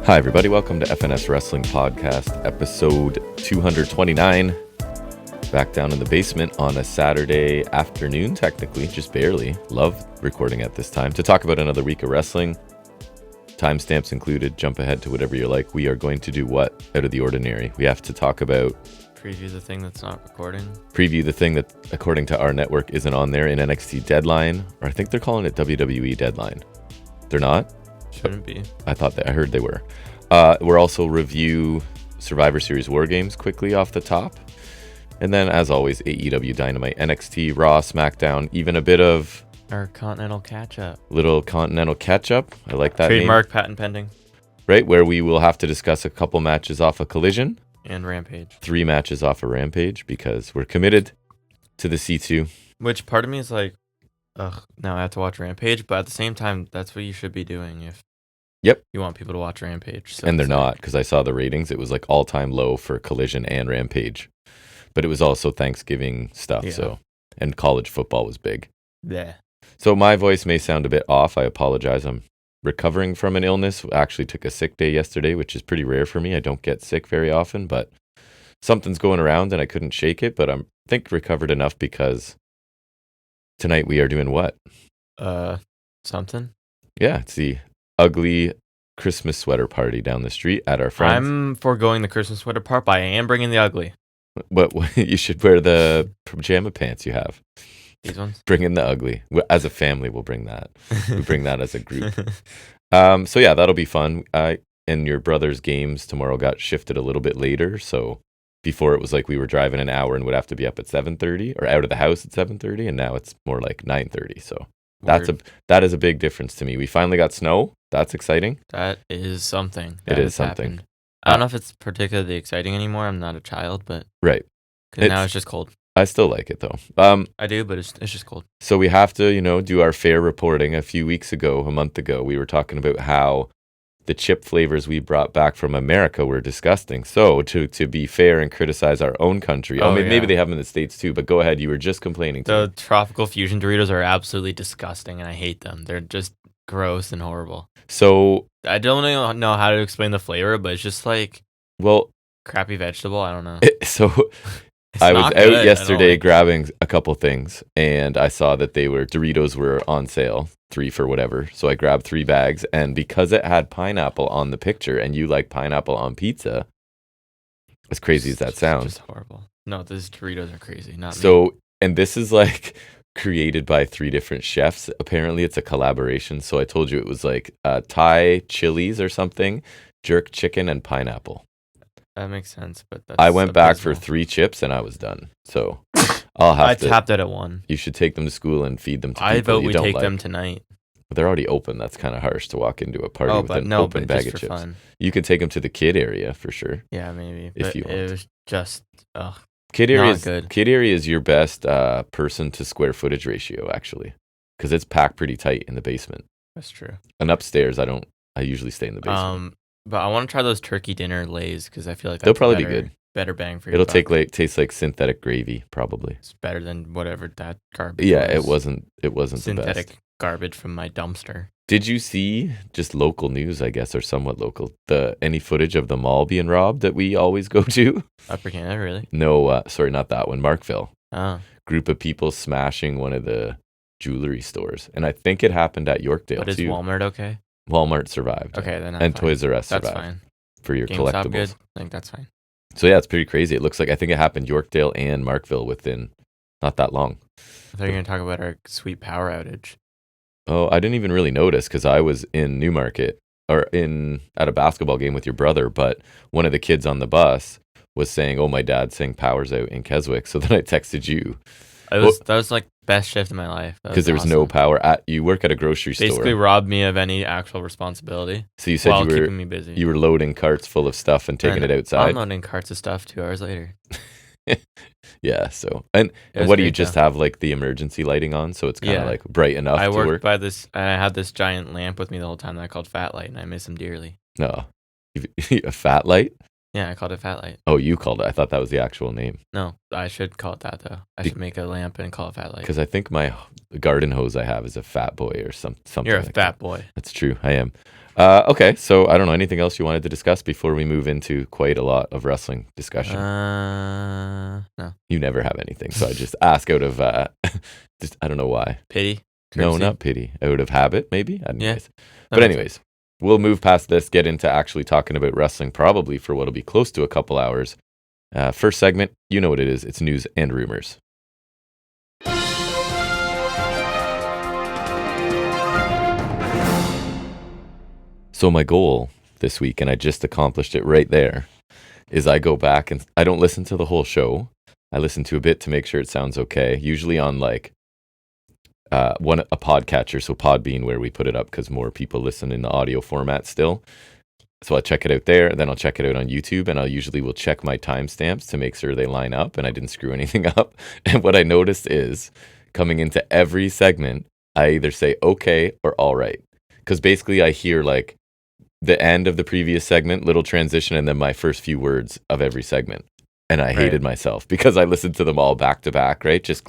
Hi, everybody. Welcome to FNS Wrestling Podcast, episode 229. Back down in the basement on a Saturday afternoon, technically, just barely. Love recording at this time to talk about another week of wrestling. Timestamps included. Jump ahead to whatever you like. We are going to do what out of the ordinary? We have to talk about... Preview the thing that's not recording. Preview the thing that, according to our network, isn't on there in NXT Deadline. Or I think they're calling it WWE Deadline. They're not? Shouldn't be. I heard they were. We'll also review Survivor Series War Games quickly off the top. And then, as always, AEW Dynamite, NXT, Raw, Smackdown, even a bit of... Our Continental Catch-Up. Little Continental Catch-Up. I like that Trademark, name. patent pending. Right, where we will have to discuss a couple matches off of Collision. And Rampage. 3 matches off of Rampage, because we're committed to the C2. Which part of me is like, ugh, now I have to watch Rampage. But at the same time, that's what you should be doing if you want people to watch Rampage. So and they're not, because I saw the ratings. It was like all-time low for Collision and Rampage. But it was also Thanksgiving stuff, so... And college football was big. Yeah. So my voice may sound a bit off. I apologize. I'm recovering from an illness. Actually took a sick day yesterday, which is pretty rare for me. I don't get sick very often, but something's going around and I couldn't shake it. But I think recovered enough because tonight we are doing what? Something? Yeah, it's the ugly Christmas sweater party down the street at our friends. I'm foregoing the Christmas sweater part, but I am bringing the ugly. But you should wear the pajama pants you have. These ones? Bring in the ugly. As a family, we'll bring that. We bring that as a group. So yeah, that'll be fun. And your brother's games tomorrow got shifted a little bit later. So before it was like we were driving an hour and would have to be up at 7:30 or out of the house at 7:30, and now it's more like 9:30. So that is a big difference to me. We finally got snow. That's exciting. That is something. It is something. Happened. I don't know if it's particularly exciting anymore. I'm not a child, but right. Because now it's just cold. I still like it though. I do, but it's just cold. So we have to, do our fair reporting. A month ago, we were talking about how the chip flavors we brought back from America were disgusting. So to be fair and criticize our own country, maybe they have them in the States too, but go ahead. You were just complaining. The tropical fusion Doritos are absolutely disgusting, and I hate them. They're just gross and horrible. So I don't know how to explain the flavor, but it's just like crappy vegetable. I don't know. I was out yesterday grabbing a couple things, and I saw that Doritos were on sale, 3 for whatever. So I grabbed 3 bags, and because it had pineapple on the picture, and you like pineapple on pizza, as crazy as that sounds, just horrible. No, these Doritos are crazy. Not me. And this is like created by 3 different chefs. Apparently, it's a collaboration. So I told you it was like Thai chilies or something, jerk chicken, and pineapple. That makes sense, but I went back for 3 chips and I was done. So I tapped out at 1. You should take them to school and feed them to people I vote you we don't take like. them tonight. But they're already open. That's kind of harsh to walk into a party with an open bag of chips. Fun. You can take them to the kid area for sure. Yeah, maybe. If you want. It was just kid area not good. Kid area is your best person to square footage ratio actually, because it's packed pretty tight in the basement. That's true. And upstairs, I usually stay in the basement. But I want to try those turkey dinner lays because I feel like they'll probably be good. Better bang for your buck. Taste like synthetic gravy, probably. It's better than whatever that garbage. Yeah, was. it wasn't synthetic the best. Garbage from my dumpster. Did you see just local news, I guess, or somewhat local, any footage of the mall being robbed that we always go to? Upper Canada, really? No, sorry, not that one. Markville. Oh. Group of people smashing one of the jewelry stores, and I think it happened at Yorkdale. But is Walmart okay? Walmart survived. Okay, then and fine. Toys R Us survived. That's fine. For your GameStop collectibles. Good? I think that's fine. So yeah, it's pretty crazy. It looks like I think it happened Yorkdale and Markville within not that long. I thought you were going to talk about our sweet power outage. Oh, I didn't even really notice because I was in Newmarket at a basketball game with your brother, but one of the kids on the bus was saying, "Oh, my dad's saying power's out in Keswick." So then I texted you. That was like best shift in my life. Because there was no power you work at a grocery store. Basically robbed me of any actual responsibility. So you said keeping me busy. You were loading carts full of stuff and taking it outside. Unloading carts of stuff 2 hours later. Yeah, so and what do you just have like the emergency lighting on, so it's kind of like bright enough to work? I worked by this, and I had this giant lamp with me the whole time that I called Fat Light, and I miss him dearly. No, a Fat Light? Yeah, I called it Fat Light. Oh, you called it. I thought that was the actual name. No, I should call it that though. I should make a lamp and call it Fat Light. Because I think my garden hose I have is a Fat Boy or something. You're a like fat boy. That's true. I am. Okay, so I don't know, anything else you wanted to discuss before we move into quite a lot of wrestling discussion? No. You never have anything, so I just ask out of just I don't know why. Pity? No, Courtesy? not pity. Out of habit, maybe. Anyways, but makes anyways, we'll move past this, get into actually talking about wrestling, probably for what'll be close to a couple hours. First segment, you know what it is. It's news and rumors. So my goal this week, and I just accomplished it right there, is I go back and I don't listen to the whole show. I listen to a bit to make sure it sounds okay. Usually on like a podcatcher, so Podbean, where we put it up because more people listen in the audio format still. So I'll check it out there, and then I'll check it out on YouTube, and will check my timestamps to make sure they line up and I didn't screw anything up. And what I noticed is coming into every segment, I either say okay or all right. Because basically I hear like the end of the previous segment, little transition, and then my first few words of every segment. And I hated myself because I listened to them all back to back, right? Just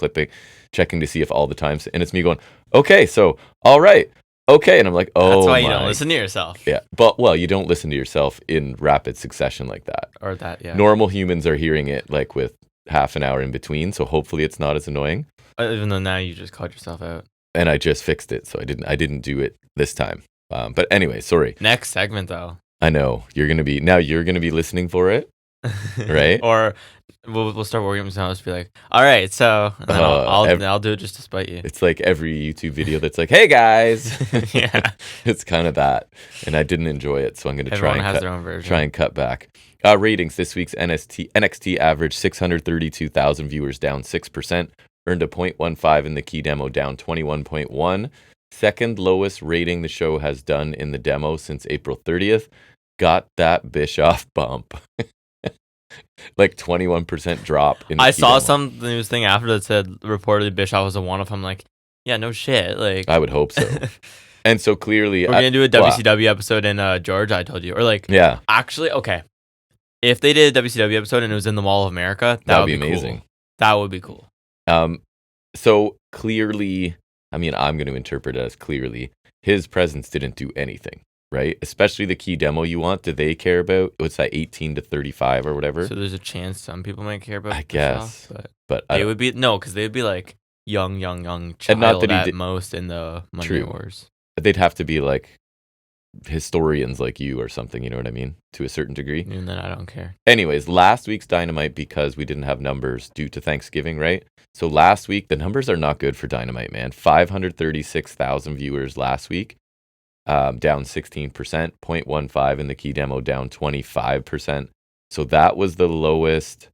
checking to see if all the times, and it's me going, okay, so all right. Okay, and I'm like, oh, that's why you don't listen to yourself. Yeah, but well, you don't listen to yourself in rapid succession like that. Or that, yeah. Normal humans are hearing it like with half an hour in between, so hopefully it's not as annoying. Even though now you just called yourself out. And I just fixed it, so I didn't do it this time. But anyway, sorry. Next segment though. I know you're gonna be listening for it, right? Or we'll start working on something else. Be like, all right, so and then I'll do it just to spite you. It's like every YouTube video that's like, hey guys, yeah, it's kind of that, and I didn't enjoy it, so I'm gonna Everyone has their own version. Try and cut back. Ratings this week's NXT average 632,000 viewers, down 6%, earned a 0.15 in the key demo, down 21.1. Second lowest rating the show has done in the demo since April 30th. Got that Bischoff bump. Like 21% drop in the I saw demo. some news thing after that said reportedly Bischoff was a one-off. I'm like, yeah, no shit. Like I would hope so. And so clearly we're gonna do a WCW episode in Georgia, I told you. Or like, yeah. Actually, okay. If they did a WCW episode and it was in the Mall of America, that would be amazing. Cool. That would be cool. So clearly, I mean, I'm going to interpret it as clearly, his presence didn't do anything, right? Especially the key demo you want. Do they care about? What's that, 18 to 35 or whatever? So there's a chance some people might care about. I guess, but they would be because they'd be like young child and not that at most in the Monday Wars. They'd have to be like historians like you or something, you know what I mean, to a certain degree. And then I don't care. Anyways, last week's Dynamite, because we didn't have numbers due to Thanksgiving, right? So last week, the numbers are not good for Dynamite, man. 536,000 viewers last week, down 16%, 0.15 in the key demo, down 25%. So that was the lowest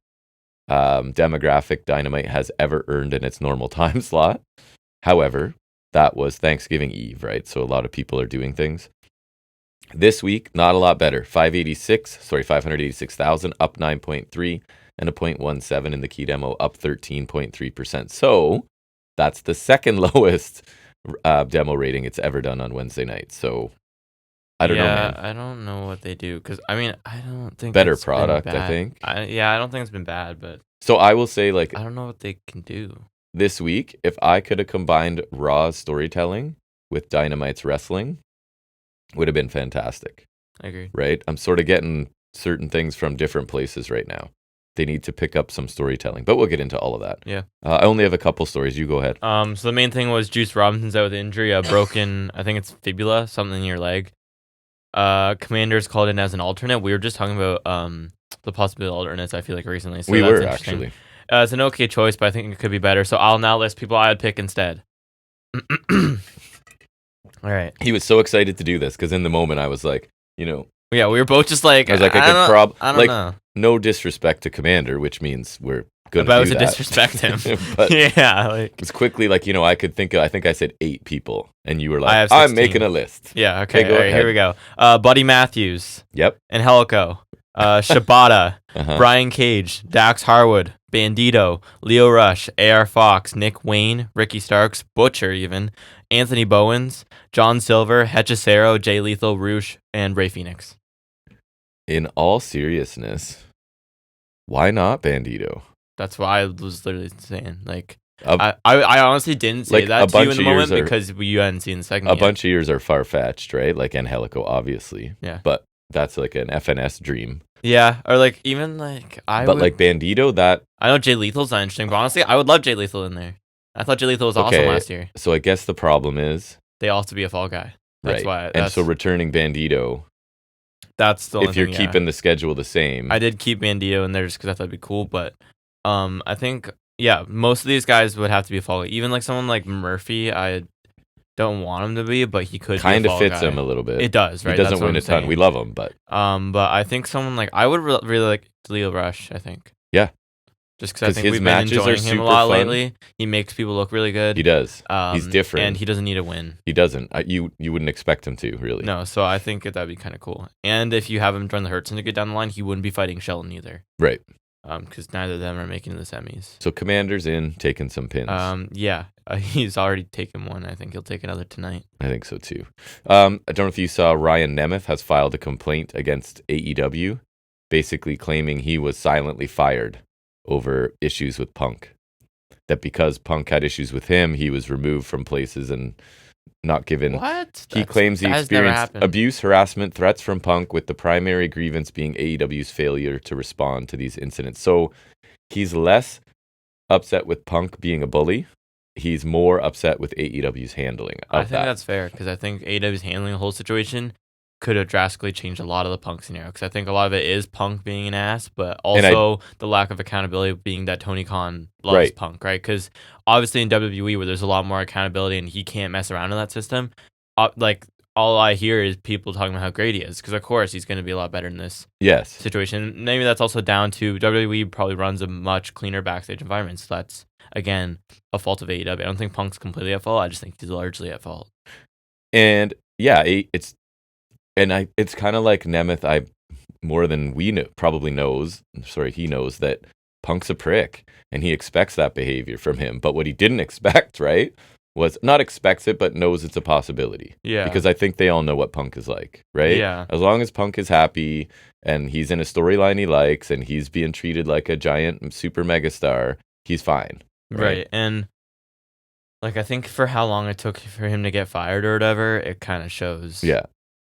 demographic Dynamite has ever earned in its normal time slot. However, that was Thanksgiving Eve, right? So a lot of people are doing things. This week, not a lot better. 586,000, up 9.3, and a 0.17 in the key demo, up 13.3%. So that's the second lowest demo rating it's ever done on Wednesday night. So I don't know, man. I don't know what they do, because I mean, I don't think better product. I think. I don't think it's been bad, but so I will say, like, I don't know what they can do this week. If I could have combined Raw's storytelling with Dynamite's wrestling, would have been fantastic. I agree. Right? I'm sort of getting certain things from different places right now. They need to pick up some storytelling, but we'll get into all of that. Yeah. I only have a couple stories. You go ahead. So the main thing was Juice Robinson's out with injury, a broken, I think it's fibula, something in your leg. Commanders called in as an alternate. We were just talking about the possible alternates, I feel like, recently. So we were, actually. It's an okay choice, but I think it could be better. So I'll now list people I would pick instead. All right. He was so excited to do this because in the moment I was like, you know. Yeah, we were both just like, I was like, I don't know. No disrespect to Commander, which means we're going to do that. To disrespect him. But yeah. Like, it's quickly like, you know, I think I said 8 people and you were like, I'm making a list. Yeah, okay. All right, here we go. Buddy Matthews. Yep. Angelico. Shibata. Brian Cage. Dax Harwood. Bandito, Leo Rush, AR Fox, Nick Wayne, Ricky Starks, Butcher even, Anthony Bowens, John Silver, Hechicero, Jay Lethal, Roosh, and Ray Phoenix. In all seriousness, why not Bandito? That's what I was literally saying. Like, I honestly didn't say Like, that a to you in bunch the of moment years are- because you hadn't seen the segment A yet. bunch of years are far-fetched, right? Like Angelico, obviously. Yeah. But that's like an FNS dream. Yeah, or like even like like Bandito, that... I know Jay Lethal's not interesting, but honestly, I would love Jay Lethal in there. I thought Jay Lethal was awesome last year. So I guess the problem is... They all have to be a fall guy. That's why. And so returning Bandito... That's the only if you're thing, keeping the schedule the same. I did keep Bandito in there just because I thought it'd be cool, but I think most of these guys would have to be a fall guy. Even like someone like Murphy, I don't want him to be, but he could. Kind of fits guy. him a little bit. It does, right? He doesn't win a ton. We love him, but I think someone like I would really like Leo Rush. I think. Yeah. Just because I think we've been enjoying him a lot lately. He makes people look really good. He does. He's different, and he doesn't need a win. He doesn't. You wouldn't expect him to, really. No, so I think that'd be kind of cool. And if you have him join the Hurt Syndicate down the line, he wouldn't be fighting Shelton either. Right. Because neither of them are making the semis. So Commander's in, taking some pins. Yeah. He's already taken one. I think he'll take another tonight. I think so too. I don't know if you saw Ryan Nemeth has filed a complaint against AEW, basically claiming he was silently fired over issues with Punk. That because Punk had issues with him, he was removed from places and not given. What? He claims he experienced abuse, harassment, threats from Punk, with the primary grievance being AEW's failure to respond to these incidents. So he's less upset with Punk being a bully. He's more upset with AEW's handling of I think that's fair, because I think AEW's handling the whole situation could have drastically changed a lot of the Punk scenario, because I think a lot of it is Punk being an ass, but also the lack of accountability being that Tony Khan loves Punk, right? Because obviously in WWE, where there's a lot more accountability and he can't mess around in that system, like all I hear is people talking about how great he is, because of course he's going to be a lot better in this situation. Maybe that's also down to WWE probably runs a much cleaner backstage environment, so that's again a fault of AEW. I don't think Punk's completely at fault. I just think he's largely at fault. And yeah, it's kind of like Nemeth. More than we probably knows. Sorry, he knows that Punk's a prick, and he expects that behavior from him. But what he didn't expect, right, was not expects it, but knows it's a possibility. Yeah. Because I think they all know what Punk is like, right? Yeah. As long as Punk is happy and he's in a storyline he likes and he's being treated like a giant super megastar, he's fine. Right. And like, I think for how long it took for him to get fired or whatever, it kind of shows. Yeah.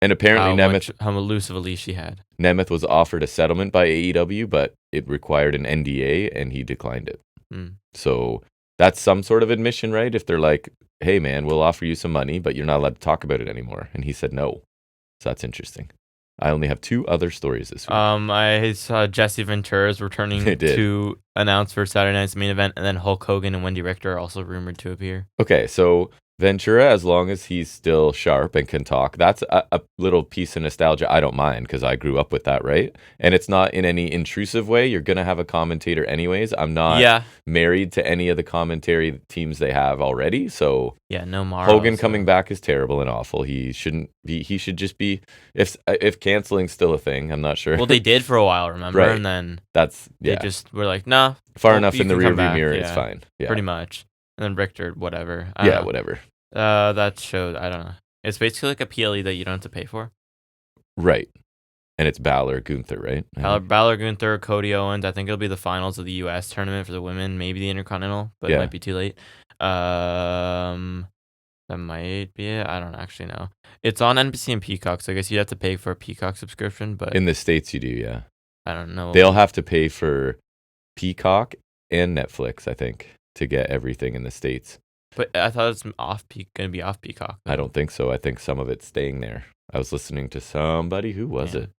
And apparently how loose of a leash he had. Nemeth was offered a settlement by AEW, but it required an NDA and he declined it. So that's some sort of admission, right? If they're like, hey man, we'll offer you some money, but you're not allowed to talk about it anymore. And he said no. So that's interesting. I only have 2 other stories this week. I saw Jesse Ventura's returning to announce for Saturday night's main event, and then Hulk Hogan and Wendy Richter are also rumored to appear. Okay, so Ventura, as long as he's still sharp and can talk, that's a little piece of nostalgia I don't mind, because I grew up with that, right? And it's not in any intrusive way. You're going to have a commentator anyways. I'm not married to any of the commentary teams they have already, so no Morrow, Hogan coming back is terrible and awful. He shouldn't be. He should just be, if canceling's still a thing, I'm not sure. Well, they did for a while, remember? Right. And then they just were like, nah. Far enough in the rearview mirror, it's fine. Yeah. Pretty much. And then Richter, whatever. Whatever. That showed, I don't know. It's basically like a PLE that you don't have to pay for. Right. And it's Balor, Gunther, right? Balor, Gunther, Cody Owens. I think it'll be the finals of the U.S. tournament for the women, maybe the Intercontinental, but it might be too late. That might be it. I don't actually know. It's on NBC and Peacock, so I guess you'd have to pay for a Peacock subscription. But in the States, you do, yeah. I don't know. They'll have to pay for Peacock and Netflix, I think, to get everything in the States. But I thought it's going to be off Peacock. I don't think so. I think some of it's staying there. I was listening to somebody. Who was it?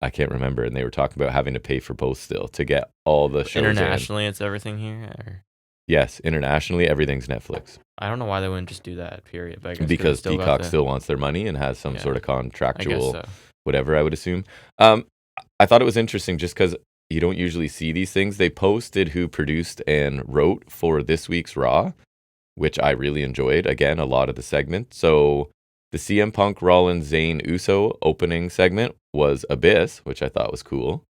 I can't remember. And they were talking about having to pay for both still to get all the shows internationally, it's everything here? Or? Yes, internationally, everything's Netflix. I don't know why they wouldn't just do that, period. But I guess because Peacock still wants their money and has some sort of contractual whatever, I would assume. I thought it was interesting just because you don't usually see these things. They posted who produced and wrote for this week's Raw, which I really enjoyed. Again, a lot of the segment. So the CM Punk, Rollins, Zayn, Uso opening segment was Abyss, which I thought was cool.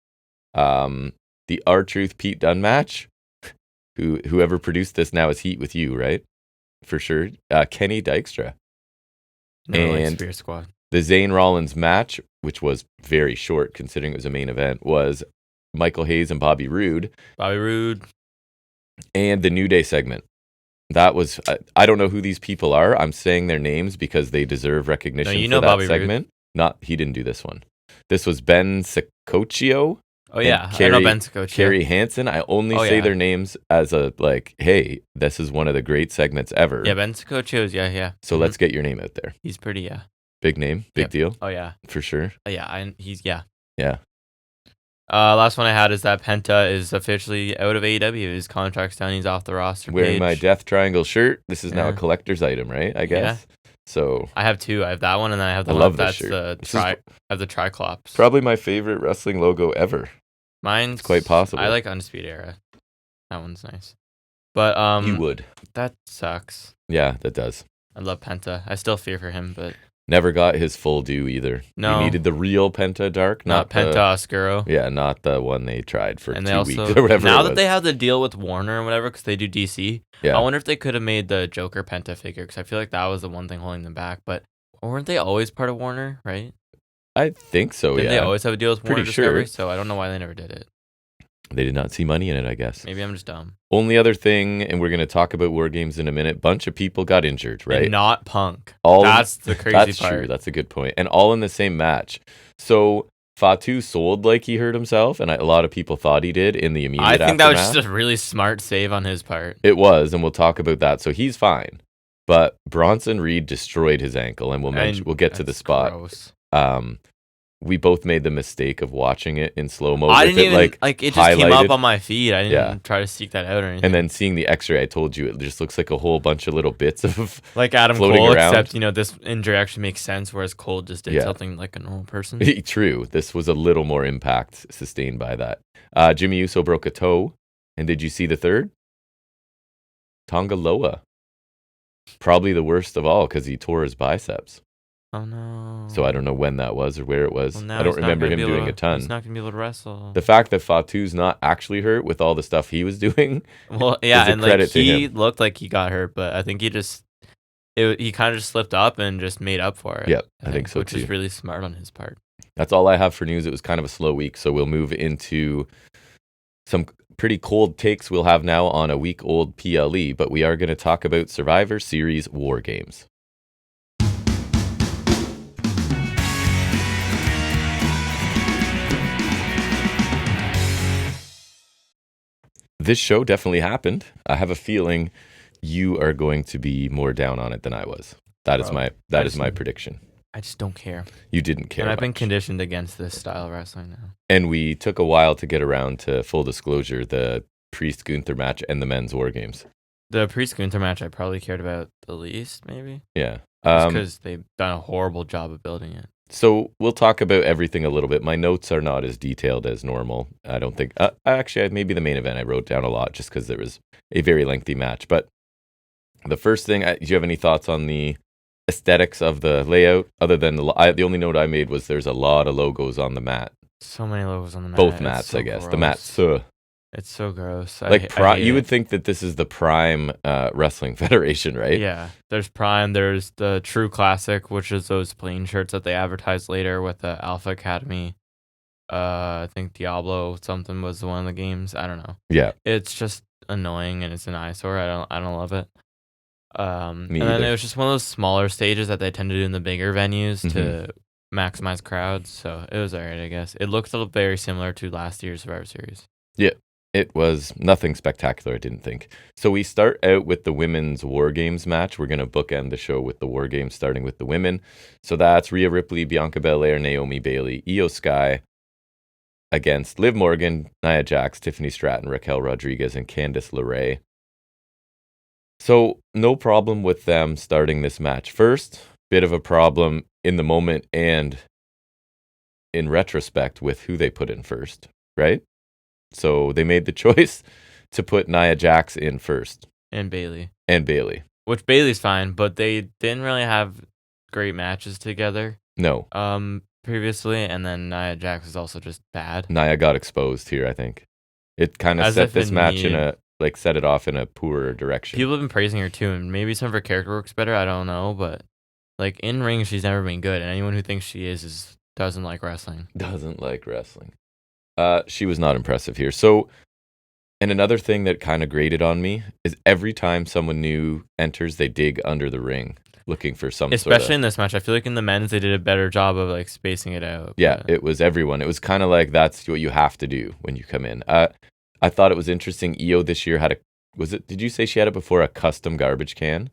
The R-Truth Pete Dunne match, whoever produced this now is Heat with You, right? For sure. Kenny Dykstra. And Spear Squad. The Zayn Rollins match, which was very short considering it was a main event, was Michael Hayes and Bobby Roode. And the New Day segment. That was I don't know who these people are. I'm saying their names because they deserve recognition you for know that Bobby segment. He didn't do this one. This was Ben Sicocchio. Oh yeah, I know Ben Sicocchio. Carrie Hansen. I only say their names as a hey, this is one of the great segments ever. Yeah, Ben Sicocchio's yeah. So let's get your name out there. He's pretty big name, big deal. Oh yeah, for sure. He's Yeah. Last one I had is that Penta is officially out of AEW. His contract's done. He's off the roster. Wearing my Death Triangle shirt. This is now a collector's item, right? I guess. Yeah. So I have two. I have that one, and then I have the one love that's the I have the Triclops. Probably my favorite wrestling logo ever. Mine's quite possible. I like Undisputed Era. That one's nice. But you would. That sucks. Yeah, that does. I love Penta. I still fear for him, but never got his full due either. No, he needed the real Penta Dark, not Penta Oscuro. Yeah, not the one they tried for and 2 weeks or whatever. Now that they have the deal with Warner or whatever, because they do DC, yeah. I wonder if they could have made the Joker Penta figure, because I feel like that was the one thing holding them back. But weren't they always part of Warner, right? I think so. Didn't they always have a deal with Warner Pretty Discovery? Sure. So I don't know why they never did it. They did not see money in it, I guess. Maybe I'm just dumb. Only other thing, and we're going to talk about War Games in a minute, bunch of people got injured, right? And not Punk. All that's the crazy that's part. True. That's a good point. And all in the same match. So Fatu sold like he hurt himself, and a lot of people thought he did in the immediate aftermath. I think that was just a really smart save on his part. It was, and we'll talk about that. So he's fine. But Bronson Reed destroyed his ankle, and we'll get to the spot. Gross. We both made the mistake of watching it in slow mo. I didn't even like it. Just highlighted. Came up on my feed. I didn't try to seek that out or anything. And then seeing the X-ray, I told you it just looks like a whole bunch of little bits of like Adam Cole, around. Except this injury actually makes sense, whereas Cole just did something like a normal person. True. This was a little more impact sustained by that. Jimmy Uso broke a toe, and did you see the third? Tongaloa. Probably the worst of all because he tore his biceps. Oh no! So I don't know when that was or where it was. Well, I don't remember him doing a ton. He's not gonna be able to wrestle. The fact that Fatu's not actually hurt with all the stuff he was doing. Well, yeah, and like he looked like he got hurt, but I think he kind of just slipped up and just made up for it. Yeah, I think so which too. is really smart on his part. That's all I have for news. It was kind of a slow week, so we'll move into some pretty cold takes we'll have now on a week-old PLE. But we are going to talk about Survivor Series War Games. This show definitely happened. I have a feeling you are going to be more down on it than I was. That is my prediction. I just don't care. You didn't care. And I've been conditioned against this style of wrestling now. And we took a while to get around to full disclosure, the Priest Gunther match and the men's War Games. The Priest Gunther match I probably cared about the least, maybe. Yeah. Because they've done a horrible job of building it. So we'll talk about everything a little bit. My notes are not as detailed as normal. I don't think. Actually, maybe the main event I wrote down a lot just because there was a very lengthy match. But the first thing, do you have any thoughts on the aesthetics of the layout? Other than the only note I made was there's a lot of logos on the mat. So many logos on the mat. Both mats, so I guess. Gross. The mats. It's so gross. You would think that this is the Prime Wrestling Federation, right? Yeah. There's Prime. There's the True Classic, which is those plain shirts that they advertised later with the Alpha Academy. I think Diablo something was one of the games. I don't know. Yeah. It's just annoying and it's an eyesore. I don't love it. And then it was just one of those smaller stages that they tend to do in the bigger venues to maximize crowds. So it was alright, I guess. It looked very similar to last year's Survivor Series. Yeah. It was nothing spectacular, I didn't think. So we start out with the women's War Games match. We're going to bookend the show with the War Games, starting with the women. So that's Rhea Ripley, Bianca Belair, Naomi Bailey, Io Sky against Liv Morgan, Nia Jax, Tiffany Stratton, Raquel Rodriguez, and Candice LeRae. So no problem with them starting this match first. Bit of a problem in the moment and in retrospect with who they put in first, right? So they made the choice to put Nia Jax in first. And Bailey. Which Bailey's fine, but they didn't really have great matches together. No. Previously, and then Nia Jax is also just bad. Nia got exposed here, I think. It kind of set this match set it off in a poorer direction. People have been praising her too, and maybe some of her character work's better, I don't know, but in ring she's never been good, and anyone who thinks she doesn't like wrestling. She was not impressive here. So And another thing that kind of grated on me is every time someone new enters, they dig under the ring looking for some Especially in this match. I feel like in the men's, they did a better job of like spacing it out. Yeah, but- it was everyone. It was kind of like that's what you have to do when you come in. I thought it was interesting. EO this year had did you say she had it before, a custom garbage can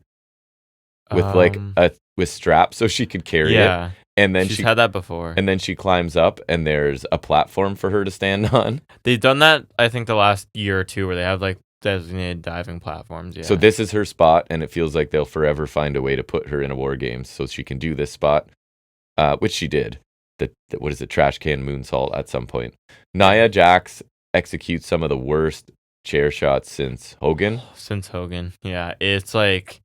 with with straps so she could carry it? And then she's had that before. And then she climbs up and there's a platform for her to stand on. They've done that, I think, the last year or two where they have like designated diving platforms. Yeah. So this is her spot, and it feels like they'll forever find a way to put her in a War Games so she can do this spot, which she did. What is it? Trash can moonsault at some point. Nia Jax executes some of the worst chair shots since Hogan. Yeah. It's like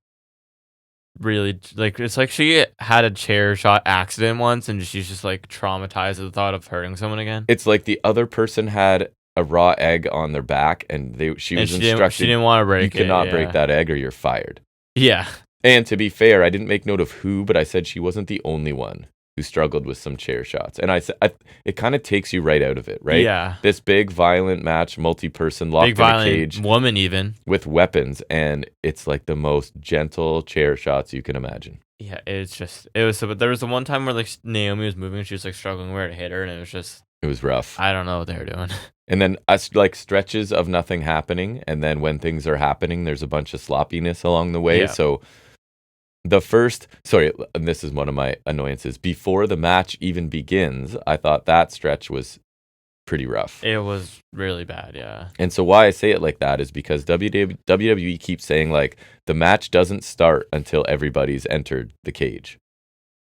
really like it's like she had a chair shot accident once and she's just like traumatized at the thought of hurting someone again. It's like the other person had a raw egg on their back and she was instructed, she didn't want to break you cannot break that egg or you're fired. Yeah. And to be fair, I didn't make note of who, but I said she wasn't the only one who struggled with some chair shots. And I said, it kind of takes you right out of it, right? Yeah. This big, violent match, multi-person, locked in a cage. Woman even. With weapons. And it's like the most gentle chair shots you can imagine. Yeah, but there was the one time where like Naomi was moving and she was like struggling where to hit her. And it was rough. I don't know what they were doing. And then like stretches of nothing happening. And then when things are happening, there's a bunch of sloppiness along the way. Yeah. So and this is one of my annoyances. Before the match even begins, I thought that stretch was pretty rough. It was really bad, yeah. And so why I say it like that is because WWE keeps saying like the match doesn't start until everybody's entered the cage.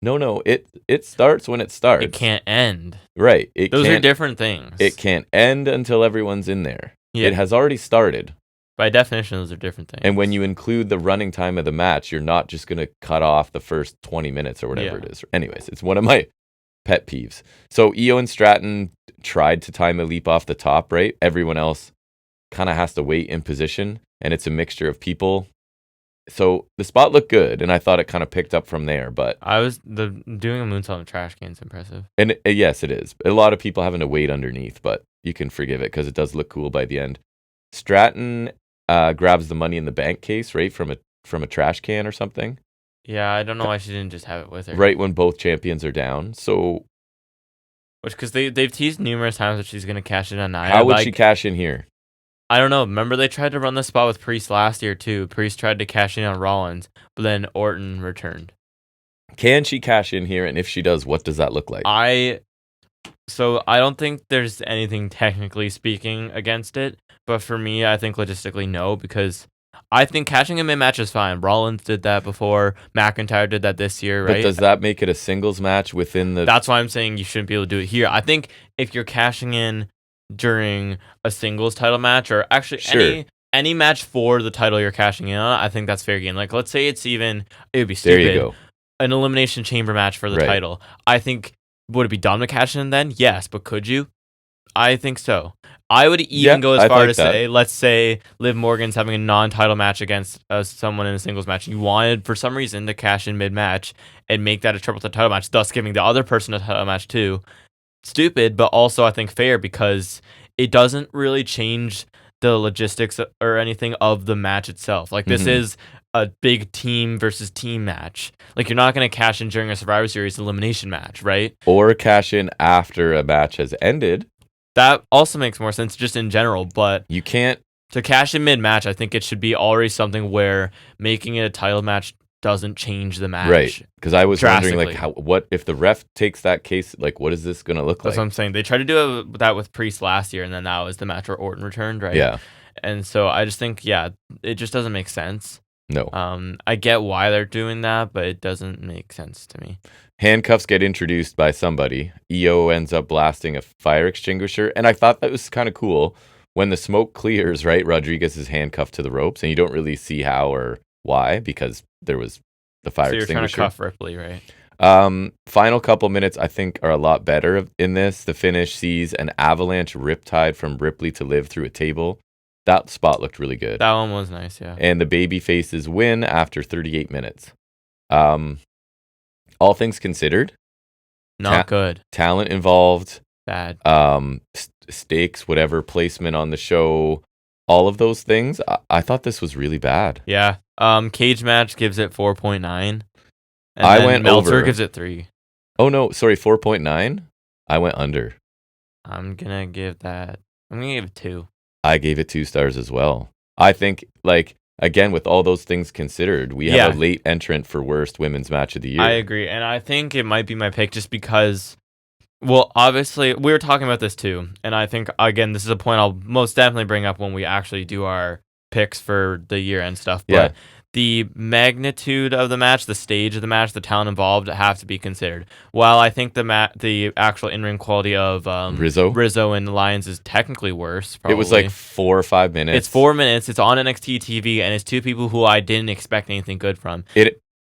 No, it starts when it starts. It can't end. Right. Those are different things. It can't end until everyone's in there. Yeah. It has already started. By definition, those are different things. And when you include the running time of the match, you're not just going to cut off the first 20 minutes or whatever it is. Anyways, it's one of my pet peeves. So Io and Stratton tried to time a leap off the top, right? Everyone else kind of has to wait in position, and it's a mixture of people. So the spot looked good, and I thought it kind of picked up from there. But doing a moonsault on a trash can is impressive. And yes, it is. A lot of people having to wait underneath, but you can forgive it because it does look cool by the end. Stratton grabs the Money in the Bank case, right, from a trash can or something. Yeah, I don't know why she didn't just have it with her. Right when both champions are down. So, because they've teased numerous times that she's gonna cash in on Nia. How would she cash in here? I don't know. Remember they tried to run the spot with Priest last year too. Priest tried to cash in on Rollins, but then Orton returned. Can she cash in here? And if she does, what does that look like? So I don't think there's anything technically speaking against it. But for me, I think logistically, no, because I think cashing in mid-match is fine. Rollins did that before. McIntyre did that this year, right? But does that make it a singles match within the... That's why I'm saying you shouldn't be able to do it here. I think if you're cashing in during a singles title match, or actually any match for the title you're cashing in on, I think that's fair game. Like, let's say it would be stupid. There you go. An elimination chamber match for the title. I think, would it be dumb to cash in then? Yes, but could you? I think so. I would even go as far to say, let's say Liv Morgan's having a non-title match against someone in a singles match. You wanted, for some reason, to cash in mid-match and make that a triple threat title match, thus giving the other person a title match too. Stupid, but also I think fair because it doesn't really change the logistics or anything of the match itself. Like, this is a big team versus team match. Like, you're not going to cash in during a Survivor Series elimination match, right? Or cash in after a match has ended. That also makes more sense just in general, but you can't... To cash in mid-match, I think it should be already something where making it a title match doesn't change the match. Right, because I was wondering, like, what if the ref takes that case, like, what is this going to look like? That's what I'm saying. They tried to do that with Priest last year, and then that was the match where Orton returned, right? Yeah. And so I just think, it just doesn't make sense. No. I get why they're doing that, but it doesn't make sense to me. Handcuffs get introduced by somebody. EO ends up blasting a fire extinguisher. And I thought that was kind of cool. When the smoke clears, right, Rodriguez is handcuffed to the ropes. And you don't really see how or why because there was the fire extinguisher. So you're trying to cuff Ripley, right? Final couple minutes, I think, are a lot better in this. The finish sees an avalanche riptide from Ripley to Liv through a table. That spot looked really good. That one was nice, yeah. And the baby faces win after 38 minutes. All things considered, not good. Talent involved, bad. Stakes, whatever, placement on the show, all of those things, I thought this was really bad. Yeah. Cage Match gives it 4.9. And I then went Meltzer over. gives it 3. Oh, no. Sorry, 4.9? I went under. I'm going to give it 2. I gave it 2 stars as well. I think, like, again, with all those things considered, we have a late entrant for worst women's match of the year. I agree. And I think it might be my pick just because, well, obviously, we were talking about this too. And I think, again, this is a point I'll most definitely bring up when we actually do our picks for the year-end stuff. But the magnitude of the match, the stage of the match, the talent involved have to be considered. While I think the actual in-ring quality of Rizzo and Lyons is technically worse. Probably. It was like 4 or 5 minutes. It's 4 minutes. It's on NXT TV, and it's 2 people who I didn't expect anything good from.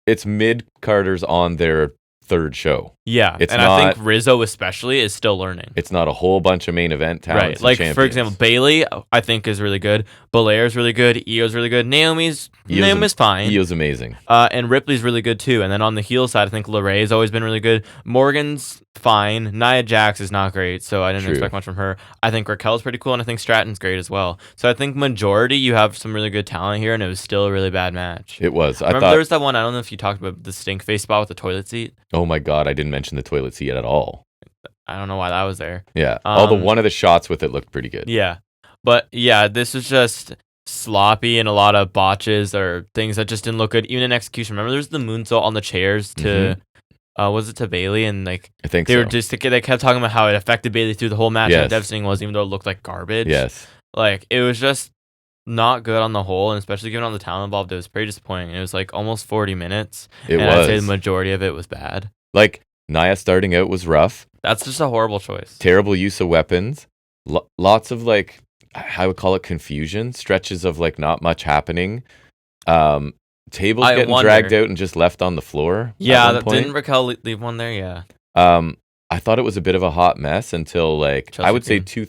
It's mid-carders on their 3rd show. Yeah, I think Rizzo especially is still learning. It's not a whole bunch of main event talents. Right, like for example, Bailey I think is really good. Belair's really good. Io's really good. Naomi's fine. Io's amazing. And Ripley's really good too. And then on the heel side, I think LeRae's always been really good. Morgan's fine. Nia Jax is not great, so I didn't expect much from her. I think Raquel's pretty cool, and I think Stratton's great as well. So I think majority you have some really good talent here, and it was still a really bad match. It was. Remember there was that one, I don't know if you talked about the stink face spot with the toilet seat? Oh my God, I didn't mention the toilet seat at all. I don't know why that was there. Yeah, one of the shots with it looked pretty good. Yeah, but yeah, this was just sloppy and a lot of botches or things that just didn't look good, even in execution. Remember, there's the moonsault on the chairs to, was it to Bailey? And like, I think they were just, they kept talking about how it affected Bailey through the whole match. Yes. How devastating it was, even though it looked like garbage. Yes, like it was just not good on the whole, and especially given all the talent involved, it was pretty disappointing. It was like almost 40 minutes, I'd say the majority of it was bad. Like Nia starting out was rough. That's just a horrible choice. Terrible use of weapons. Lots of like, I would call it confusion. Stretches of like not much happening. Tables getting dragged out and just left on the floor. Yeah, didn't Raquel leave one there? Yeah. I thought it was a bit of a hot mess until like Chelsea I would say 2/3,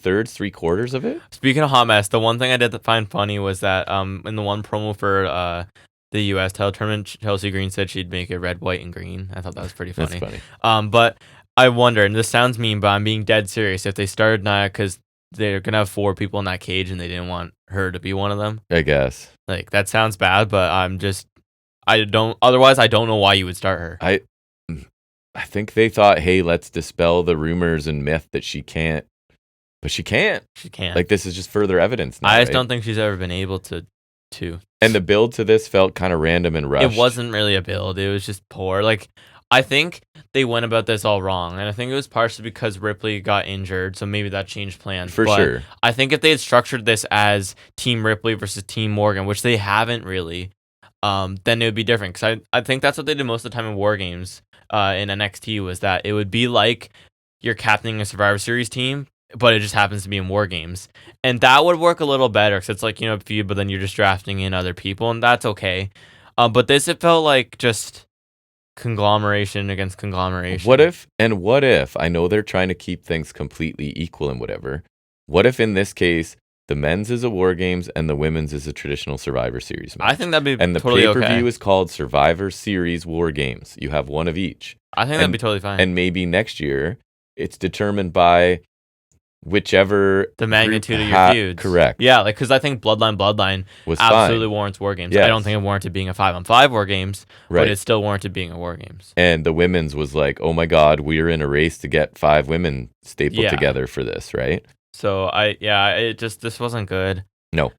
3/4 of it. Speaking of hot mess, the one thing I did find funny was that in the one promo for the U.S. title tournament, Chelsea Green said she'd make it red, white, and green. I thought that was pretty funny. That's funny. But I wonder, and this sounds mean, but I'm being dead serious. If they started Nia because they're gonna have 4 people in that cage and they didn't want her to be one of them, I guess. Like that sounds bad, but I don't know why you would start her. I think they thought, hey, let's dispel the rumors and myth that she can't. But she can't. She can't. Like, this is just further evidence now, I just don't think she's ever been able to. And the build to this felt kind of random and rushed. It wasn't really a build. It was just poor. Like, I think they went about this all wrong. And I think it was partially because Ripley got injured. So maybe that changed plans. For sure. I think if they had structured this as Team Ripley versus Team Morgan, which they haven't really, then it would be different. Because I think that's what they did most of the time in War Games in NXT, was that it would be like you're captaining a Survivor Series team, but it just happens to be in War Games. And that would work a little better because it's like, a feud, but then you're just drafting in other people, and that's okay. But this, it felt like just conglomeration against conglomeration. What if, I know they're trying to keep things completely equal and whatever. What if in this case, the men's is a War Games and the women's is a traditional Survivor Series match? I think that'd be and the totally pay-per-view is called Survivor Series War Games. You have one of each. I think that'd be totally fine. And maybe next year, it's determined by whichever the magnitude of your feuds. Correct. Yeah, like because I think Bloodline was absolutely fine. Warrants War Games. Yes. I don't think it warranted being a 5-on-5 War Games, right. But it still warranted being a War Games. And the women's was like, oh my God, we're in a race to get 5 women stapled together for this, right? So this wasn't good. No.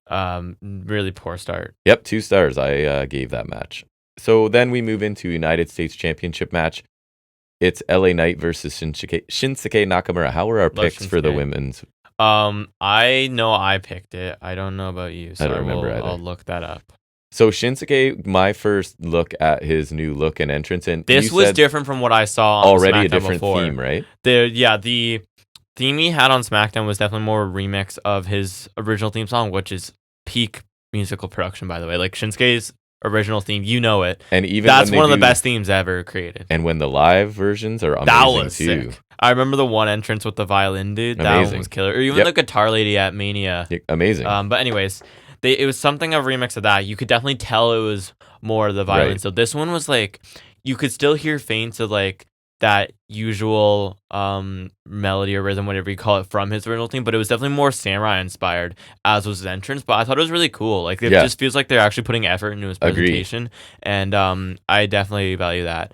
Really poor start. Yep, 2 stars I gave that match. So then we move into United States Championship match. It's LA Knight versus Shinsuke Nakamura. How were our picks for the women's? I know I picked it. I don't know about you. So I don't remember either. I'll look that up. So Shinsuke, my first look at his new look and entrance, and this was different from what I saw on already SmackDown a different before. Theme, right? The theme he had on SmackDown was definitely more a remix of his original theme song, which is peak musical production, by the way. Like Shinsuke's original theme, it, and even that's one of the best themes ever created. And when the live versions are amazing that was too. Sick. I remember the one entrance with the violin dude. Amazing. That one was killer. Or even the guitar lady at Mania. Amazing. But anyways, it was something of a remix of that. You could definitely tell it was more of the violin. Right. So this one was like, you could still hear feints of like that usual melody or rhythm, whatever you call it, from his original theme, but it was definitely more samurai inspired, as was his entrance. But I thought it was really cool. Like, it just feels like they're actually putting effort into his presentation, and I definitely value that.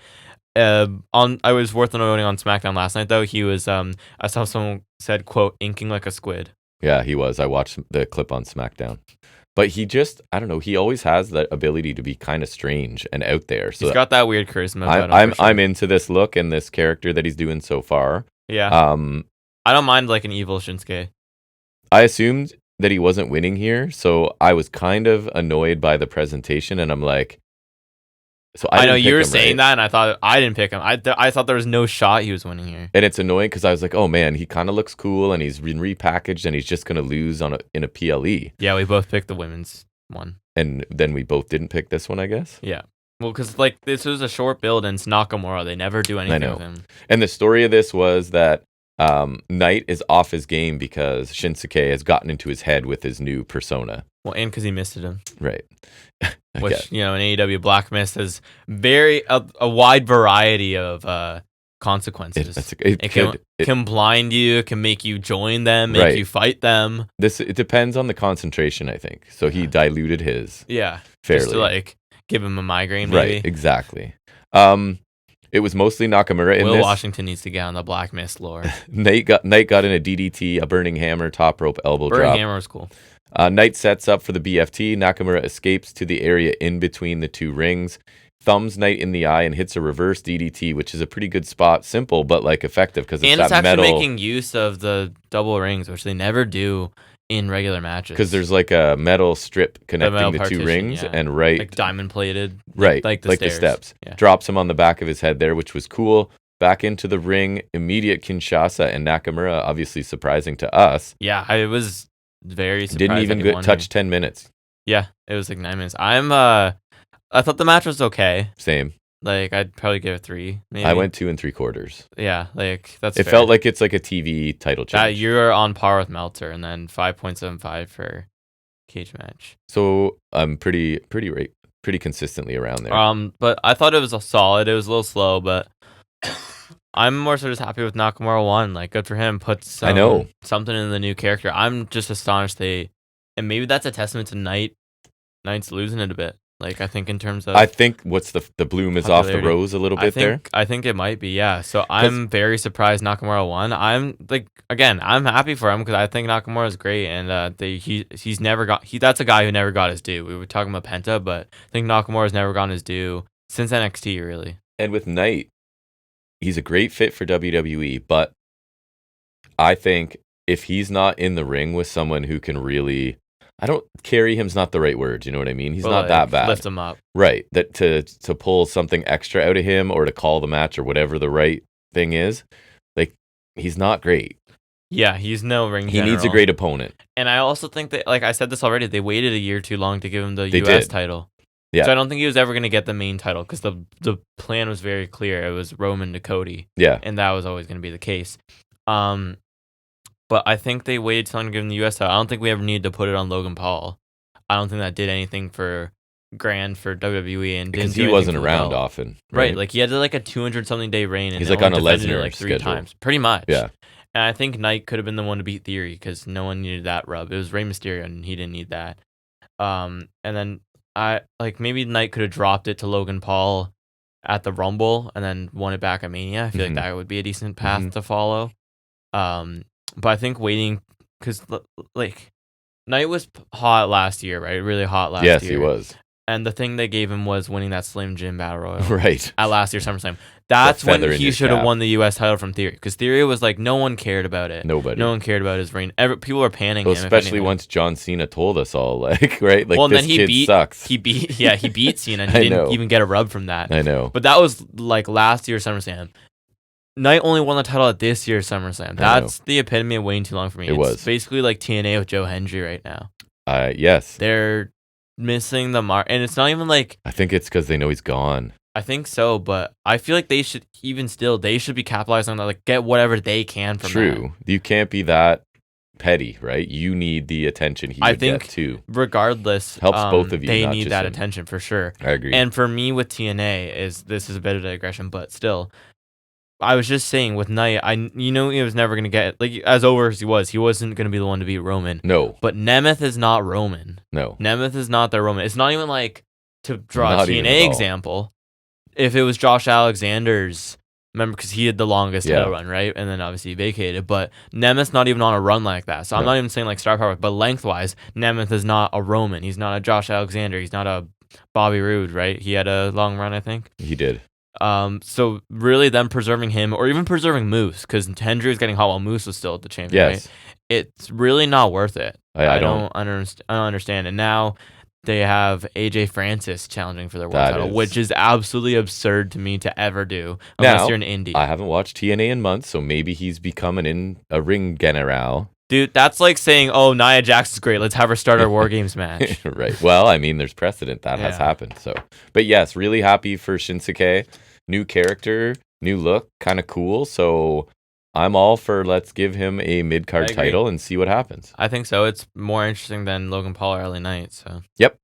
I was worth noting on SmackDown last night though. He was I saw someone said, quote, inking like a squid. Yeah, he was. I watched the clip on SmackDown. But he just, I don't know, he always has that ability to be kind of strange and out there. So he's got that weird charisma about him. Sure. I'm into this look and this character that he's doing so far. Yeah. I don't mind like an evil Shinsuke. I assumed that he wasn't winning here, so I was kind of annoyed by the presentation, and I'm like, so I know you were saying that, and I thought I didn't pick him. I thought there was no shot he was winning here. And it's annoying because I was like, oh man, he kind of looks cool, and he's been repackaged, and he's just gonna lose in a PLE. Yeah, we both picked the women's one, and then we both didn't pick this one, I guess. Yeah, well, because like this was a short build, and it's Nakamura. They never do anything with him. And the story of this was that Knight is off his game because Shinsuke has gotten into his head with his new persona. Well, and because he missed him. Right. Which, you know, in AEW, Black Mist has a wide variety of consequences. It can blind you, it can make you join them, make you fight them. It depends on the concentration, I think. So he diluted his. Yeah. Fairly. Just to like give him a migraine, maybe. Right, exactly. It was mostly Nakamura in this. Will Washington needs to get on the Black Mist lore. Knight got in a DDT, a burning hammer, top rope elbow drop. Burning hammer was cool. Knight sets up for the BFT. Nakamura escapes to the area in between the two rings, thumbs Knight in the eye, and hits a reverse DDT, which is a pretty good spot. Simple, but like effective because it's that metal. And it's actually making use of the double rings, which they never do in regular matches. Because there's like a metal strip connecting the two rings, and like diamond plated, right, like the steps. Yeah. Drops him on the back of his head there, which was cool. Back into the ring, immediate Kinshasa, and Nakamura, obviously surprising to us. Yeah, it was very surprising. Didn't even touch 10 minutes. Yeah, it was like 9 minutes. I thought the match was okay. Same. Like, I'd probably give it 3, maybe. I went 2 3/4. Yeah, like, that's It fair. felt like it's like a TV title change. You're on par with Meltzer, and then 5.75 for cage match. So I'm pretty consistently around there. But I thought it was solid. It was a little slow, but I'm more so just happy with Nakamura 1. Like, good for him. Put something in the new character. I'm just astonished and maybe that's a testament to Knight's losing it a bit. Like, I think in terms of... I think what's the bloom is off the rose a little bit there. I think it might be, yeah. So I'm very surprised Nakamura won. I'm, like, again, I'm happy for him because I think Nakamura is great. And he's never got... That's a guy who never got his due. We were talking about Penta, but I think Nakamura's never gotten his due since NXT, really. And with Knight, he's a great fit for WWE, but I think if he's not in the ring with someone who can really... carry him's not the right word. You know what I mean? He's not that bad. Lift him up. Right. That to pull something extra out of him or to call the match or whatever the right thing is, like, he's not great. Yeah, he's no ring general. He needs a great opponent. And I also think that, like I said this already, they waited a year too long to give him the US title. Yeah. So I don't think he was ever going to get the main title because the plan was very clear. It was Roman to Cody. Yeah. And that was always going to be the case. But I think they waited too long to give him the US title. I don't think we ever needed to put it on Logan Paul. I don't think that did anything for WWE and because he wasn't around often. Right? Like, he had like a 200-something day reign, and he's like on a Lesnar like 3 schedule. times, pretty much. Yeah. And I think Knight could have been the one to beat Theory because no one needed that rub. It was Rey Mysterio, and he didn't need that. And then maybe Knight could have dropped it to Logan Paul at the Rumble and then won it back at Mania. I feel like that would be a decent path to follow. But I think waiting, because, like, Knight was hot last year, right? Really hot last year. Yes, he was. And the thing they gave him was winning that Slim Jim Battle Royal. Right. At last year's SummerSlam. That's when he should have won the US title from Theory. Because Theory was like, no one cared about it. Nobody. No one cared about his reign. People were panning him. Especially once John Cena told us all, like, right? Like, this kid sucks. He beat Cena, and he didn't even get a rub from that. I know. But that was, like, last year's SummerSlam. Knight only won the title at this year's SummerSlam. That's the epitome of waiting too long for me. It's basically like TNA with Joe Hendry right now. Yes. They're missing the mark. And it's not even like... I think it's because they know he's gone. I think so, but I feel like they should, they should be capitalizing on that. Like, get whatever they can from that. True. You can't be that petty, right? You need the attention he would get too. Regardless, helps both of you. They need that attention for sure. I agree. And for me with TNA, this is a bit of a digression, but still... I was just saying with Knight, he was never gonna get like as over as he wasn't gonna be the one to beat Roman. No. But Nemeth is not Roman. No. Nemeth is not their Roman. It's not even like, to draw Not a even TNA at all. example. If it was Josh Alexander's, remember, because he had the longest title run, right? And then obviously he vacated. But Nemeth's not even on a run like that. So I'm not even saying like star power, but lengthwise, Nemeth is not a Roman. He's not a Josh Alexander. He's not a Bobby Roode, right? He had a long run, I think. He did. So really them preserving him, or even preserving Moose, because Hendry was getting hot while Moose was still the champion, right? It's really not worth it. I don't understand. And now they have AJ Francis challenging for their world title, which is absolutely absurd to me to ever do, unless you're an indie. I haven't watched TNA in months, so maybe he's becoming a ring general. Dude, that's like saying, oh, Nia Jax is great. Let's have her start our War Games match. Right. Well, I mean, there's precedent. That has happened. So, but yes, really happy for Shinsuke. New character, new look, kind of cool. So I'm all for let's give him a mid-card title and see what happens. I think so. It's more interesting than Logan Paul or LA Knight. So. Yep.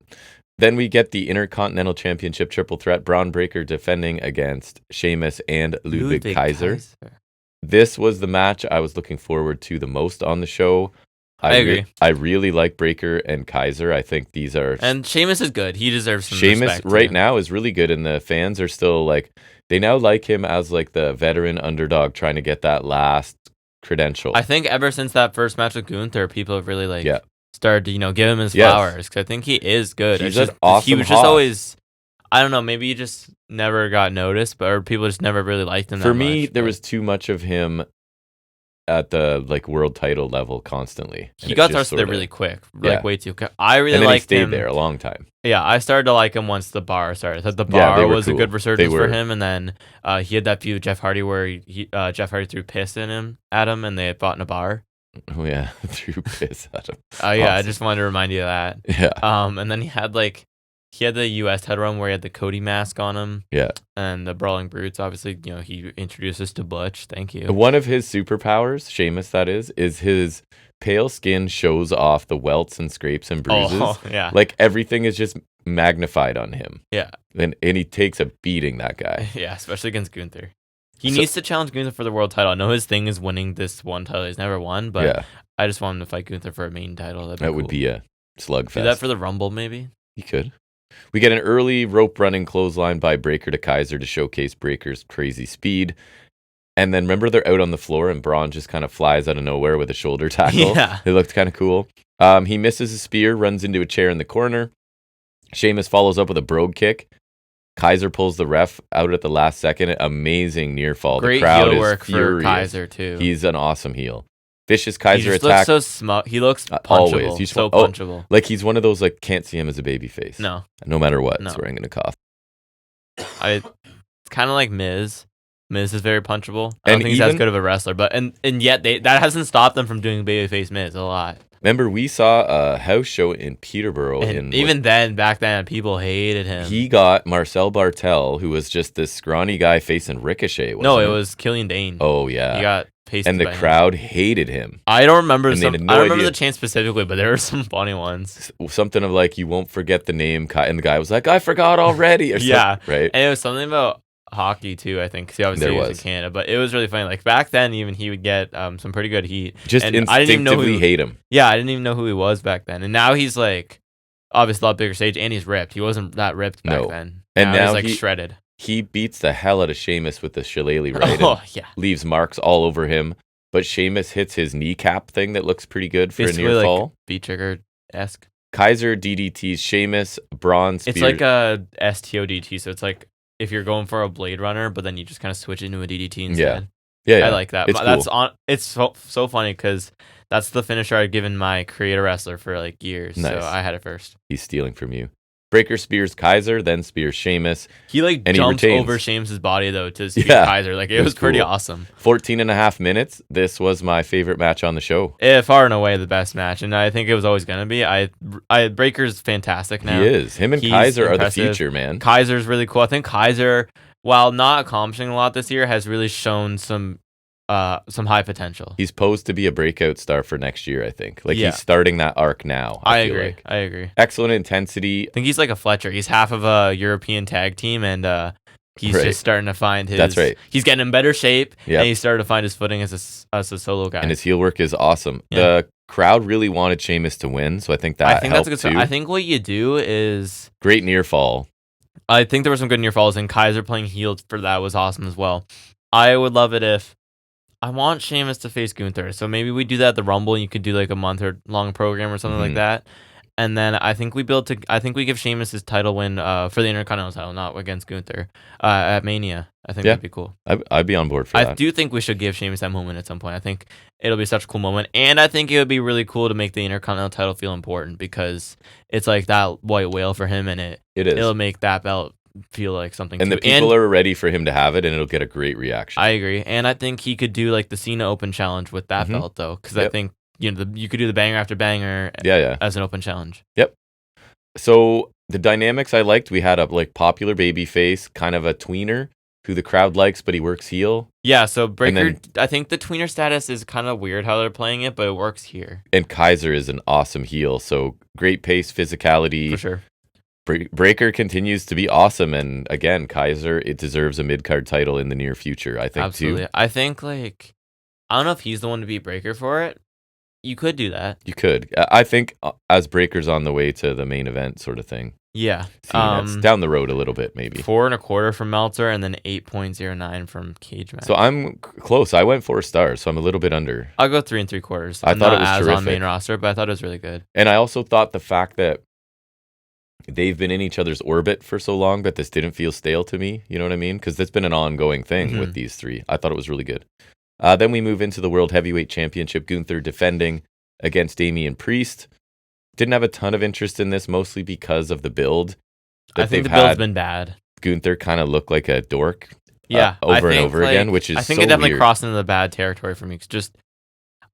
Then we get the Intercontinental Championship triple threat. Braun Breaker defending against Sheamus and Ludwig Kaiser. This was the match I was looking forward to the most on the show. I agree. I really like Breaker and Kaiser. I think these are... And Sheamus is good. He deserves some respect. Sheamus right now is really good, and the fans are still like... They now like him as like the veteran underdog trying to get that last credential. I think ever since that first match with Gunther, people have really started to give him his flowers, because I think he is good. He's just awesome. He was just always... I don't know, maybe he just never got noticed, or people just never really liked him that much. For me, there was too much of him at the world title level constantly. He got thrust there really quick, way too quick. I really liked him. He stayed there a long time. Yeah, I started to like him once the bar started. I thought the bar was a good resurgence for him, and then he had that feud with Jeff Hardy where Jeff Hardy threw piss at him, and they had fought in a bar. Oh yeah, threw piss at him. Oh yeah, awesome. I just wanted to remind you of that. Yeah. And then he had the US title run where he had the Cody mask on him. Yeah. And the Brawling Brutes, obviously, he introduced us to Butch. Thank you. One of his superpowers, Sheamus that is his pale skin shows off the welts and scrapes and bruises. Oh, yeah. Like everything is just magnified on him. Yeah. And he takes a beating, that guy. Yeah, especially against Gunther. He needs to challenge Gunther for the world title. I know his thing is winning this one title he's never won, but I just want him to fight Gunther for a main title. That would be a slugfest. Do that for the Rumble, maybe? He could. We get an early rope running clothesline by Breaker to Kaiser to showcase Breaker's crazy speed. And then remember they're out on the floor and Braun just kind of flies out of nowhere with a shoulder tackle. Yeah. It looked kind of cool. He misses a spear, runs into a chair in the corner. Sheamus follows up with a brogue kick. Kaiser pulls the ref out at the last second. Amazing near fall. Great the crowd heel is work furious. for Kaiser too. He's an awesome heel. Vicious Kaiser he just attack. Looks so smug. He looks punchable. Always. He's so punchable. Like he's one of those can't see him as a baby face. No matter what. No. That's where I'm gonna cough. It's kind of like Miz. Miz is very punchable. I don't think he's as good of a wrestler, but and yet that hasn't stopped them from doing babyface Miz a lot. Remember, we saw a house show in Peterborough. Back then, people hated him. He got Marcel Bartel, who was just this scrawny guy facing Ricochet. It was Killian Dane. Oh, yeah. He got pasted and the crowd hated him. I don't remember I don't remember the chant specifically, but there were some funny ones. Something of you won't forget the name. And the guy was like, I forgot already. Or right? And it was something about hockey too, I think, because he obviously was in Canada, but it was really funny. Back then, even he would get some pretty good heat. Just and instinctively hate him. Yeah, I didn't even know who he was back then, and now he's obviously a lot bigger stage, and he's ripped. He wasn't that ripped back then. And now he's shredded. He beats the hell out of Sheamus with the shillelagh right. Leaves marks all over him. But Sheamus hits his kneecap thing that looks pretty good for basically a near fall. V-trigger-esque. Kaiser DDTs Sheamus, Braun spears. It's like a STO-DT, so it's like if you're going for a Blade Runner, but then you just kind of switch into a DDT instead. Yeah. I like that. It's cool. It's so funny because that's the finisher I'd given my creator wrestler for years. Nice. So I had it first. He's stealing from you. Breaker spears Kaiser, then spears Sheamus. He jumps over Sheamus' body though to spear Kaiser. It was pretty awesome. 14.5 minutes. This was my favorite match on the show. Far and away the best match, and I think it was always gonna be. Breaker's fantastic now. He is. Him and Kaiser are the future, man. Kaiser's really cool. I think Kaiser, while not accomplishing a lot this year, has really shown some high potential. He's posed to be a breakout star for next year, I think. He's starting that arc now. I agree. Excellent intensity. I think he's like a Fletcher. He's half of a European tag team and He's just starting to find his. That's right. He's getting in better shape, Yep. and he's starting to find his footing as a solo guy. And his heel work is awesome. Yeah. The crowd really wanted Sheamus to win, so I think that helped that's a good too. start. I think what you do is great near fall. I think there were some good near falls, and Kaiser playing heel for that was awesome as well. I would love it if I want Sheamus to face Gunther, so maybe we do that at the Rumble, and you could do like a month or long program or something like that. And then I think we give Sheamus his title win for the Intercontinental title, not against Gunther at Mania. I think that'd be cool. I'd be on board for that. I do think we should give Sheamus that moment at some point. I think it'll be such a cool moment, and I think it would be really cool to make the Intercontinental title feel important because it's like that white whale for him, and it'll make that belt feel like something. And too. the people are ready for him to have it, and it'll get a great reaction. I agree, and I think he could do like the Cena Open Challenge with that belt though, because I think. You could do the banger after banger as an open challenge. Yep. So the dynamics I liked, we had a like popular babyface, kind of a tweener who the crowd likes, but he works heel. Yeah, so Breakker, I think the tweener status is kind of weird how they're playing it, but it works here. And Kaiser is an awesome heel, so great pace, physicality. For sure. Breakker continues to be awesome, and again, Kaiser, it deserves a mid-card title in the near future, I think, Absolutely. too. I think, I don't know if he's the one to beat Breakker for it. You could do that. You could. I think as Breakker's on the way to the main event sort of thing. Yeah. It's down the road a little bit, maybe. 4.25 from Meltzer and then 8.09 from Cage Match. So I'm close. I went 4 stars, so I'm a little bit under. I'll go 3.75. I thought it was terrific. On main roster, but I thought it was really good. And I also thought the fact that they've been in each other's orbit for so long that this didn't feel stale to me. You know what I mean? Because it's been an ongoing thing with these three. I thought it was really good. Then we move into the World Heavyweight Championship. Gunther defending against Damian Priest. Didn't have a ton of interest in this, mostly because of the build. I think the build's been bad. Gunther kind of looked like a dork over and over again, which is so weird. I think it definitely crossed into the bad territory for me. Just,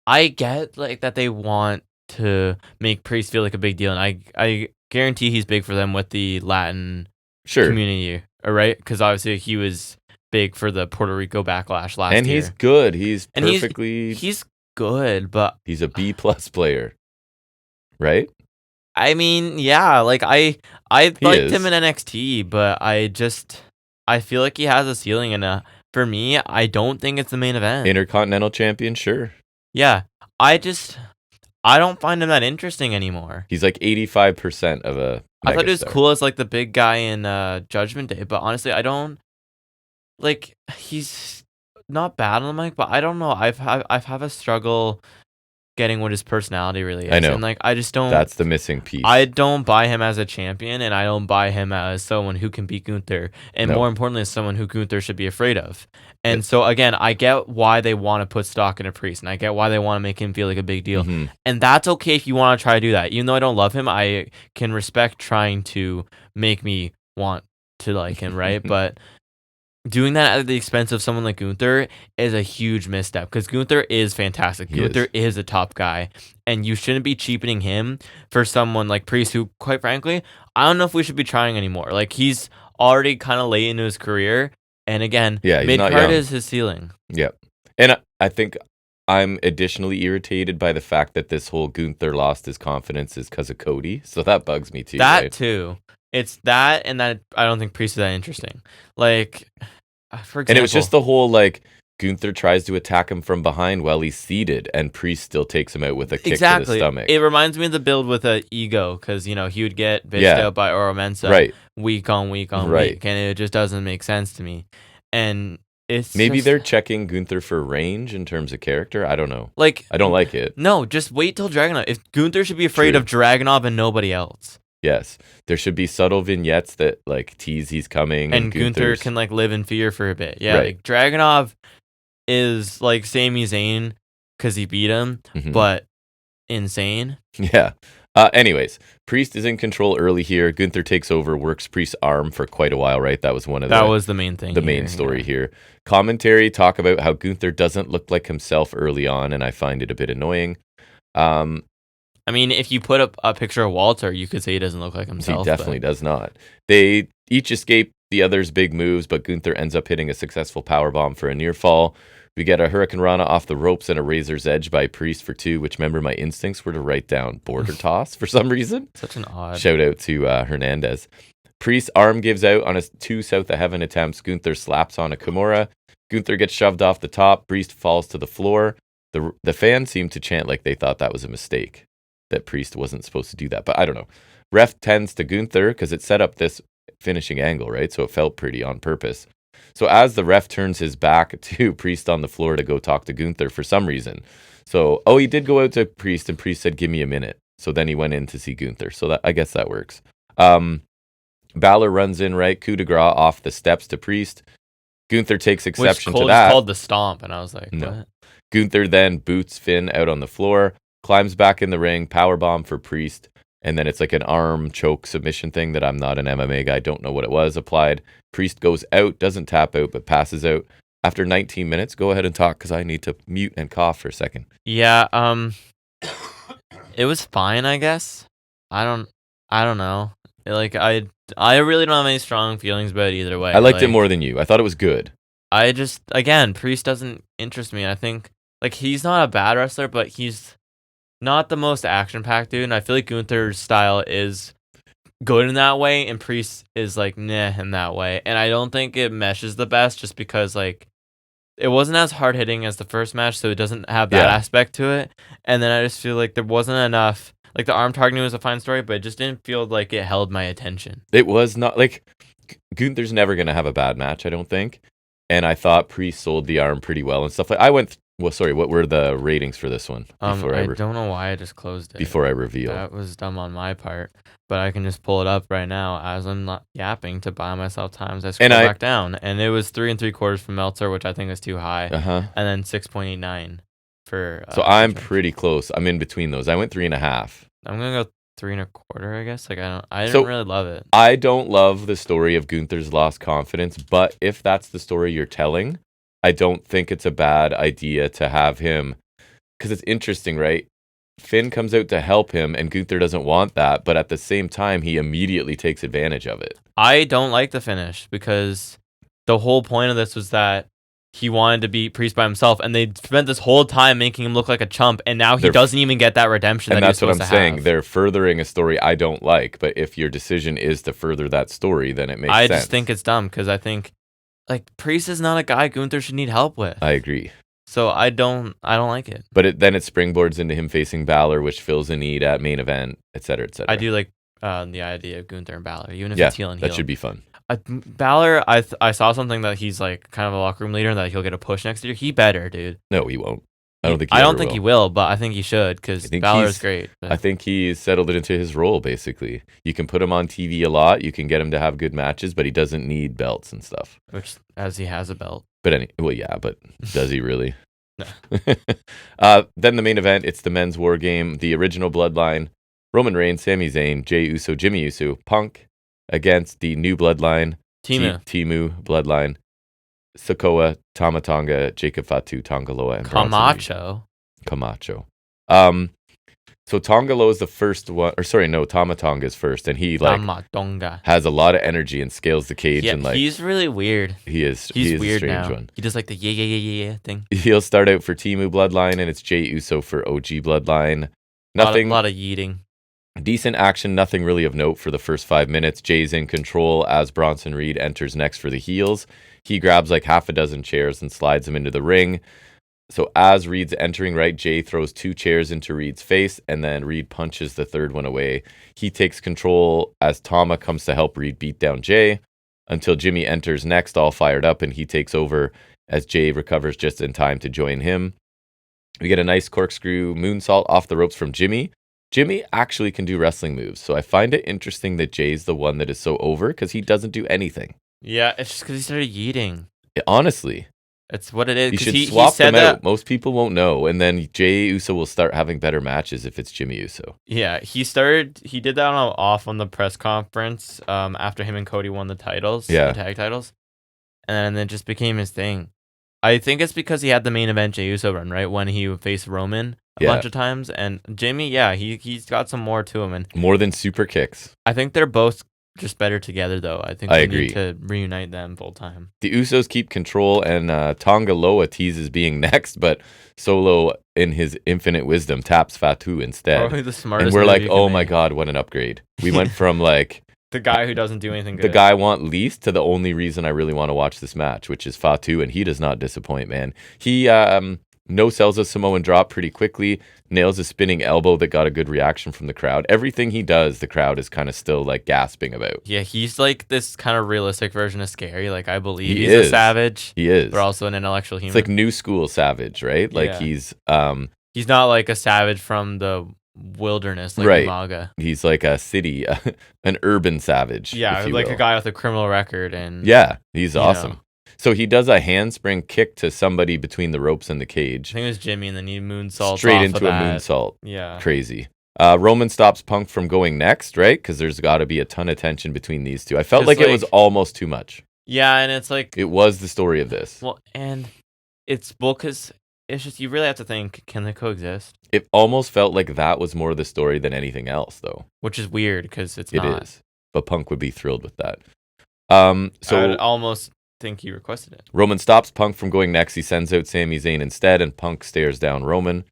I get that they want to make Priest feel like a big deal, and I guarantee he's big for them with the Latin community, right? Because obviously he was big for the Puerto Rico backlash last year. And he's good. He's perfectly... He's good, but... He's a B+ player, right? I mean, yeah, I liked him in NXT, but I feel like he has a ceiling, and for me, I don't think it's the main event. Intercontinental champion, sure. Yeah, I don't find him that interesting anymore. He's like 85% of a I thought he was cool as the big guy in Judgment Day, but honestly, I don't... he's not bad on the mic, but I don't know. I've had a struggle getting what his personality really is. I know. And I just don't... That's the missing piece. I don't buy him as a champion, and I don't buy him as someone who can beat Gunther. And more importantly, as someone who Gunther should be afraid of. And so, again, I get why they want to put stock in a Priest, and I get why they want to make him feel like a big deal. And that's okay if you want to try to do that. Even though I don't love him, I can respect trying to make me want to like him, right? But... doing that at the expense of someone like Gunther is a huge misstep because Gunther is fantastic. Gunther is a top guy, and you shouldn't be cheapening him for someone like Priest, who, quite frankly, I don't know if we should be trying anymore. He's already kind of late into his career, and again, mid-card is his ceiling. Yeah, and I think I'm additionally irritated by the fact that this whole Gunther lost his confidence is because of Cody, so that bugs me too. That too. It's that, and that I don't think Priest is that interesting. For example, and it was just the whole Gunther tries to attack him from behind while he's seated, and Priest still takes him out with a kick to the stomach. It reminds me of the build with Ego, because he would get bitched out by Oro Mensah week on week, and it just doesn't make sense to me. And it's maybe they're checking Gunther for range in terms of character. I don't know. I don't like it. No, just wait till Dragunov. If Gunther should be afraid of Dragunov and nobody else. Yes, there should be subtle vignettes that tease he's coming, and Gunther can live in fear for a bit. Yeah, Dragunov is Sami Zayn because he beat him, but insane. Yeah. Anyways, Priest is in control early here. Gunther takes over, works Priest's arm for quite a while. Right, that was the main thing. The main story here. Commentary talk about how Gunther doesn't look like himself early on, and I find it a bit annoying. I mean, if you put up a picture of Walter, you could say he doesn't look like himself. He definitely does not. They each escape the other's big moves, but Gunther ends up hitting a successful powerbomb for a near fall. We get a Hurricane Rana off the ropes and a Razor's Edge by Priest for 2, which, remember, my instincts were to write down border toss for some reason. Such an odd... Shout out to Hernandez. Priest's arm gives out on his 2 South of Heaven attempts. Gunther slaps on a Kimura. Gunther gets shoved off the top. Priest falls to the floor. The fans seem to chant like they thought that was a mistake, that Priest wasn't supposed to do that. But I don't know. Ref tends to Gunther because it set up this finishing angle, right? So it felt pretty on purpose. So as the ref turns his back to Priest on the floor to go talk to Gunther for some reason. So, he did go out to Priest, and Priest said, give me a minute. So then he went in to see Gunther. So I guess that works. Balor runs in, right? Coup de grace off the steps to Priest. Gunther takes exception to that. Which called the stomp, and I was like, no. What? Gunther then boots Finn out on the floor, climbs back in the ring, powerbomb for Priest, and then it's like an arm choke submission thing that I'm not an MMA guy, don't know what it was, applied. Priest goes out, doesn't tap out, but passes out. After 19 minutes, go ahead and talk because I need to mute and cough for a second. Yeah, it was fine, I guess. I don't know. I really don't have any strong feelings about it either way. I liked it more than you. I thought it was good. Again, Priest doesn't interest me. I think, he's not a bad wrestler, but he's not the most action-packed dude, and I feel like Gunther's style is good in that way, and Priest is, nah in that way. And I don't think it meshes the best just because, it wasn't as hard-hitting as the first match, so it doesn't have that aspect to it. And then I just feel like there wasn't enough. The arm targeting was a fine story, but it just didn't feel like it held my attention. It was not, Gunther's never going to have a bad match, I don't think. And I thought Priest sold the arm pretty well and stuff. What were the ratings for this one? I don't know why I just closed it. Before I reveal. That was dumb on my part. But I can just pull it up right now as I'm not yapping to buy myself time as I scroll back down. And it was 3 3/4 from Meltzer, which I think is too high. And then 6.89 for... so I'm pretty close. I'm in between those. I went 3.5. I'm going to go 3 1/4, I guess. I didn't really love it. I don't love the story of Gunther's lost confidence, but if that's the story you're telling, I don't think it's a bad idea to have him, because it's interesting, right? Finn comes out to help him, and Gunther doesn't want that, but at the same time, he immediately takes advantage of it. I don't like the finish, because the whole point of this was that he wanted to beat Priest by himself, and they spent this whole time making him look like a chump, and now he doesn't even get that redemption that he's supposed to have. And that's what I'm saying. They're furthering a story I don't like, but if your decision is to further that story, then it makes sense. I just think it's dumb, because I think Priest is not a guy Gunther should need help with. I agree. So I don't like it. But then it springboards into him facing Balor, which fills a need at main event, et cetera, et cetera. I do like the idea of Gunther and Balor, even if it's heel and heel. That should be fun. Balor, I saw something that he's kind of a locker room leader and that he'll get a push next year. He better, dude. No, he won't. I don't think he will, but I think he should, because Balor's great. But. I think he's settled it into his role, basically. You can put him on TV a lot. You can get him to have good matches, but he doesn't need belts and stuff. Which, as he has a belt. But but does he really? No. Then the main event, it's the men's war game. The original Bloodline, Roman Reigns, Sami Zayn, Jey Uso, Jimmy Uso, Punk against the new Bloodline, Timu Bloodline, Sikoa, Tama Tonga, Jacob Fatu, Tonga Loa, and Camacho. So Tonga Loa is the first one, Tama Tonga is first, and he has a lot of energy and scales the cage. Yeah, and he's really weird. He's weird a strange now. one. He does the yeah thing. He'll start out for Timu Bloodline, and it's Jey Uso for OG Bloodline. A lot of yeeting. Decent action, nothing really of note for the first 5 minutes. Jay's in control as Bronson Reed enters next for the heels. He grabs half a dozen chairs and slides them into the ring. So as Reed's entering, right, Jay throws 2 chairs into Reed's face, and then Reed punches the third one away. He takes control as Tama comes to help Reed beat down Jay until Jimmy enters next, all fired up, and he takes over as Jay recovers just in time to join him. We get a nice corkscrew moonsault off the ropes from Jimmy. Jimmy actually can do wrestling moves, so I find it interesting that Jay's the one that is so over, because he doesn't do anything. Yeah, it's just because he started yeeting. Honestly. It's what it is. You should swap them out. Most people won't know, and then Jey Uso will start having better matches if it's Jimmy Uso. Yeah, he did that off on the press conference after him and Cody won the titles, the tag titles, and then it just became his thing. I think it's because he had the main event Jey Uso run, right, when he faced Roman a bunch of times, and Jimmy, he's got some more to him, and more than super kicks. I think they're both just better together, though. I think we need to reunite them full time. The Usos keep control, and Tonga Loa teases being next, but Solo, in his infinite wisdom, taps Fatu instead. Probably the smartest. And we're like, oh my god, what an upgrade! We went from The guy who doesn't do anything good. The guy I want least to the only reason I really want to watch this match, which is Fatu, and he does not disappoint, man. He no-sells a Samoan drop pretty quickly, nails a spinning elbow that got a good reaction from the crowd. Everything he does, the crowd is kind of still like gasping about. Yeah, he's like this kind of realistic version of Scary. Like, I believe He he's is. a savage. He is. But also an intellectual human. It's like new school savage, right? Like he's not like a savage from the wilderness like right. Umaga. He's like a city, an urban savage. Yeah, like will. A guy with a criminal record. And yeah, he's awesome. So he does a handspring kick to somebody between the ropes and the cage. I think it was Jimmy, and then he moonsaults straight into a moonsault. Yeah. Crazy. Roman stops Punk from going next, right? Because there's got to be a ton of tension between these two. I felt like it was almost too much. Yeah, and it's like... It was the story of this. Well, and it's because it's just, you really have to think, can they coexist? It almost felt like that was more the story than anything else, though. Which is weird, because it's not. It is. But Punk would be thrilled with that. So I would almost think he requested it. Roman stops Punk from going next. He sends out Sami Zayn instead, and Punk stares down Roman.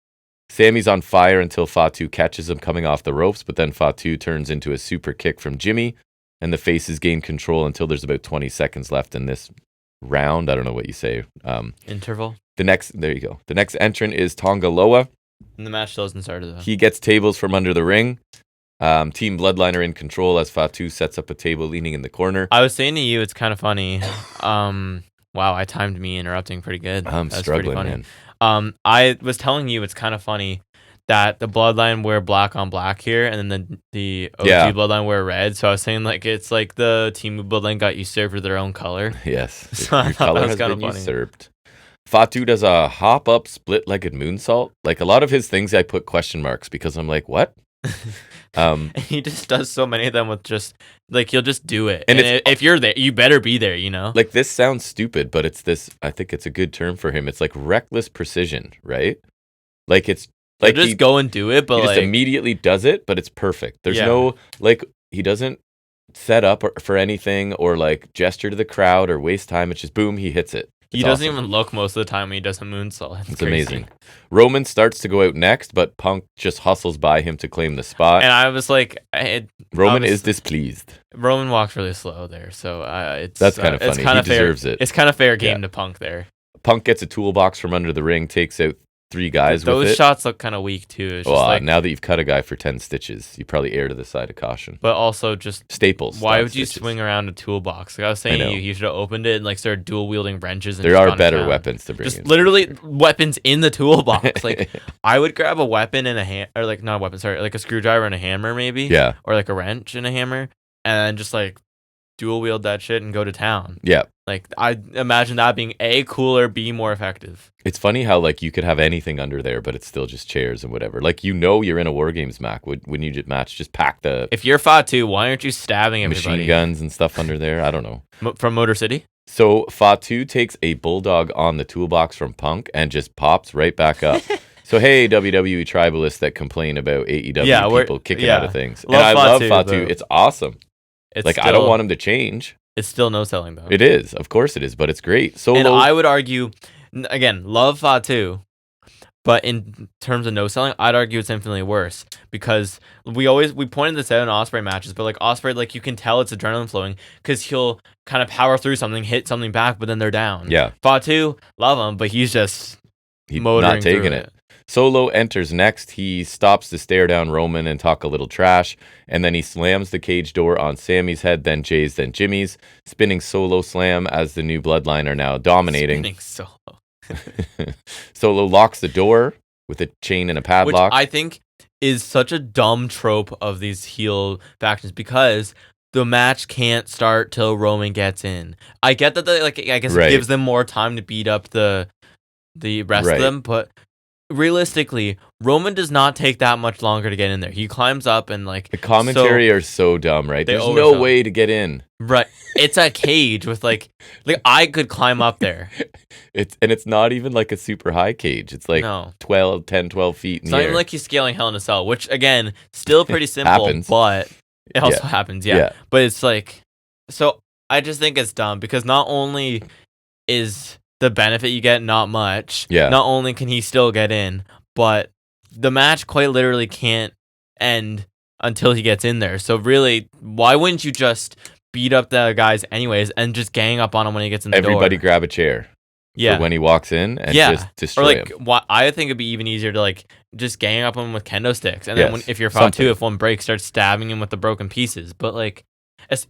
Sami's on fire until Fatu catches him coming off the ropes, but then Fatu turns into a super kick from Jimmy, and the faces gain control until there's about 20 seconds left in this round. I don't know what you say. Interval? There you go. The next entrant is Tonga Loa. And the match still hasn't started, though. He gets tables from under the ring. Team Bloodline are in control as Fatu sets up a table leaning in the corner. I was saying to you, it's kind of funny. Wow, I timed me interrupting pretty good. I'm struggling, man. I was telling you it's kind of funny that the Bloodline wear black on black here, and then the OG Bloodline wear red. So I was saying, like, it's like the Team Bloodline got usurped with their own color. Yes. So Your color has been usurped. Fatu does a hop-up split-legged moonsault. Like, a lot of his things I put question marks because I'm like, what? And he just does so many of them with just, like, he'll just do it. And if you're there, you better be there, you know? Like, this sounds stupid, but it's this, I think it's a good term for him. It's like reckless precision, right? Like, it's like he'll just go and do it, but he like, just immediately does it, but it's perfect. There's no, like, he doesn't set up for anything or like gesture to the crowd or waste time. It's just boom, he hits it. He doesn't even look most of the time when he does a moonsault. It's amazing. Roman starts to go out next, but Punk just hustles by him to claim the spot. And I was like... Roman is displeased. Roman walks really slow there, so that's kind of funny. He deserves it. It's kind of fair game to Punk there. Punk gets a toolbox from under the ring, takes out 3 guys with it. Those shots look kind of weak, too. Well, now that you've cut a guy for 10 stitches, you probably err to the side of caution. But also just... Staples. Why would you swing around a toolbox? Like I was saying, you should have opened it and like started dual-wielding wrenches. And there are better weapons to bring in. Just literally weapons in the toolbox. Like, I would grab a weapon and or like, not a weapon, sorry, like a screwdriver and a hammer maybe. Yeah. Or like a wrench and a hammer. And then just like dual wield that shit and go to town. Yeah. Like, I imagine that being A, cooler, B, more effective. It's funny how, like, you could have anything under there, but it's still just chairs and whatever. Like, you're in a War Games match. When you just pack the... If you're Fatu, why aren't you stabbing everybody? Machine guns and stuff under there? I don't know. From Motor City? So, Fatu takes a bulldog on the toolbox from Punk and just pops right back up. So, hey, WWE tribalists that complain about AEW people kicking out of things. I love Fatu. It's awesome. I don't want him to change. It's still no selling, though. It is. Of course it is, but it's great. And I would argue, again, love Fatu, but in terms of no selling, I'd argue it's infinitely worse because we pointed this out in Ospreay matches, but like Ospreay, like you can tell it's adrenaline flowing because he'll kind of power through something, hit something back, but then they're down. Yeah. Fatu, love him, but he's motoring not taking it. Solo enters next. He stops to stare down Roman and talk a little trash, and then he slams the cage door on Sami's head, then Jay's, then Jimmy's. Spinning Solo slam as the new Bloodline are now dominating. Spinning Solo. Solo locks the door with a chain and a padlock. Which I think is such a dumb trope of these heel factions because the match can't start till Roman gets in. I get that, I guess it gives them more time to beat up the rest of them, but... Realistically, Roman does not take that much longer to get in there. He climbs up and like... The commentary are so dumb, right? There's no way to get in. Right. It's a cage with like I could climb up there. It's not even like a super high cage. It's like 10, 12 feet in the air. It's not even like he's scaling Hell in a Cell, which again, still pretty simple, but it also happens, yeah. But it's like... So I just think it's dumb because not only is... the benefit you get, not much. Yeah. Not only can he still get in, but the match quite literally can't end until he gets in there. So really, why wouldn't you just beat up the guys anyways and just gang up on him when he gets in the door? Everybody grab a chair. Yeah. For when he walks in and just destroy him. I think it'd be even easier to like just gang up on him with kendo sticks, and then if you're Fatu, if one breaks, start stabbing him with the broken pieces. But like,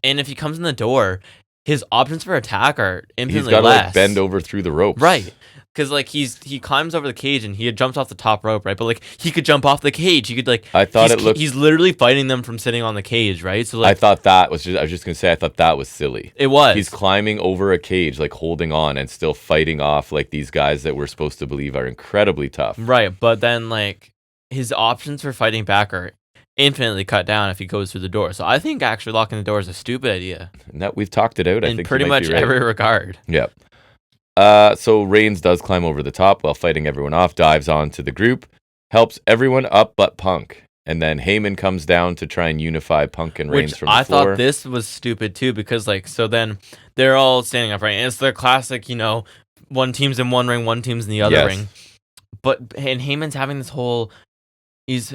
and if he comes in the door, his options for attack are infinitely less. He's got to like bend over through the ropes, right? Because like he climbs over the cage and he jumps off the top rope, right? But like he could jump off the cage. He could like. I thought he's literally fighting them from sitting on the cage, right? So like, I was just gonna say I thought that was silly. It was. He's climbing over a cage, like holding on and still fighting off like these guys that we're supposed to believe are incredibly tough. Right, but then like his options for fighting back are infinitely cut down if he goes through the door. So I think actually locking the door is a stupid idea. And that we've talked it out. I think pretty much every regard. Yep. So Reigns does climb over the top while fighting everyone off, dives onto the group, helps everyone up but Punk. And then Heyman comes down to try and unify Punk and Reigns from the floor. I thought this was stupid too, because like, so then they're all standing up, right? And it's the classic, one team's in one ring, one team's in the other ring. And Heyman's having this whole...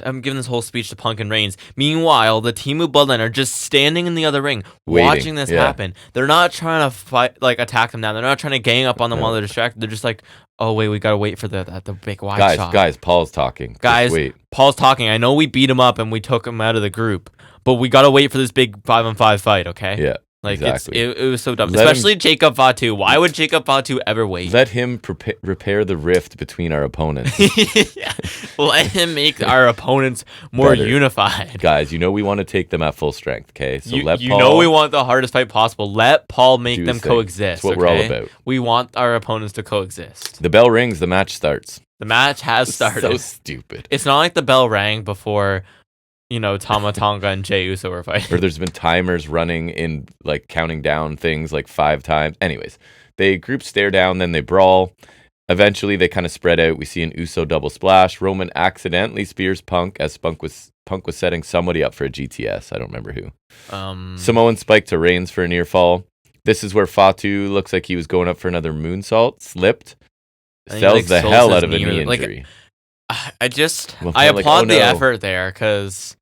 I'm giving this whole speech to Punk and Reigns. Meanwhile, the Team of Bloodline are just standing in the other ring, watching this happen. They're not trying to fight, like attack them down. They're not trying to gang up on them while they're distracted. They're just like, oh wait, we gotta wait for the big wide shot. Guys, Paul's talking. Guys, wait. Paul's talking. I know we beat him up and we took him out of the group, but we gotta wait for this big 5-on-5 fight, okay? Yeah. Like exactly. It was so dumb, especially Jacob Fatu. Why would Jacob Fatu ever wait? Let him repair the rift between our opponents. Let him make our opponents more unified. Guys, we want to take them at full strength. Okay, so let Paul. We want the hardest fight possible. Let Paul make them coexist. That's what we're all about. We want our opponents to coexist. The bell rings. The match starts. The match has started. So stupid. It's not like the bell rang before. Tama Tonga and Jey Uso were fighting. Or there's been timers running in, like, counting down things like 5 times. Anyways, they group stare down, then they brawl. Eventually, they kind of spread out. We see an Uso double splash. Roman accidentally spears Punk as Punk was setting somebody up for a GTS. I don't remember who. Samoan spike to Reigns for a near fall. This is where Fatu looks like he was going up for another moonsault. Slipped. Sells the hell out of a knee injury. I applaud the effort there, because...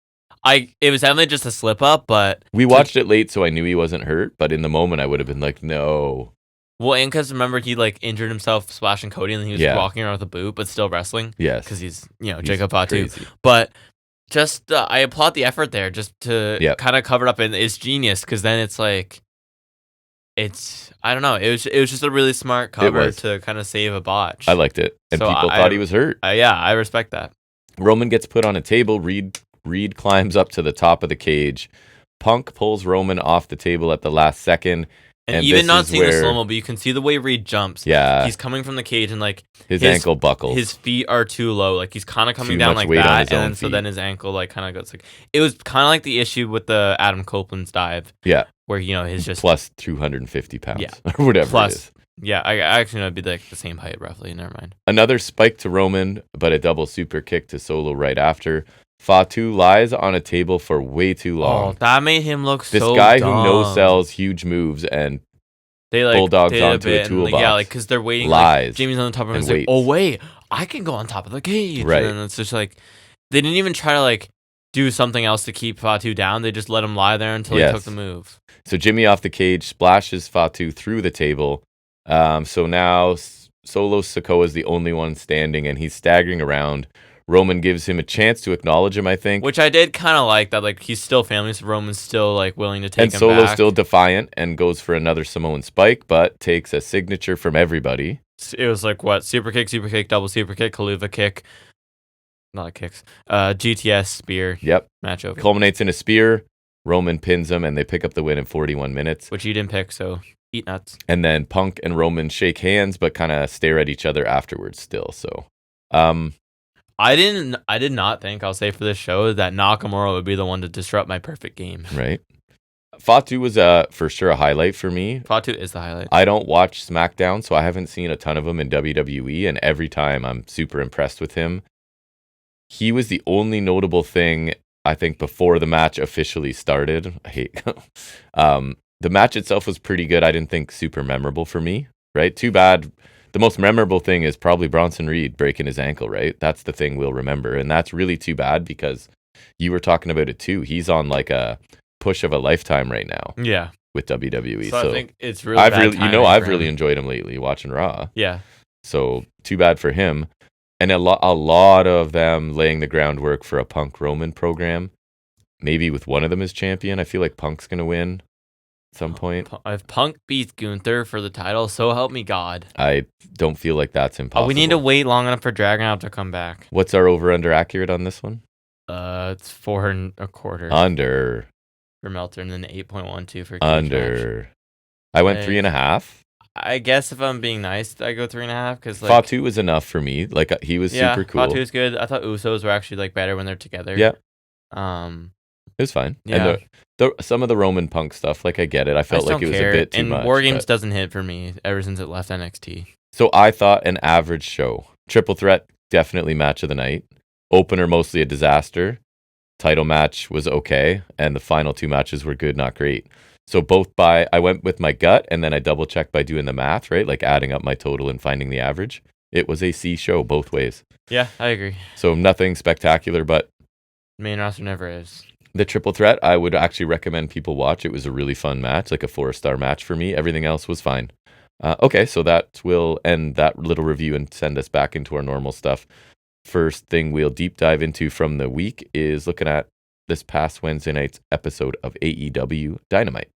it was definitely just a slip up, but... We watched it late, so I knew he wasn't hurt, but in the moment, I would have been like, no. Well, and because remember, he like injured himself splashing Cody, and then he was walking around with a boot, but still wrestling. Yes. Because he's Jacob Fatu. But just, I applaud the effort there, just to kind of cover it up, and it's genius, because then it's like... I don't know, it was just a really smart cover to kind of save a botch. I liked it, and people thought he was hurt. Yeah, I respect that. Roman gets put on a table, Reed climbs up to the top of the cage. Punk pulls Roman off the table at the last second. And even not seeing the slow-mo, but you can see the way Reed jumps. Yeah. He's coming from the cage, and like his ankle buckles. His feet are too low. Like he's kind of coming down like that, and so then his ankle like kind of goes like... It was kind of like the issue with the Adam Copeland's dive. Yeah. Where, his just... Plus 250 pounds. Yeah. Or whatever it is. Yeah, I actually know it'd be like the same height roughly. Never mind. Another spike to Roman, but a double super kick to Solo right after. Fatu lies on a table for way too long. Oh, that made him look so dumb. This guy dumb. who no-sells huge moves and they like bulldogs onto a toolbox. Because they're waiting. Lies. Like, Jamie's on the top of him. It's like, oh wait, I can go on top of the cage. Right. And it's just like they didn't even try to like do something else to keep Fatu down. They just let him lie there until he took the move. So Jimmy off the cage splashes Fatu through the table. So now Solo Sikoa is the only one standing, and he's staggering around. Roman gives him a chance to acknowledge him, I think. Which I did kind of like, that like he's still family, so Roman's still like willing to take him back. And Solo's still defiant and goes for another Samoan spike, but takes a signature from everybody. It was like what? Super kick, double super kick, Kaluva kick. Not kicks. GTS spear. Yep. Match over. Culminates in a spear. Roman pins him, and they pick up the win in 41 minutes. Which you didn't pick, so eat nuts. And then Punk and Roman shake hands, but kind of stare at each other afterwards still. So, I did not think, I'll say for this show, that Nakamura would be the one to disrupt my perfect game. Right. Fatu was for sure a highlight for me. Fatu is the highlight. I don't watch Smackdown, so I haven't seen a ton of him in WWE, and every time I'm super impressed with him. He was the only notable thing, I think, before the match officially started. I hate the match itself was pretty good. I didn't think super memorable for me, right? Too bad. The most memorable thing is probably Bronson Reed breaking his ankle, right? That's the thing we'll remember. And that's really too bad, because you were talking about it too. He's on like a push of a lifetime right now. Yeah. With WWE. So I think it's really I've bad really enjoyed him lately watching Raw. Yeah. So too bad for him. And a lot of them laying the groundwork for a Punk Roman program. Maybe with one of them as champion. I feel like Punk's going to win at some point. If Punk beats Gunther for the title, so help me God. I don't feel like that's impossible. We need to wait long enough for Dragunov to come back. What's our over-under accurate on this one? It's 4.25. Under. For Meltzer, and then 8.12 for Cage Under. Match. I went 3.5. I guess if I'm being nice, I go 3.5 because like Fatu was enough for me. Like he was super cool. Fatu's good. I thought Usos were actually like better when they're together. Yeah. It was fine. Yeah. And some of the Roman Punk stuff, like I get it. I felt like it was a bit too much. And War Games doesn't hit for me ever since it left NXT. So I thought an average show. Triple threat, definitely match of the night. Opener, mostly a disaster. Title match was okay, and the final 2 matches were good, not great. So I went with my gut, and then I double checked by doing the math, right? Like adding up my total and finding the average. It was a C show both ways. Yeah, I agree. So nothing spectacular, but main roster never is. The triple threat, I would actually recommend people watch. It was a really fun match, like a 4-star match for me. Everything else was fine. Okay, so that will end that little review and send us back into our normal stuff. First thing we'll deep dive into from the week is looking at this past Wednesday night's episode of AEW Dynamite.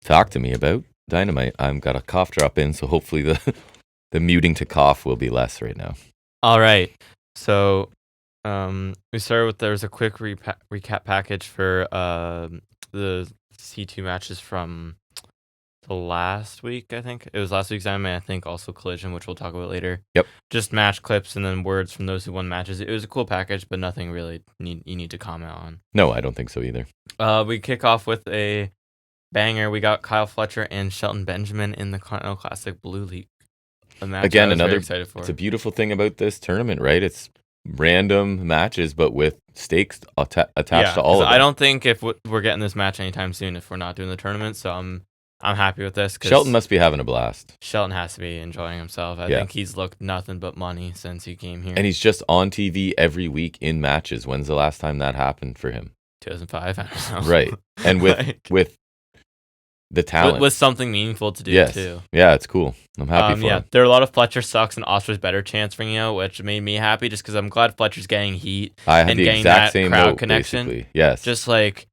Talk to me about Dynamite. I've got a cough drop in, so hopefully the muting to cough will be less right now. All right. So we started with there's a quick recap package for the C2 matches from the last week, I think. It was last week's Dynamite, I think also Collision, which we'll talk about later. Yep. Just match clips and then words from those who won matches. It was a cool package, but nothing really you need to comment on. No, I don't think so either. We kick off with a banger. We got Kyle Fletcher and Shelton Benjamin in the Continental Classic Blue League. A match Again, I was another very excited for. It's a beautiful thing about this tournament, right? It's random matches, but with stakes attached to all of them. I don't think if we're getting this match anytime soon if we're not doing the tournament. So I'm happy with this. Shelton must be having a blast. Shelton has to be enjoying himself. I think he's looked nothing but money since he came here. And he's just on TV every week in matches. When's the last time that happened for him? 2005. I don't know. Right. And with the talent. With something meaningful to do, too. Yeah, it's cool. I'm happy for him. There are a lot of Fletcher sucks and Oscar's better chants ringing out, which made me happy just because I'm glad Fletcher's getting heat. I had and the getting exact that same crowd note, connection. basically. Yes. Just like,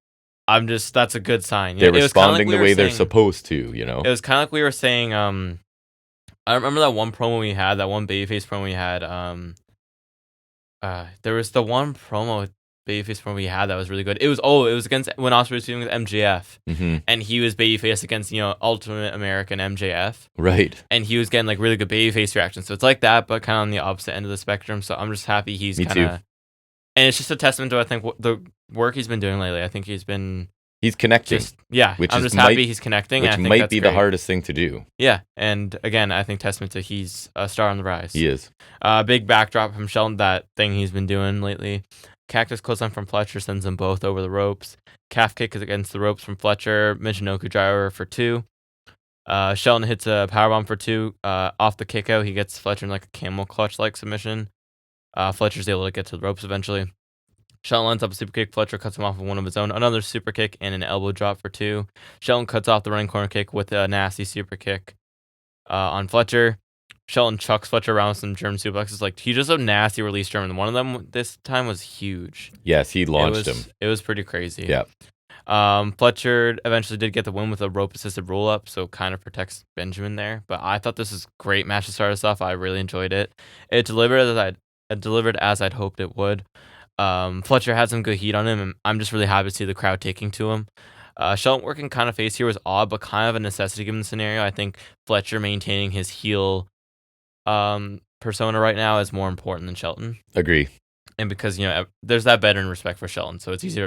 that's a good sign. They're responding the way they're supposed to, you know? It was kind of like we were saying, I remember that one promo we had, that one babyface promo we had. There was the one babyface promo we had that was really good. It was against when Oscar was feuding with MJF, and he was babyface against Ultimate American MJF, right? And he was getting like really good babyface reactions. So it's like that, but kind of on the opposite end of the spectrum. So I'm just happy he's kind of, and it's just a testament to I think the work he's been doing lately. I think he's connecting. I'm just happy he's connecting. Which might be the hardest thing to do. Yeah, and again, I think testament to he's a star on the rise. He is. Big backdrop from Shelton, that thing he's been doing lately. Cactus clothesline from Fletcher sends them both over the ropes. Calf kick is against the ropes from Fletcher. Michinoku driver for 2. Shelton hits a powerbomb for 2. Off the kick out, he gets Fletcher in like a camel clutch-like submission. Fletcher's able to get to the ropes eventually. Shelton lands up a super kick. Fletcher cuts him off with one of his own. Another super kick and an elbow drop for 2. Shelton cuts off the running corner kick with a nasty super kick on Fletcher. Shelton chucks Fletcher around with some German suplexes. Like, he just a nasty release German. One of them this time was huge. Yes, he launched him. It was pretty crazy. Yeah. Fletcher eventually did get the win with a rope-assisted roll-up, so kind of protects Benjamin there. But I thought this was a great match to start us off. I really enjoyed it. It delivered as I'd hoped it would. Fletcher had some good heat on him, and I'm just really happy to see the crowd taking to him. Shelton working kind of face here was odd, but kind of a necessity given the scenario. I think Fletcher maintaining his heel persona right now is more important than Shelton. Agree. And because, there's that veteran respect for Shelton, so it's easier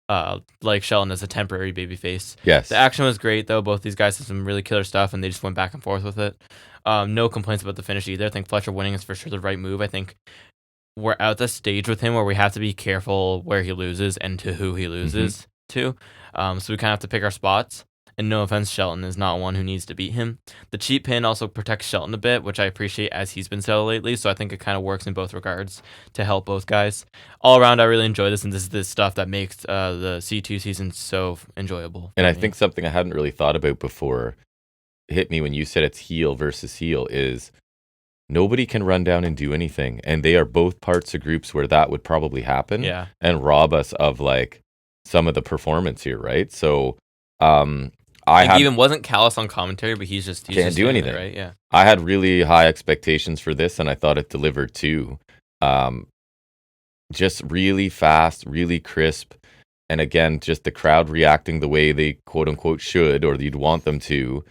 to like Shelton as a temporary babyface. Yes. The action was great, though. Both these guys did some really killer stuff, and they just went back and forth with it. No complaints about the finish either. I think Fletcher winning is for sure the right move. I think we're at the stage with him where we have to be careful where he loses and to who he loses to. So we kind of have to pick our spots. And no offense, Shelton is not one who needs to beat him. The cheap pin also protects Shelton a bit, which I appreciate as he's been settled lately. So I think it kind of works in both regards to help both guys. All around, I really enjoy this, and this is the stuff that makes the C2 season so enjoyable. And I think something I hadn't really thought about before hit me when you said it's heel versus heel is nobody can run down and do anything. And they are both parts of groups where that would probably happen and rob us of like some of the performance here, right? So I even wasn't callous on commentary, but he's can't just do anything, right? Yeah. I had really high expectations for this, and I thought it delivered too. Just really fast, really crisp, and again, just the crowd reacting the way they quote unquote should, or you'd want them to.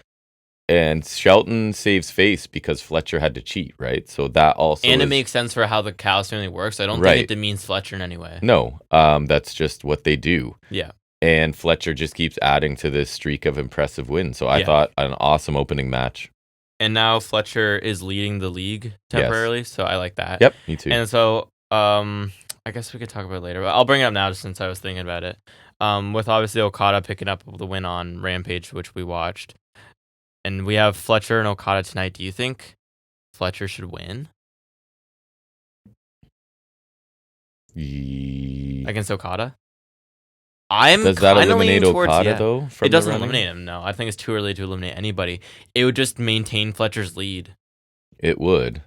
And Shelton saves face because Fletcher had to cheat, right? So that also it makes sense for how the callous family works. I don't think it demeans Fletcher in any way. No, that's just what they do. Yeah. And Fletcher just keeps adding to this streak of impressive wins. So I thought an awesome opening match. And now Fletcher is leading the league temporarily, so I like that. Yep, me too. And so I guess we could talk about it later, but I'll bring it up now just since I was thinking about it. With obviously Okada picking up the win on Rampage, which we watched. And we have Fletcher and Okada tonight. Do you think Fletcher should win against Okada? Does that eliminate Okada, though? It doesn't eliminate him, no. I think it's too early to eliminate anybody. It would just maintain Fletcher's lead. It would.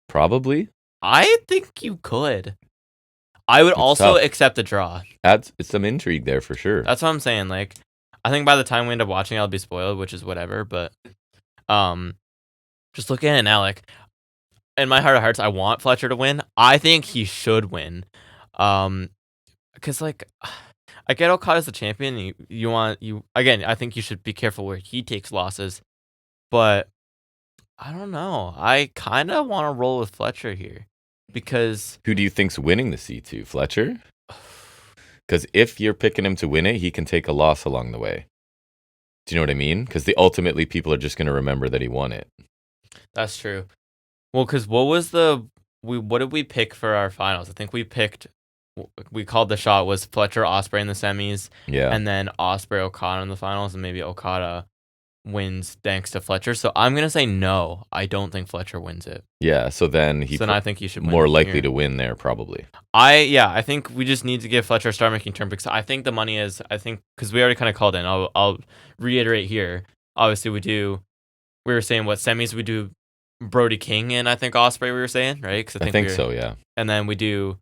Probably. I think you could. I would also accept a draw. It's some intrigue there for sure. That's what I'm saying. Like, I think by the time we end up watching, I'll be spoiled, which is whatever. But just looking at it now, like, in my heart of hearts, I want Fletcher to win. I think he should win. Because, like, I get Okada's the champion. Again, I think you should be careful where he takes losses. But I don't know. I kind of want to roll with Fletcher here. Because who do you think's winning the C2? Fletcher? Because if you're picking him to win it, he can take a loss along the way. Do you know what I mean? Because ultimately people are just going to remember that he won it. That's true. Well, because what did we pick for our finals? I think we called the shot was Fletcher Ospreay in the semis. Yeah. And then Ospreay Okada in the finals, and maybe Okada wins thanks to Fletcher. So I'm gonna say no. I don't think Fletcher wins it. Yeah. So then I think he should win more likely to win there probably. I think we just need to give Fletcher a start making turn because I think the money is because we already kind of called in. I'll reiterate here. Obviously we were saying what semis we do Brody King and I think Ospreay we were saying, right? Because I think so, yeah. And then we do.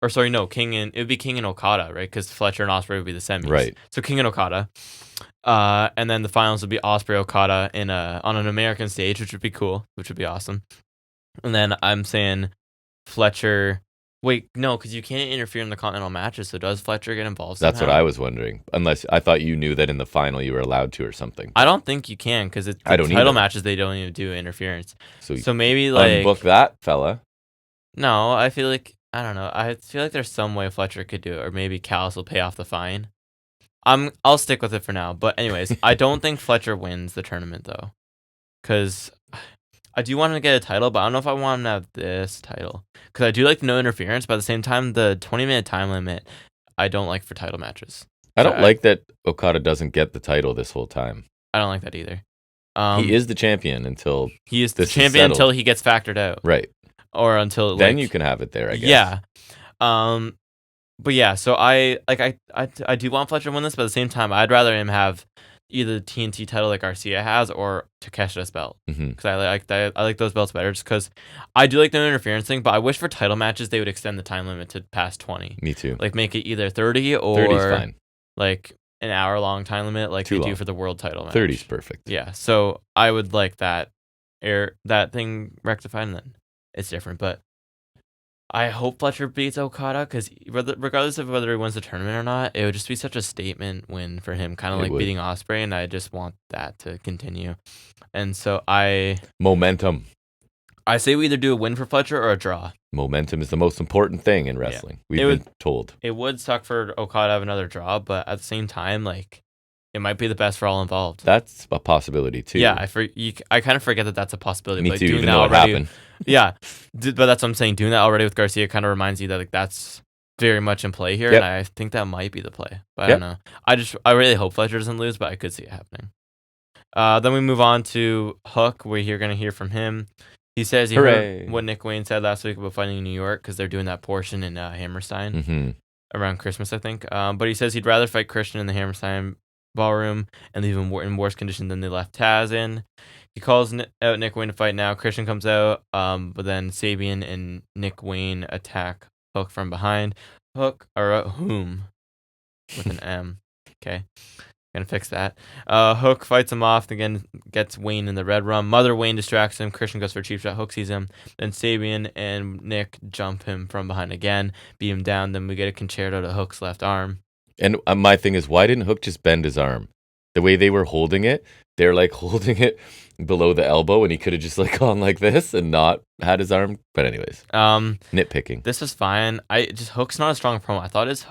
Or sorry, no, it would be King and Okada, right? Because Fletcher and Ospreay would be the semis. Right. So King and Okada. And then the finals would be Ospreay Okada on an American stage, which would be cool, which would be awesome. And then I'm saying Fletcher. Wait, no, because you can't interfere in the Continental matches. So does Fletcher get involved somehow? That's what I was wondering. Unless I thought you knew that in the final you were allowed to or something. I don't think you can because it's title matches. They don't even do interference. So maybe like unbook that fella. No, I feel like. I don't know. I feel like there's some way Fletcher could do it, or maybe Callis will pay off the fine. I'll stick with it for now. But anyways, I don't think Fletcher wins the tournament though, because I do want him to get a title, but I don't know if I want him to have this title because I do like no interference. But at the same time, the 20-minute time limit I don't like for title matches. I don't like that Okada doesn't get the title this whole time. I don't like that either. He is the champion until he is the champion until he gets factored out. Right. Or until then you can have it there, I guess. Yeah. But yeah, so I do want Fletcher to win this, but at the same time, I'd rather him have either the TNT title like Garcia has or Takeshi's belt because I like those belts better. Just because I do like the interference thing, but I wish for title matches they would extend the time limit to past 20. Me too. Like make it either 30 or 30's fine. Like an hour-long time limit, like they do for the world title match. 30's perfect. Yeah, so I would like that thing rectified, and then it's different, but I hope Fletcher beats Okada because regardless of whether he wins the tournament or not, it would just be such a statement win for him, kind of like beating Ospreay, and I just want that to continue. And so momentum. I say we either do a win for Fletcher or a draw. Momentum is the most important thing in wrestling. Yeah. We've been told. It would suck for Okada to have another draw, but at the same time, like, it might be the best for all involved. That's a possibility too. Yeah, I kind of forget that that's a possibility. Me but too, doing even that though it already, happened. Yeah, but that's what I'm saying. Doing that already with Garcia kind of reminds you that like that's very much in play here, Yep. and I think that might be the play. But I don't know. I really hope Fletcher doesn't lose, but I could see it happening. Then we move on to Hook. We're going to hear from him. He says he heard what Nick Wayne said last week about fighting in New York because they're doing that portion in Hammerstein around Christmas, I think. But he says he'd rather fight Christian in the Hammerstein ballroom and leave him in worse condition than they left Taz in. He calls out Nick Wayne to fight now. Christian comes out, but then Sabian and Nick Wayne attack Hook from behind. Hook, or Whom, with an M. Okay. Gonna fix that. Hook fights him off, again gets Wayne in the red rum. Mother Wayne distracts him. Christian goes for a cheap shot. Hook sees him. Then Sabian and Nick jump him from behind again, beat him down. Then we get a concerto to Hook's left arm. And my thing is, why didn't Hook just bend his arm? The way they were holding it, they're like holding it below the elbow, and he could have just like gone like this and not had his arm. But anyways, nitpicking. This is fine. Hook's not a strong promo. I thought his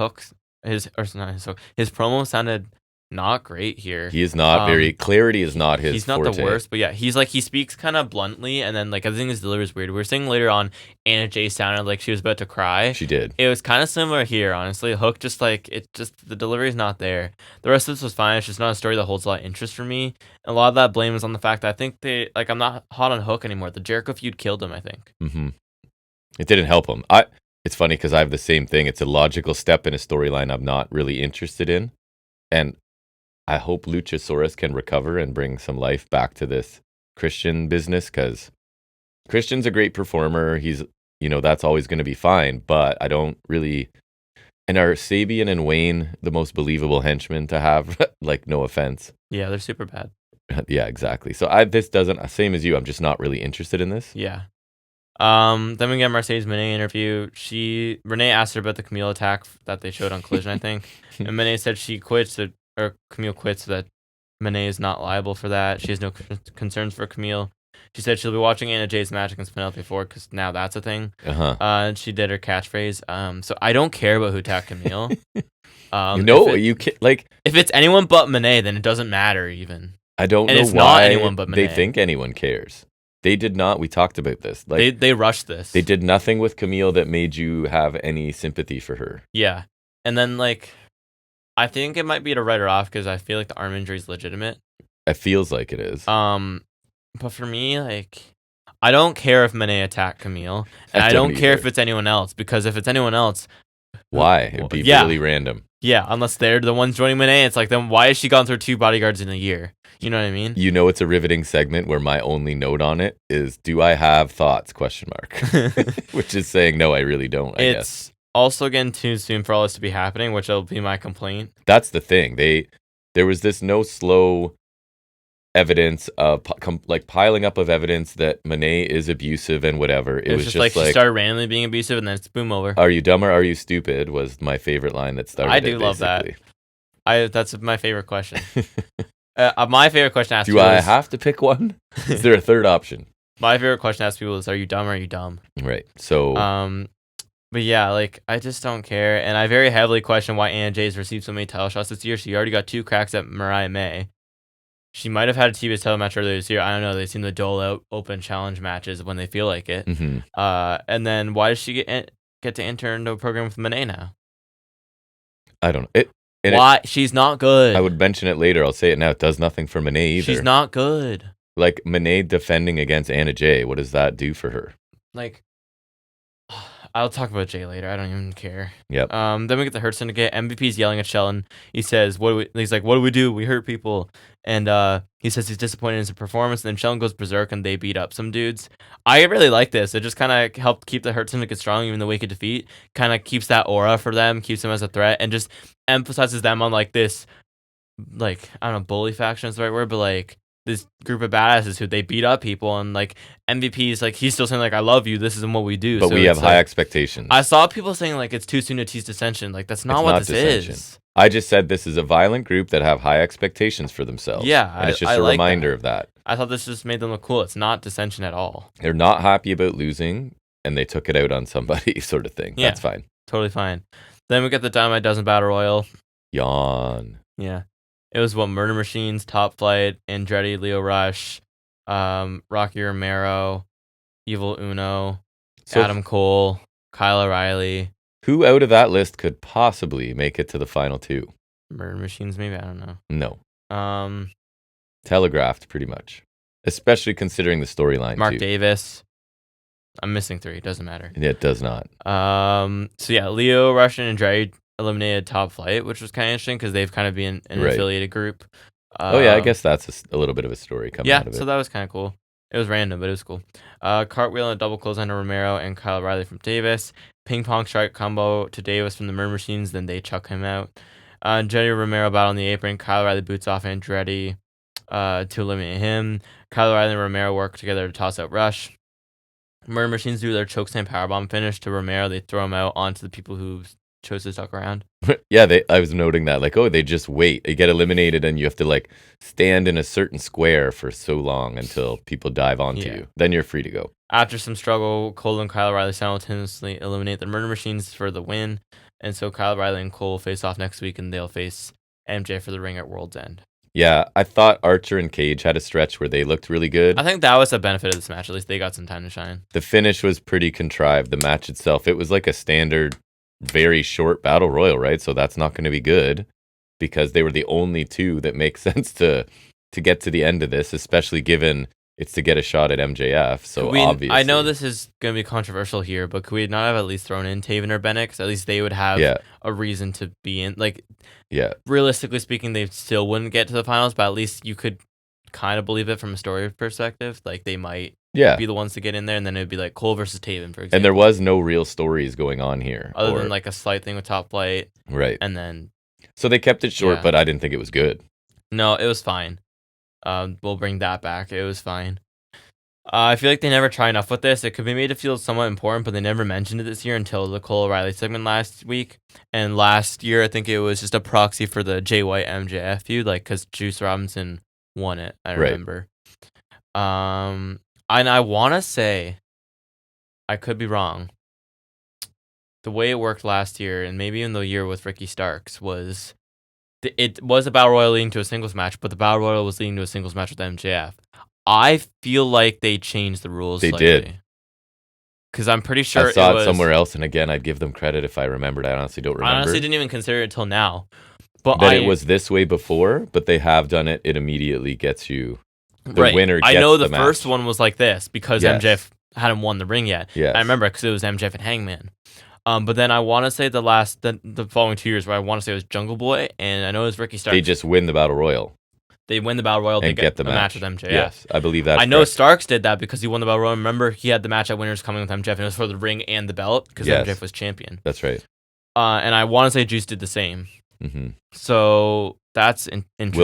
promo sounded not great here. He is not very clarity is not his. He's not forte. the worst, but yeah, he speaks kind of bluntly, and then like I think his delivery is weird. We were saying later on, Anna Jay sounded like she was about to cry. She did. It was kind of similar here, honestly. Hook the delivery is not there. The rest of this was fine. It's just not a story that holds a lot of interest for me. And a lot of that blame is on the fact that I think I'm not hot on Hook anymore. The Jericho feud killed him, I think. It didn't help him. It's funny because I have the same thing. It's a logical step in a storyline I'm not really interested in, and I hope Luchasaurus can recover and bring some life back to this Christian business, because Christian's a great performer. He's, that's always going to be fine, but I don't really. And are Sabian and Wayne the most believable henchmen to have? Like, no offense. Yeah, they're super bad. Yeah, exactly. So this doesn't, same as you, I'm just not really interested in this. Yeah. Then we get Mercedes Moné interview. Renee asked her about the Camille attack that they showed on Collision, I think. And Moné said she quits, or Camille quits, so that Moné is not liable for that. She has no concerns for Camille. She said she'll be watching Anna Jay's match against Penelope Ford because now that's a thing. And she did her catchphrase. So I don't care about who attacked Camille. You can't, like, if it's anyone but Moné, then it doesn't matter even. I don't know it's why not anyone but Moné. They think anyone cares. They did not. We talked about this. Like, they rushed this. They did nothing with Camille that made you have any sympathy for her. Yeah. And then, like, I think it might be to write her off because I feel like the arm injury is legitimate. It feels like it is. But for me, like, I don't care if Moné attacked Camille, and I don't care if it's anyone else, because if it's anyone else, why? It'd be really random. Yeah, unless they're the ones joining Moné, it's like, then why has she gone through 2 bodyguards in a year? You know what I mean? It's a riveting segment where my only note on it is, do I have thoughts? ? Which is saying, no, I really don't, I guess. It's also getting too soon for all this to be happening, which will be my complaint. That's the thing. There was this no slow evidence of piling up of evidence that Moné is abusive and whatever. It was just like she started randomly being abusive and then it's boom over. Are you dumb or are you stupid? Was my favorite line that started. I do love that. That's my favorite question. My favorite question to ask people I have to pick one? Is there a third option? My favorite question to ask people is, are you dumb or are you dumb? Right. So but yeah, like, I just don't care, and I very heavily question why Anna Jay's received so many title shots this year. She already got 2 cracks at Mariah May. She might have had a TBS title match earlier this year. I don't know. They seem to dole out open challenge matches when they feel like it. And then why does she get to enter into a program with Moné now? I don't know. Why? She's not good. I would mention it later. I'll say it now. It does nothing for Moné either. She's not good. Like, Moné defending against Anna Jay, what does that do for her? Like, I'll talk about Jay later. I don't even care. Yep. Then we get the Hurt Syndicate. MVP's yelling at Sheldon. He says, he's like, what do we do? We hurt people. And he says he's disappointed in his performance. And then Sheldon goes berserk and they beat up some dudes. I really like this. It just kind of helped keep the Hurt Syndicate strong, even the Wake of Defeat. Kind of keeps that aura for them, keeps them as a threat, and just emphasizes them on, like, this, like, I don't know, bully faction is the right word, but, like, this group of badasses who they beat up people, and, like, MVP's, like, he's still saying, like, I love you, this isn't what we do. But so we have high expectations. I saw people saying, like, it's too soon to tease dissension. Like, that's not what this is. I just said this is a violent group that have high expectations for themselves. Yeah, and it's just a reminder of that. I thought this just made them look cool. It's not dissension at all. They're not happy about losing, and they took it out on somebody, sort of thing. Yeah, that's fine. Totally fine. Then we got the Dynamite Dozen Battle Royal. Yawn. Yeah. It was Murder Machines, Top Flight, Andretti, Leo Rush, Rocky Romero, Evil Uno, Adam Cole, Kyle O'Reilly, Who out of that list could possibly make it to the final two? Murder Machines, maybe? I don't know. No. Telegraphed, pretty much. Especially considering the storyline, Mark too. Davis. I'm missing 3. Doesn't matter. It does not. So yeah, Leo, Rush, and Andrade eliminated Top Flight, which was kind of interesting because they've kind of been an Right. affiliated group. I guess that's a little bit of a story coming out of it. So that was kind of cool. It was random, but it was cool. Cartwheel and a double clothesline to Romero and Kyle Riley from Davis. Ping pong strike combo to Davis from the Murder Machines. Then they chuck him out. Jerry Romero battle on the apron. Kyle Riley boots off Andretti to eliminate him. Kyle Riley and Romero work together to toss out Rush. Murder Machines do their chokeslam powerbomb finish to Romero. They throw him out onto the people who chose to stuck around. Yeah, I was noting that. Like, they just wait. They get eliminated and you have to, like, stand in a certain square for so long until people dive onto you. Then you're free to go. After some struggle, Cole and Kyle Riley simultaneously eliminate the Murder Machines for the win. And so Kyle Riley and Cole face off next week, and they'll face MJ for the ring at World's End. Yeah, I thought Archer and Cage had a stretch where they looked really good. I think that was the benefit of this match. At least they got some time to shine. The finish was pretty contrived. The match itself, it was like a standard, very short battle royal, right? So that's not going to be good because they were the only two that make sense to get to the end of this, especially given it's to get a shot at MJF. So obviously, I know this is going to be controversial here, but could we not have at least thrown in Taven or Bennett? Because at least they would have a reason to be in. Like, realistically speaking, they still wouldn't get to the finals, but at least you could kind of believe it from a story perspective. Like, they might be the ones to get in there, and then it would be like Cole versus Taven, for example. And there was no real stories going on here. Other than like a slight thing with Top Flight. Right. And then... So they kept it short, but I didn't think it was good. No, it was fine. We'll bring that back. It was fine. I feel like they never try enough with this. It could be made to feel somewhat important, but they never mentioned it this year until the Cole O'Reilly segment last week. And last year, I think it was just a proxy for the Jay White MJF feud, like, because Juice Robinson won it, I remember. And I want to say, I could be wrong, the way it worked last year, and maybe even the year with Ricky Starks, was it was a Battle Royal leading to a singles match, but the Battle Royal was leading to a singles match with MJF. I feel like they changed the rules slightly. They did. Because I'm pretty sure I saw it somewhere else, and again, I'd give them credit if I remembered. I honestly don't remember. I honestly didn't even consider it until now. But it was this way before, but they have done it. It immediately gets you. The winner gets I know the match. First one was like this because MJF hadn't won the ring yet. Yes. I remember because it was MJF and Hangman. But then I want to say the following 2 years, where I want to say it was Jungle Boy, and I know it was Ricky Starks. They just win the Battle Royal. They win the Battle Royal and get the match with MJF. Yes, I believe that. I know Starks did that because he won the Battle Royal. Remember, he had the match at Winners Coming with MJF, and it was for the ring and the belt because MJF was champion. That's right. And I want to say Juice did the same. Mm-hmm. So that's interesting.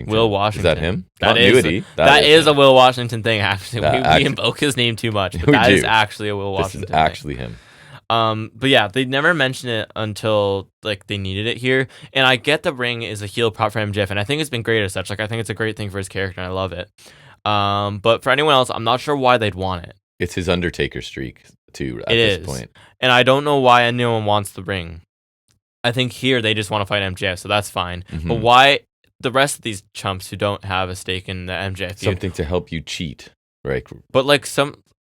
Will Washington. Is that him? That is a Will Washington thing, actually. We invoke his name too much, but that is actually a Will Washington This is actually him. But yeah, they never mentioned it until like they needed it here. And I get the ring is a heel prop for MJF, and I think it's been great as such. Like, I think it's a great thing for his character, and I love it. But for anyone else, I'm not sure why they'd want it. It's his Undertaker streak too. At this point, and I don't know why anyone wants the ring. I think here they just want to fight MJF, so that's fine. Mm-hmm. But why the rest of these chumps who don't have a stake in the MJF feud? Something to help you cheat, right? But like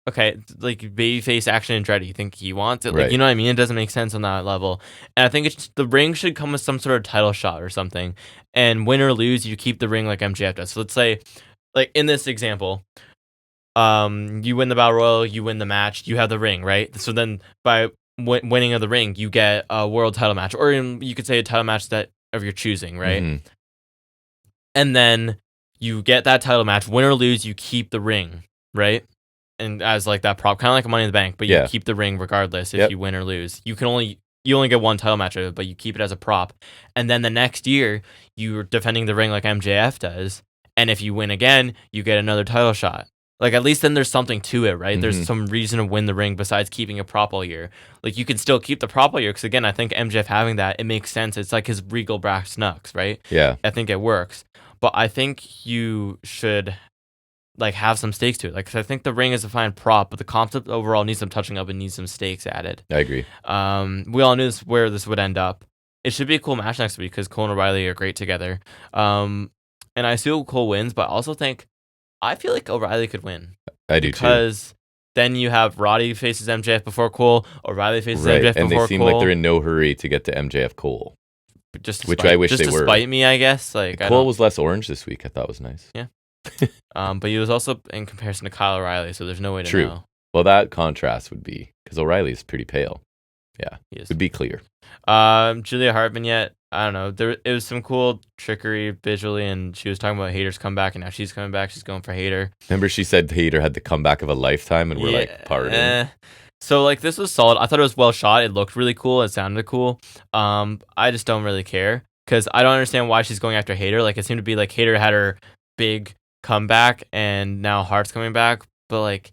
like babyface Action Andretti, you think he wants it? Like, right. You know what I mean? It doesn't make sense on that level. And I think the ring should come with some sort of title shot or something. And win or lose, you keep the ring like MJF does. So let's say, like in this example, you win the Battle Royal, you win the match, you have the ring, right? So then by winning of the ring, you get a world title match, or you could say a title match of your choosing, right? Mm-hmm. And then you get that title match, win or lose, you keep the ring, right? And as like that prop, kind of like a Money in the Bank, but you keep the ring regardless if you win or lose. You only get one title match of it, but you keep it as a prop. And then the next year, you're defending the ring like MJF does. And if you win again, you get another title shot. Like, at least then there's something to it, right? Mm-hmm. There's some reason to win the ring besides keeping a prop all year. Like, you can still keep the prop all year because, again, I think MJF having that, it makes sense. It's like his regal brass knucks, right? Yeah. I think it works. But I think you should like have some stakes to it. Like, 'cause I think the ring is a fine prop, but the concept overall needs some touching up and needs some stakes added. I agree. We all knew where this would end up. It should be a cool match next week because Cole and O'Reilly are great together. And I assume Cole wins, but I also think I feel like O'Reilly could win. I do because Then you have Roddy faces MJF before Cole, O'Reilly faces MJF before Cole. And they seem like they're in no hurry to get to MJF Cole. Which I wish they were. Just to spite me, I guess. Like Cole was less orange this week. I thought was nice. Yeah. But he was also in comparison to Kyle O'Reilly, so there's no way to know. Well, that contrast would be because O'Reilly's pretty pale. Yeah, it would be clear. Julia Hart vignette. I don't know. It was some cool trickery visually, and she was talking about Hater's comeback, and now she's coming back. She's going for Hater. Remember, she said Hater had the comeback of a lifetime, and we're like partying. So like this was solid. I thought it was well shot. It looked really cool. It sounded cool. I just don't really care because I don't understand why she's going after Hater. Like it seemed to be like Hater had her big comeback, and now Hart's coming back, but like.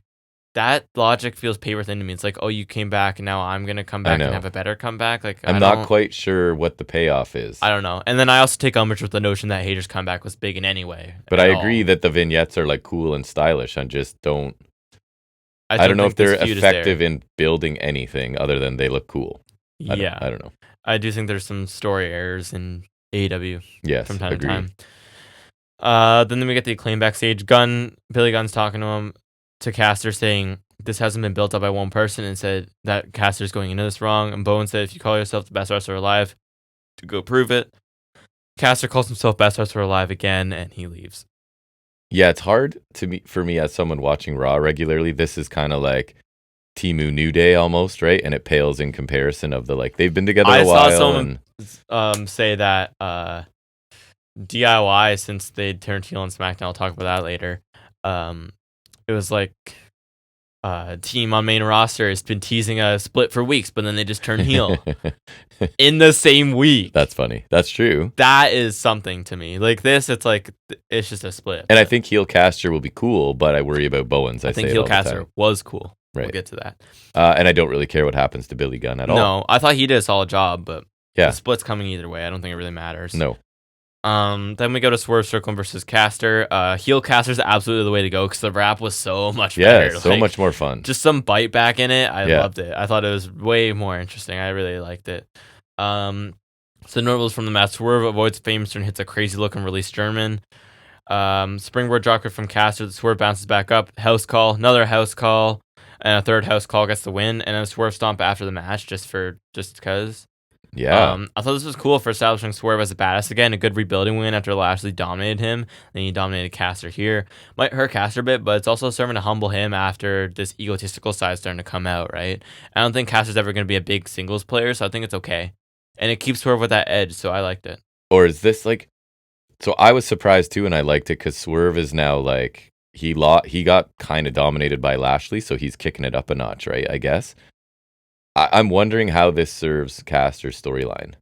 That logic feels paper thin to me. It's like, oh, you came back, and now I'm gonna come back and have a better comeback. Like, I'm not quite sure what the payoff is. I don't know. And then I also take umbrage with the notion that Hater's comeback was big in any way. But I agree that the vignettes are like cool and stylish. I just don't. I don't know if they're effective in building anything other than they look cool. I don't know. I do think there's some story errors in AEW. Yes, from time to time. Then we get the Acclaim backstage. Billy Gunn's talking to him. To Caster saying this hasn't been built up by one person and said that Caster's going into this wrong. And Bowen said if you call yourself the best wrestler alive, to go prove it. Caster calls himself best wrestler alive again, and he leaves. Yeah, it's hard for me as someone watching Raw regularly. This is kind of like Temu New Day almost, right? And it pales in comparison of the like they've been together a while. I saw someone say that DIY since they turned heel on SmackDown. I'll talk about that later. It was like team on main roster has been teasing a split for weeks, but then they just turn heel in the same week. That's funny. That's true. That is something to me. Like this, it's like it's just a split. And I think heel Caster will be cool, but I worry about Bowens. I think heel Caster was cool. Right. We'll get to that. And I don't really care what happens to Billy Gunn at all. No, I thought he did a solid job, but the split's coming either way. I don't think it really matters. No. Then we go to Swerve Strickland versus Caster. Heel Caster's absolutely the way to go because the rap was so much better. Yeah, so much more fun. Just some bite back in it. I loved it. I thought it was way more interesting. I really liked it. So notables from the match. Swerve avoids famous and hits a crazy looking release German. Springboard dropkick from Caster. The Swerve bounces back up. House call. Another house call. And a third house call gets the win. And then a Swerve stomp after the match just because. Yeah. I thought this was cool for establishing Swerve as a badass again. A good rebuilding win after Lashley dominated him. Then he dominated Caster here. Might hurt Caster a bit, but it's also serving to humble him after this egotistical side starting to come out, right? I don't think Caster's ever going to be a big singles player, so I think it's okay. And it keeps Swerve with that edge, so I liked it. Or is this like... So I was surprised too, and I liked it because Swerve is now like... He got kind of dominated by Lashley, so he's kicking it up a notch, right? I guess. I'm wondering how this serves Caster's storyline.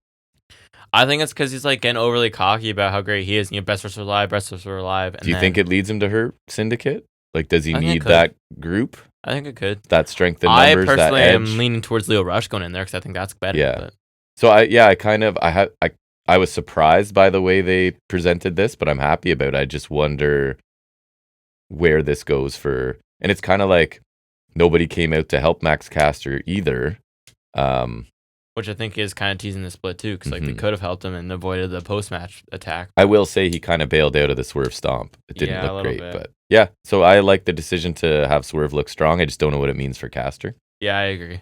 I think it's because he's like getting overly cocky about how great he is. Best wrestler alive, best wrestler alive. Do you think it leads him to hurt Syndicate? Like, does he need that group? I think it could. That strength in numbers, I personally that edge? am leaning towards Leo Rush going in there because I think that's better. Yeah. But. So I was surprised by the way they presented this, but I'm happy about it. I just wonder where this goes for, and it's kind of like. Nobody came out to help Max Caster either. Which I think is kind of teasing the split too, because they could have helped him and avoided the post-match attack. I will say he kind of bailed out of the Swerve stomp. It didn't look great, but yeah. So I like the decision to have Swerve look strong. I just don't know what it means for Caster. Yeah, I agree.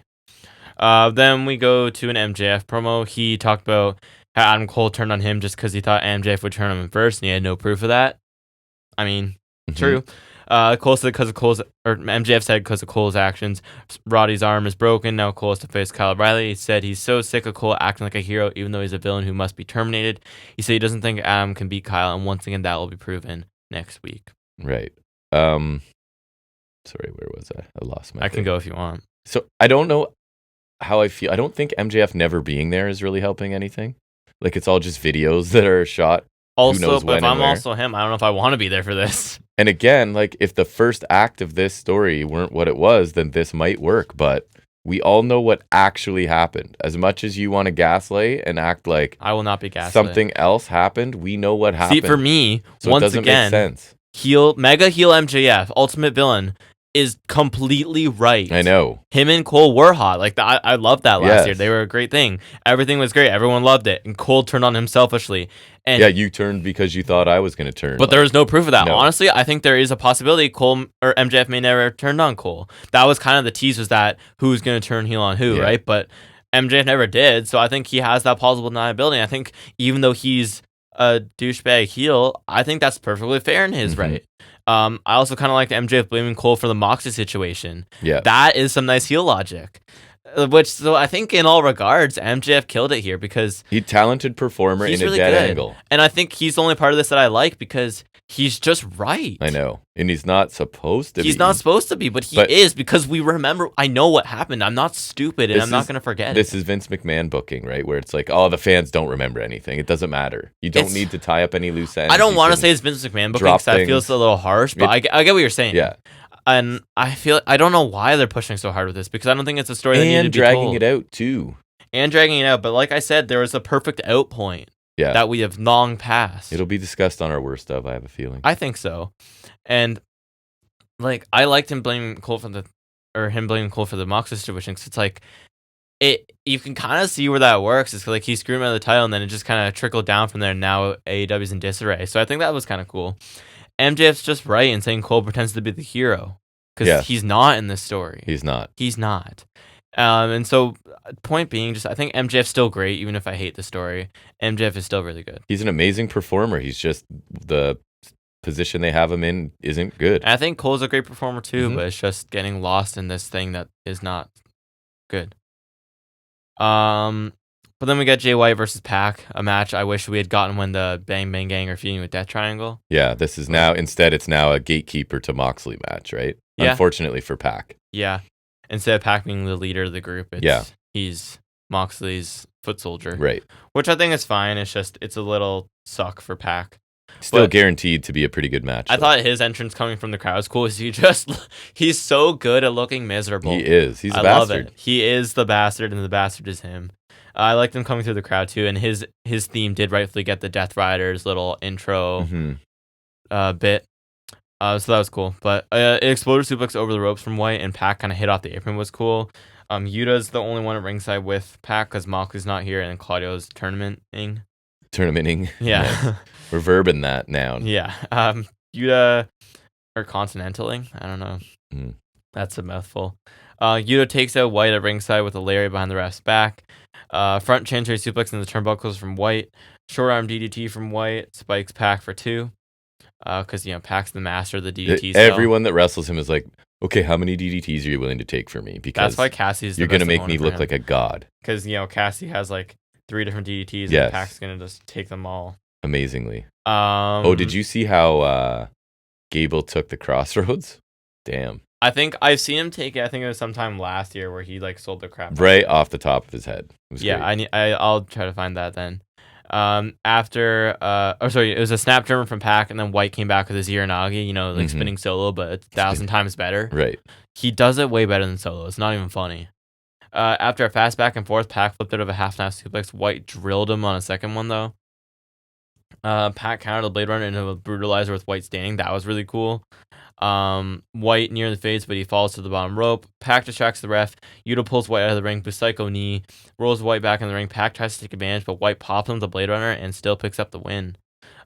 Then we go to an MJF promo. He talked about how Adam Cole turned on him just because he thought MJF would turn on him first, and he had no proof of that. I mean, true. Cole said MJF said because of Cole's actions, Roddy's arm is broken. Now Cole has to face Kyle O'Reilly. He said he's so sick of Cole acting like a hero, even though he's a villain who must be terminated. He said he doesn't think Adam can beat Kyle, and once again, that will be proven next week. Right. Sorry, where was I? I lost my. I can go if you want. So I don't know how I feel. I don't think MJF never being there is really helping anything. Like it's all just videos that are shot. Also, but if I'm also him, I don't know if I want to be there for this. And again, like if the first act of this story weren't what it was, then this might work. But we all know what actually happened. As much as you want to gaslight and act like I will not be gaslit. Something else happened, we know what happened. See, for me, so once it doesn't again, make sense. Mega heel MJF, ultimate villain, is completely right. I know. Him and Cole were hot. Like I loved that last year. They were a great thing. Everything was great. Everyone loved it. And Cole turned on him selfishly. And yeah, you turned because you thought I was going to turn. But there was no proof of that. No. Honestly, I think there is a possibility Cole or MJF may never turn on Cole. That was kind of the tease, was that who's going to turn heel on who, right? But MJF never did, so I think he has that plausible deniability. I think even though he's a douchebag heel, I think that's perfectly fair in his right. I also kind of like MJF blaming Cole for the Moxley situation. Yeah. That is some nice heel logic. So I think in all regards, MJF killed it here because he's a talented performer in really a dead good. angle. And I think he's the only part of this that I like because he's just right. I know. And he's not supposed to be. He's not supposed to be, but he is, because we remember. I know what happened. I'm not stupid, and I'm not going to forget This is Vince McMahon booking, right? Where it's like, oh, the fans don't remember anything. It doesn't matter. You don't need to tie up any loose ends. I don't want to say it's Vince McMahon booking because that feels a little harsh, but I get what you're saying. Yeah. And I don't know why they're pushing so hard with this, because I don't think it's a story that needed to be told. And dragging it out, too. And dragging it out. But like I said, there was a perfect out point that we have long passed. It'll be discussed on our worst of, I have a feeling. I think so. And like, I liked him blaming Cole for the Moxley situation, because it's like, you can kind of see where that works. It's like he screwed him out of the title, and then it just kind of trickled down from there, and now AEW's in disarray. So I think that was kind of cool. MJF's just right in saying Cole pretends to be the hero, because he's not in this story. He's not. And so, point being, I think MJF's still great, even if I hate the story. MJF is still really good. He's an amazing performer. He's just, the position they have him in isn't good. And I think Cole's a great performer too, but it's just getting lost in this thing that is not good. But then we got Jay White versus Pac, a match I wish we had gotten when the Bang Bang Gang are feuding with Death Triangle. Yeah, this is now, instead it's now a gatekeeper to Moxley match, right? Yeah. Unfortunately for Pac. Yeah. Instead of Pac being the leader of the group, he's Moxley's foot soldier. Right. Which I think is fine. It's just, it's a little suck for Pac. Still guaranteed to be a pretty good match. I thought his entrance coming from the crowd was cool. He's so good at looking miserable. He is. He's a bastard. Love it. He is the bastard, and the bastard is him. I liked him coming through the crowd too, and his theme did rightfully get the Death Riders little intro bit. So that was cool. But exploder suplex over the ropes from White, and Pac kind of hit off the apron was cool. Yuta's the only one at ringside with Pac because Moxley's not here, and Claudio's tournamenting. Yeah. We're verbing that now. Yeah. Yuta, or Continentaling, I don't know. That's a mouthful. Yuta takes out White at ringside with a lariat behind the ref's back. Front chancery suplex in the turnbuckles from White. Short arm DDT from White. Spikes Pac for 2. Because, Pac's the master of the DDT. Everyone that wrestles him is like, okay, how many DDTs are you willing to take for me? Because that's why Cassie's you're going to make me look like a god. Because, Cassie has like 3 different DDTs, and Pac's going to just take them all. Amazingly. Did you see how Gable took the Crossroads? Damn. I think I've seen him take it. I think it was sometime last year where he like sold the crap right off the top of his head. I'll try to find that then. It was a snap German from Pac, and then White came back with his Uranagi, spinning solo, but 1,000 times better. Right. He does it way better than solo. It's not even funny. After a fast back and forth, Pac flipped out of a half-knife suplex. White drilled him on a second one though. Pac countered the Blade Runner into a brutalizer with White standing. That was really cool. White near the face, but he falls to the bottom rope. Pac distracts the ref. Yuta pulls White out of the ring. Psycho knee. Rolls White back in the ring. Pac tries to take advantage, but White pops him with the Blade Runner and still picks up the win.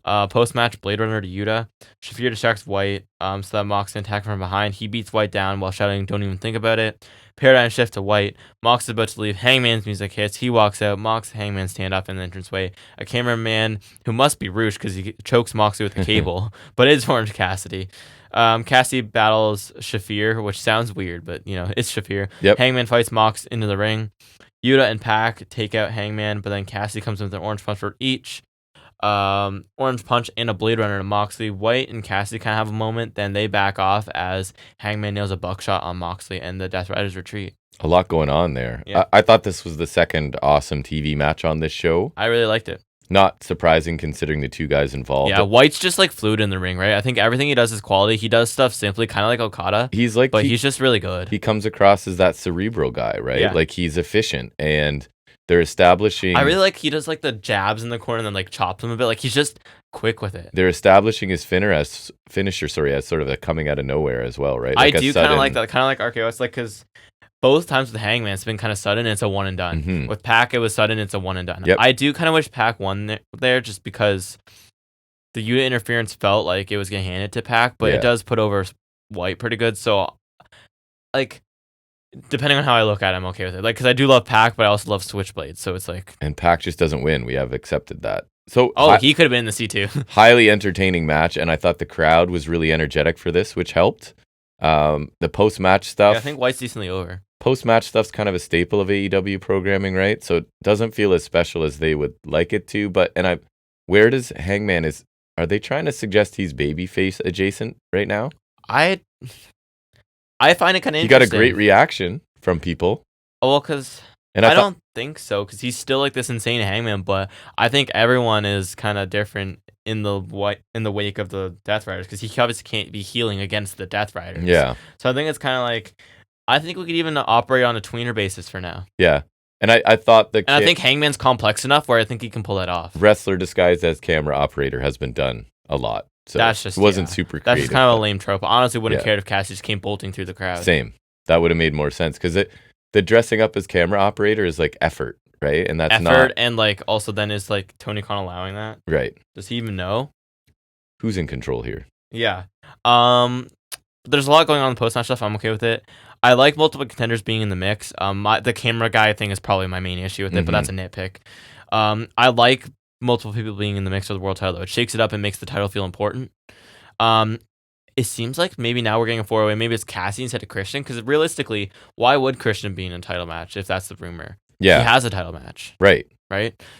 Post-match, Blade Runner to Yuta. Shafir distracts White, so that Mox can attack from behind. He beats White down while shouting, "Don't even think about it." Paradigm shift to White. Mox is about to leave. Hangman's music hits. He walks out. Mox, Hangman stand up in the entranceway. A cameraman who must be Roosh because he chokes Moxley with a cable, but it's Orange Cassidy. Cassidy battles Shafir, which sounds weird, but it's Shafir. Yep. Hangman fights Mox into the ring. Yuta and Pac take out Hangman, but then Cassidy comes in with an orange punch for each. Orange punch and a Blade Runner to Moxley. White and Cassidy kind of have a moment, then they back off as Hangman nails a buckshot on Moxley, and the Death Riders retreat. A lot going on there. Yeah. I thought this was the second awesome TV match on this show. I really liked it. Not surprising considering the two guys involved. Yeah, White's just like fluid in the ring, right? I think everything he does is quality. He does stuff simply, kind of like Okada. He's just really good. He comes across as that cerebral guy, right? Yeah. Like he's efficient, and they're establishing. I really like he does like the jabs in the corner and then like chops him a bit. Like he's just quick with it. They're establishing his finisher, as sort of a coming out of nowhere as well, right? Like I do kind of like that, kind of like RKO. It's like because both times with Hangman, it's been kind of sudden and it's a one and done. Mhm. With Pac, it was sudden, it's a one and done. Yep. I do kind of wish Pac won there just because the unit interference felt like it was getting handed to Pac, but Yeah. it does put over White pretty good. So, like, depending on how I look at it, I'm okay with it. Like, because I do love Pac, but I also love Switchblade. So it's like, And Pac just doesn't win. We have accepted that. So he could have been in the C2. highly entertaining match, and I thought the crowd was really energetic for this, which helped. The post-match stuff. Yeah, I think White's decently over. Post-match stuff's kind of a staple of AEW programming, right? So it doesn't feel as special as they would like it to. Where does Hangman is? Are they trying to suggest he's babyface adjacent right now? I find it kind of interesting. He got a great reaction from people. Oh, well, because I don't think so, because he's still like this insane Hangman, but I think everyone is kind of different in the wake of the Death Riders, because he obviously can't be healing against the Death Riders. Yeah. So I think it's kind of like, I think we could even operate on a tweener basis for now. Yeah. And I thought I think Hangman's complex enough where I think he can pull that off. Wrestler disguised as camera operator has been done a lot. So that's just, it wasn't super creative. That's just kind of a lame trope. I honestly wouldn't have cared if Cassie just came bolting through the crowd. Same. That would have made more sense, because the dressing up as camera operator is like effort, right? And that's effort, and like also then is like Tony Khan allowing that? Right. Does he even know? Who's in control here? Yeah. There's a lot going on in the post-match stuff. I'm okay with it. I like multiple contenders being in the mix. The camera guy thing is probably my main issue with it, but that's a nitpick. I like multiple people being in the mix for the world title, though. It shakes it up and makes the title feel important. It seems like maybe now we're getting a four-way. Maybe it's Cassie instead of Christian, because realistically, why would Christian be in a title match if that's the rumor? Yeah. He has a title match. Right.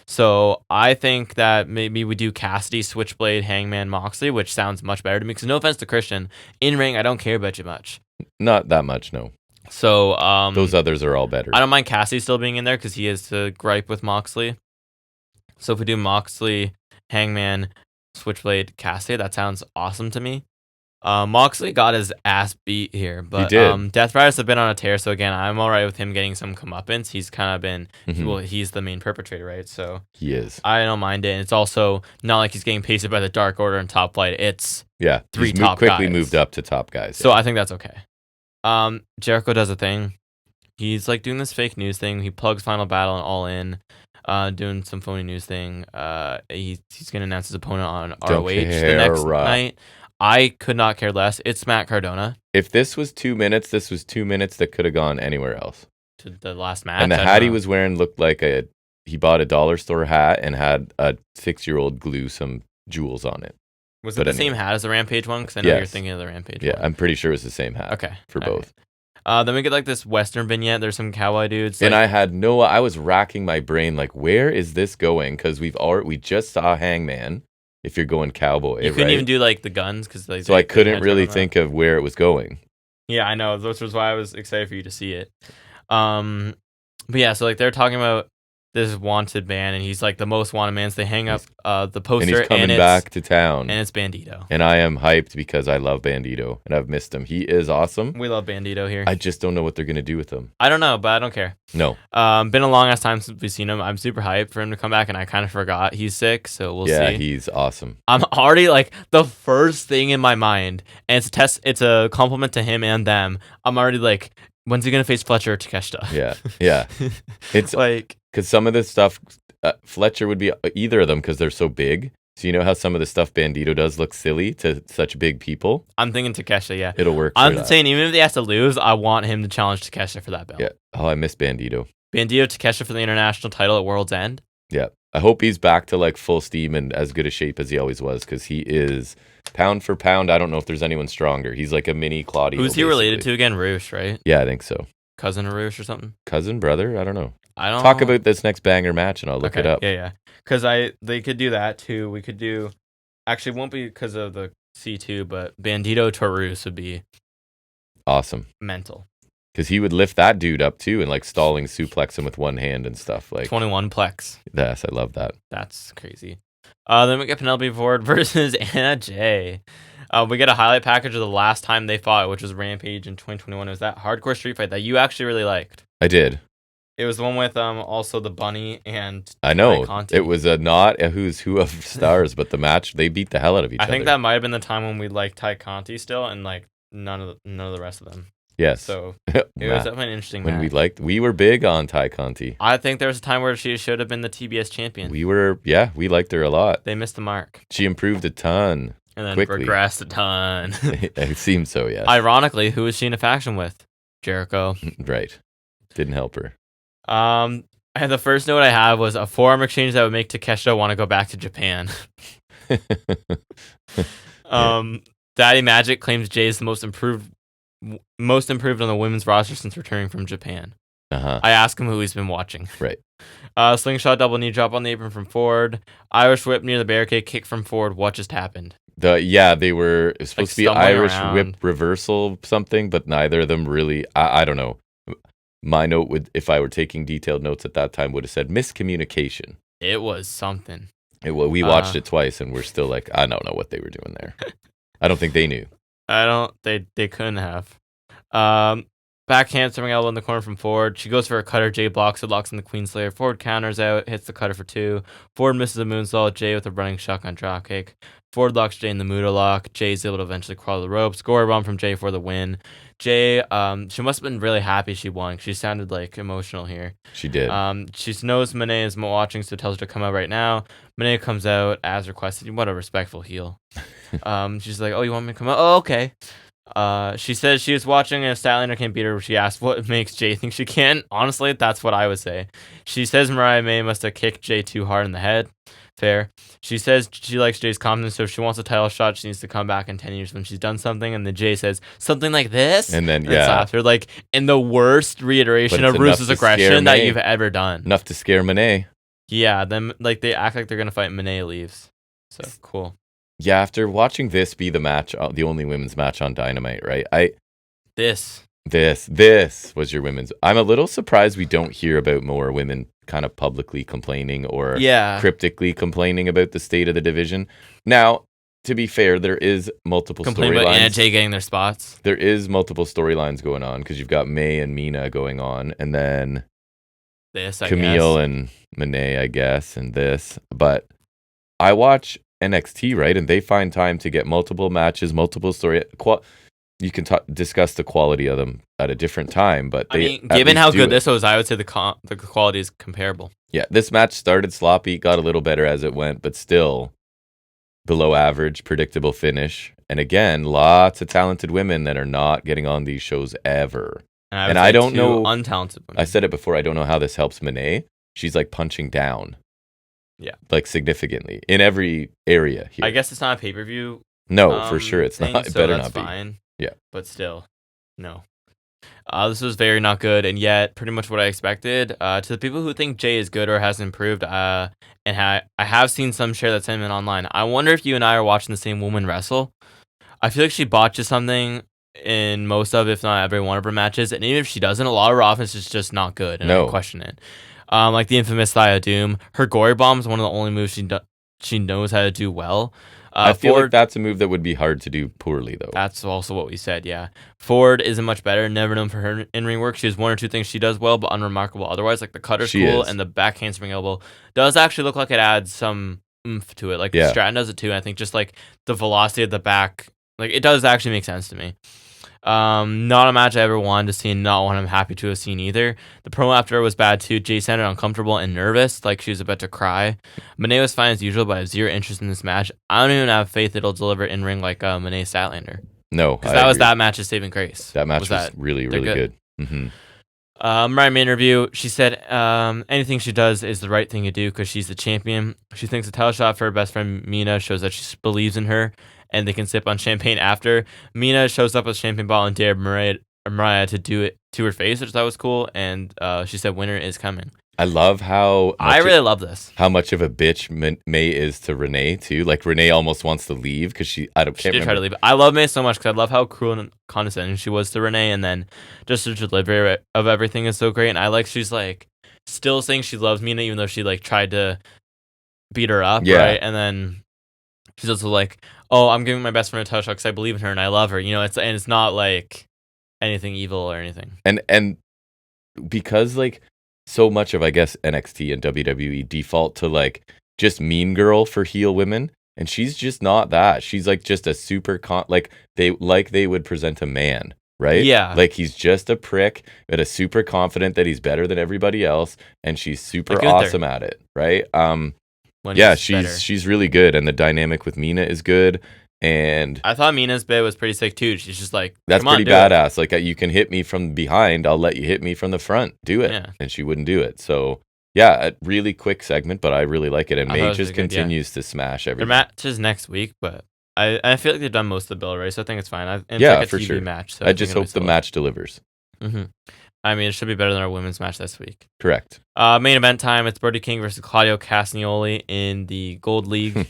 So I think that maybe we do Cassidy, Switchblade, Hangman, Moxley, which sounds much better to me. Because no offense to Christian, in ring I don't care about you much. Not that much, no. So those others are all better. I don't mind Cassidy still being in there because he is to gripe with Moxley. So if we do Moxley, Hangman, Switchblade, Cassidy, that sounds awesome to me. Moxley got his ass beat here, but he did. Death Riders have been on a tear, so again, I'm all right with him getting some comeuppance. He's kind of been, he's the main perpetrator, right? So he is. I don't mind it. And it's also not like he's getting pasted by the Dark Order and Top Flight. It's three top quickly guys. Moved up to top guys. So I think that's okay. Jericho does a thing. He's like doing this fake news thing. He plugs Final Battle and All In. Doing some phony news thing. He's gonna announce his opponent on ROH the next night. I could not care less. It's Matt Cardona. If this was 2 minutes, this was 2 minutes that could have gone anywhere else. To the last match. And the hat he was wearing looked like he bought a dollar store hat and had a 6-year-old glue some jewels on it. Was it the same hat as the Rampage one? Because I know you're thinking of the Rampage one. Yeah, I'm pretty sure it was the same hat. Okay. For both. Then we get like this Western vignette. There's some cowboy dudes. And I was racking my brain like, where is this going? Because we just saw Hangman. If you're going cowboy, you couldn't even do like the guns because so I couldn't really think of where it was going. Yeah, I know. Which was why I was excited for you to see it. But yeah, so like they're talking about this wanted man, and he's like the most wanted man. So they hang up the poster, and he's coming back to town, and it's Bandito. And I am hyped because I love Bandito, and I've missed him. He is awesome. We love Bandito here. I just don't know what they're gonna do with him. I don't know, but I don't care. No. Been a long ass time since we've seen him. I'm super hyped for him to come back, and I kind of forgot he's sick, so we'll see. Yeah, he's awesome. I'm already like the first thing in my mind, and it's a compliment to him and them. I'm already like, when's he gonna face Fletcher or Takeshita? Yeah. It's like because some of this stuff, Fletcher would be either of them because they're so big. So you know how some of the stuff Bandito does look silly to such big people? I'm thinking Takeshita, yeah. It'll work. I'm saying even if he has to lose, I want him to challenge Takeshita for that belt. Yeah. Oh, I miss Bandito. Bandito, Takeshita for the international title at World's End. Yeah. I hope he's back to like full steam and as good a shape as he always was, because he is pound for pound. I don't know if there's anyone stronger. He's like a mini Claudio. Who's he related to again? Roosh, right? Yeah, I think so. Cousin of Roosh or something? Cousin, brother? I don't know. I don't talk about this next banger match and I'll look it up. Yeah. Because they could do that too. We could do, actually it won't be because of the C2, but Bandito Taurus would be awesome. Mental. Because he would lift that dude up too and like stalling suplex him with one hand and stuff. Like 21 plex. Yes, I love that. That's crazy. Then we get Penelope Ford versus Anna Jay. We get a highlight package of the last time they fought, which was Rampage in 2021. It was that hardcore street fight that you actually really liked. I did. It was the one with also the bunny and I know it was not a who's who of stars, but the match they beat the hell out of each other. I think that might have been the time when we liked Ty Conti still, and like none of the rest of them. Yes. So it was definitely an interesting match. We were big on Ty Conti. I think there was a time where she should have been the TBS champion. We liked her a lot. They missed the mark. She improved a ton. And then quickly. Regressed a ton. It seems so, yes. Ironically, who was she in a faction with? Jericho. Right. Didn't help her. And the first note I have was a forearm exchange that would make Takeshita want to go back to Japan. Daddy Magic claims Jay is the most improved on the women's roster since returning from Japan. I asked him who he's been watching. Right. Slingshot double knee drop on the apron from Ford. Irish whip near the barricade kick from Ford. What just happened? They were supposed to be Irish whip reversal something, but neither of them really. I don't know. My note would, if I were taking detailed notes at that time, would have said miscommunication. It was something. We watched it twice, and we're still like, I don't know what they were doing there. I don't think they knew. They couldn't have. Backhand throwing elbow in the corner from Ford. She goes for a cutter. Jay blocks it, locks in the Queenslayer. Ford counters out, hits the cutter for 2. Ford misses a moonsault. Jay with a running shotgun dropkick. Ford locks Jay in the Muda lock. Jay's able to eventually crawl the ropes. Score bomb from Jay for the win. Jay, she must have been really happy she won. She sounded like emotional here. She did. She knows Monet is watching, so tells her to come out right now. Monet comes out as requested. What a respectful heel. She's like, "Oh, you want me to come out? Oh, okay." She says she was watching and if Statlander can't beat her. She asked what makes Jay think she can. Honestly, that's what I would say. She says Mariah May must have kicked Jay too hard in the head. Fair. She says she likes Jay's confidence, so if she wants a title shot, she needs to come back in 10 years when she's done something. And then Jay says, something like this? And then, after, like, in the worst reiteration of Bruce's aggression that you've ever done. Enough to scare Monet. Yeah, then, like, they act like they're going to fight. Monet leaves. So, cool. Yeah, after watching this be the match, the only women's match on Dynamite, right? This was your women's. I'm a little surprised we don't hear about more women kind of publicly complaining or cryptically complaining about the state of the division. Now, to be fair, there is multiple storylines. Complaining about Anna Jay getting their spots. There is multiple storylines going on because you've got May and Mina going on, and then Camille and Monet, I guess, and this. But I watch NXT, right? And they find time to get multiple matches, multiple story. You can discuss the quality of them at a different time, but given how good this was, I would say the quality is comparable. Yeah, this match started sloppy, got a little better as it went, but still below average, predictable finish. And again, lots of talented women that are not getting on these shows ever. And I don't know, untalented women. I said it before, I don't know how this helps Monet. She's like punching down. Yeah. Like significantly in every area here. I guess it's not a pay-per-view. No, for sure it's not. It so better that's not be. Fine. Yeah. But still, no. This was very not good, and yet pretty much what I expected. To the people who think Jay is good or has improved, I have seen some share that sentiment online. I wonder if you and I are watching the same woman wrestle. I feel like she botches something in most of, if not every one of her matches, and even if she doesn't, a lot of her offense is just not good, and I question it. Like the infamous Thigh of Doom. Her gory bomb is one of the only moves she knows how to do well. I feel like that's a move that would be hard to do poorly, though. That's also what we said, yeah. Ford isn't much better, never known for her in-ring work. She has one or two things she does well, but unremarkable otherwise. Like the cutter's cool, and the back handspring elbow does actually look like it adds some oomph to it. Like Stratton does it too, and I think just like the velocity of the back, like it does actually make sense to me. Not a match I ever wanted to see, and not one I'm happy to have seen either. The promo after was bad too. Jay sounded uncomfortable and nervous, like she was about to cry. Monet was fine as usual, but I have zero interest in this match. I don't even have faith it'll deliver in ring like Monet Statlander. No, because that was that match's saving grace. That match was really good. Mm-hmm. Mariah May interview, she said anything she does is the right thing to do because she's the champion. She thinks a title shot for her best friend Mina shows that she believes in her, and they can sip on champagne after. Mina shows up with champagne bottle and dared Mariah to do it to her face, which I thought was cool. And she said, "Winner is coming." I love how I really love this. How much of a bitch May is to Renee too. Like Renee almost wants to leave because she did try to leave. I love May so much because I love how cruel and condescending she was to Renee, and then just the delivery of everything is so great. And I like she's like still saying she loves Mina even though she like tried to beat her up, right? And then she's also like, "Oh, I'm giving my best friend a title shot because I believe in her and I love her." You know, it's not like anything evil or anything. And because like so much of I guess NXT and WWE default to like just mean girl for heel women, and she's just not that. She's like just a super they would present a man, right? Yeah. Like he's just a prick, but is super confident that he's better than everybody else, and she's super Like awesome at it, right? When Yeah, he's better. she's really good, and the dynamic with Mina is good, and I thought Mina's bit was pretty sick too. She's just like, that's come on, pretty do it. badass. Like you can hit me from behind, I'll let you hit me from the front. Do it, Yeah. and she wouldn't do it. So yeah, a really quick segment, but I really like it. And I thought it May was just really good, yeah. continues to smash Their everything. match is next week, but I feel like they've done most of the bill already, so I think it's fine. And Yeah, it's for like a TV sure. match. So I just hope the match delivers. Mm-hmm. I mean, it should be better than our women's match this week. Correct. Main event time. It's Brody King versus Claudio Castagnoli in the Gold League.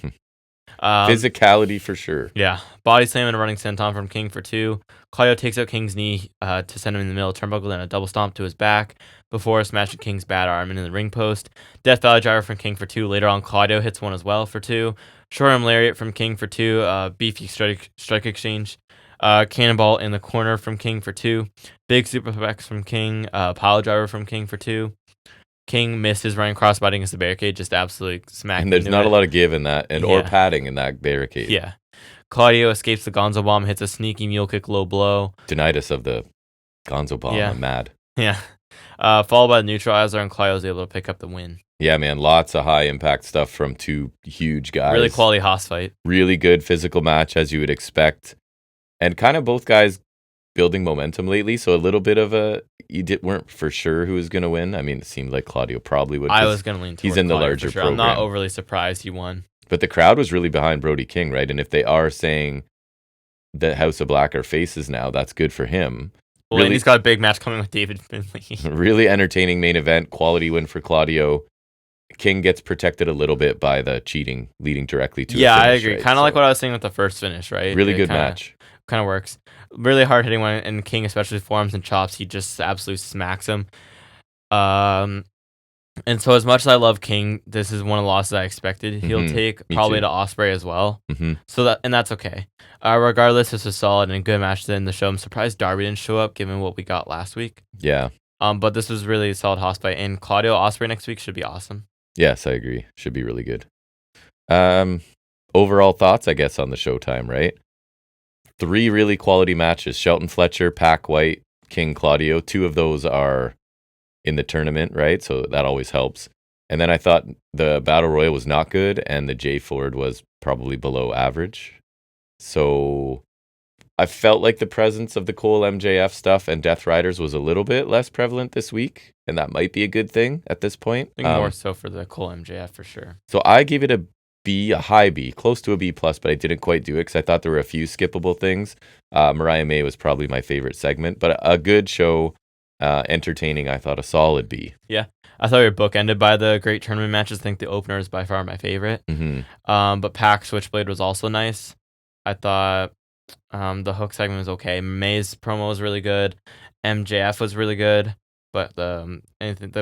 Physicality for sure. Yeah. Body slam and a running senton from King for 2. Claudio takes out King's knee to send him in the middle of the turnbuckle, then a double stomp to his back before smashing King's bad arm into the ring post. Death Valley driver from King for 2. Later on, Claudio hits one as well for 2. Short arm lariat from King for 2. Beefy strike exchange. Cannonball in the corner from King for 2. Big superplex from King. Pile driver from King for 2. King missed his running crossbody against the barricade, just absolutely smacked. And there's not a lot of give in that, or padding in that barricade. Yeah. Claudio escapes the Gonzo bomb, hits a sneaky mule kick low blow. Denied us of the Gonzo bomb. I'm mad. Yeah. Followed by the neutralizer, and Claudio's able to pick up the win. Yeah, man. Lots of high impact stuff from 2 huge guys. Really quality hoss fight. Really good physical match, as you would expect. And kind of both guys building momentum lately. So a little bit of weren't for sure who was going to win. I mean, it seemed like Claudio probably would. I was going to lean towards he's in the Claudio larger for sure. program. I'm not overly surprised he won. But the crowd was really behind Brody King, right? And if they are saying that House of Black are faces now, that's good for him. Well, really, and he's got a big match coming with David Finlay. Really entertaining main event. Quality win for Claudio. King gets protected a little bit by the cheating leading directly to a finish, I agree. right? Kind of like what I was saying with the first finish, right? Really good match. Kind of works. Really hard hitting one, and King, especially forearms and chops, he just absolutely smacks him. And so as much as I love King, this is one of the losses I expected he'll take, probably to Ospreay as well. So that's okay. Regardless, this was solid and a good match to end the show. I'm surprised Darby didn't show up given what we got last week. Yeah. But this was really a solid hoss fight, and Claudio Ospreay next week should be awesome. Yes, I agree. Should be really good. Overall thoughts, I guess, on the Showtime, right? 3 really quality matches. Shelton Fletcher, Pac White, King Claudio. 2 of those are in the tournament, right? So that always helps. And then I thought the Battle Royal was not good, and the Jay Ford was probably below average. So I felt like the presence of the Cole MJF stuff and Death Riders was a little bit less prevalent this week, and that might be a good thing at this point. I think more so for the Cole MJF for sure. So I gave it a B, a high B, close to a B+, but I didn't quite do it because I thought there were a few skippable things. Mariah May was probably my favorite segment, but a good show, entertaining. I thought a solid B. Yeah, I thought we were bookended by the great tournament matches. I think the opener is by far my favorite. But Pac Switchblade was also nice. I thought the hook segment was okay. May's promo was really good. MJF was really good, but the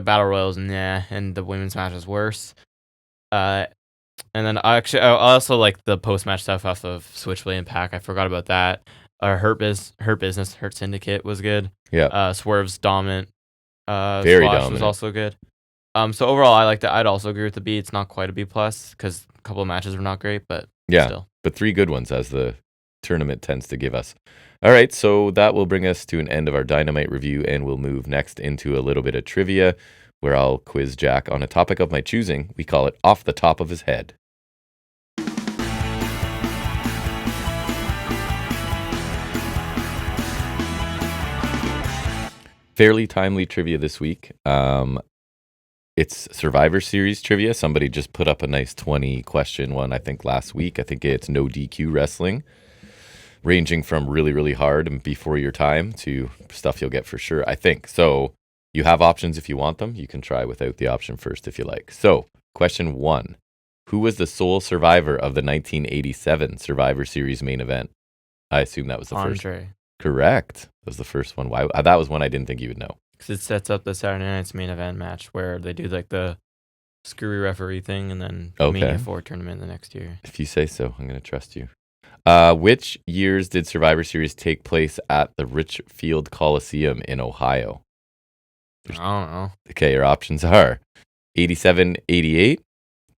Battle Royals, nah, and the women's match was worse. And then I also like the post-match stuff off of Switchblade and Pac. I forgot about that. Hurt Syndicate was good. Yeah. Swerve's dominant. Very Squash dominant. was also good. So overall, I liked it. I'd also agree with the B. It's not quite a B+, because a couple of matches were not great, but still. But 3 good ones, as the tournament tends to give us. All right, so that will bring us to an end of our Dynamite review, and we'll move next into a little bit of trivia, where I'll quiz Jack on a topic of my choosing. We call it Off the Top of His Head. Fairly timely trivia this week. It's Survivor Series trivia. Somebody just put up a nice 20-question one, I think, last week. I think it's no DQ wrestling, ranging from really, really hard and before your time to stuff you'll get for sure, I think. So you have options if you want them. You can try without the option first if you like. So question 1. Who was the sole survivor of the 1987 Survivor Series main event? I assume that was the first. Andre. Correct. That was the first one. Why? That was one I didn't think you would know. Because it sets up the Saturday Night's main event match where they do like the screwy referee thing and then Mania 4 tournament the next year. If you say so, I'm going to trust you. Which years did Survivor Series take place at the Richfield Coliseum in Ohio? I don't know. Okay, your options are 87, 88,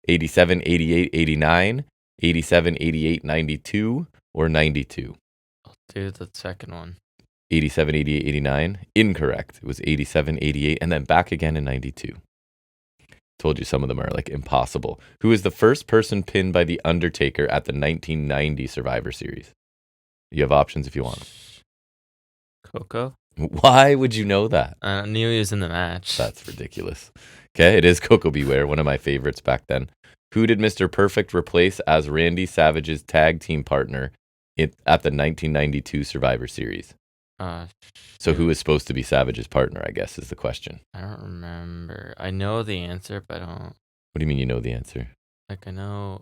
87, 88, 89, 87, 88, 92, or 92. I'll do the second one. 87, 88, 89. Incorrect. It was 87, 88, and then back again in 92. Told you some of them are like impossible. Who was the first person pinned by The Undertaker at the 1990 Survivor Series? You have options if you want. Coco? Why would you know that? I knew he was in the match. That's ridiculous. Okay, it is Coco Beware, one of my favorites back then. Who did Mr. Perfect replace as Randy Savage's tag team partner at the 1992 Survivor Series? So who was supposed to be Savage's partner, I guess, is the question. I don't remember. I know the answer, but I don't... What do you mean you know the answer? Like, I know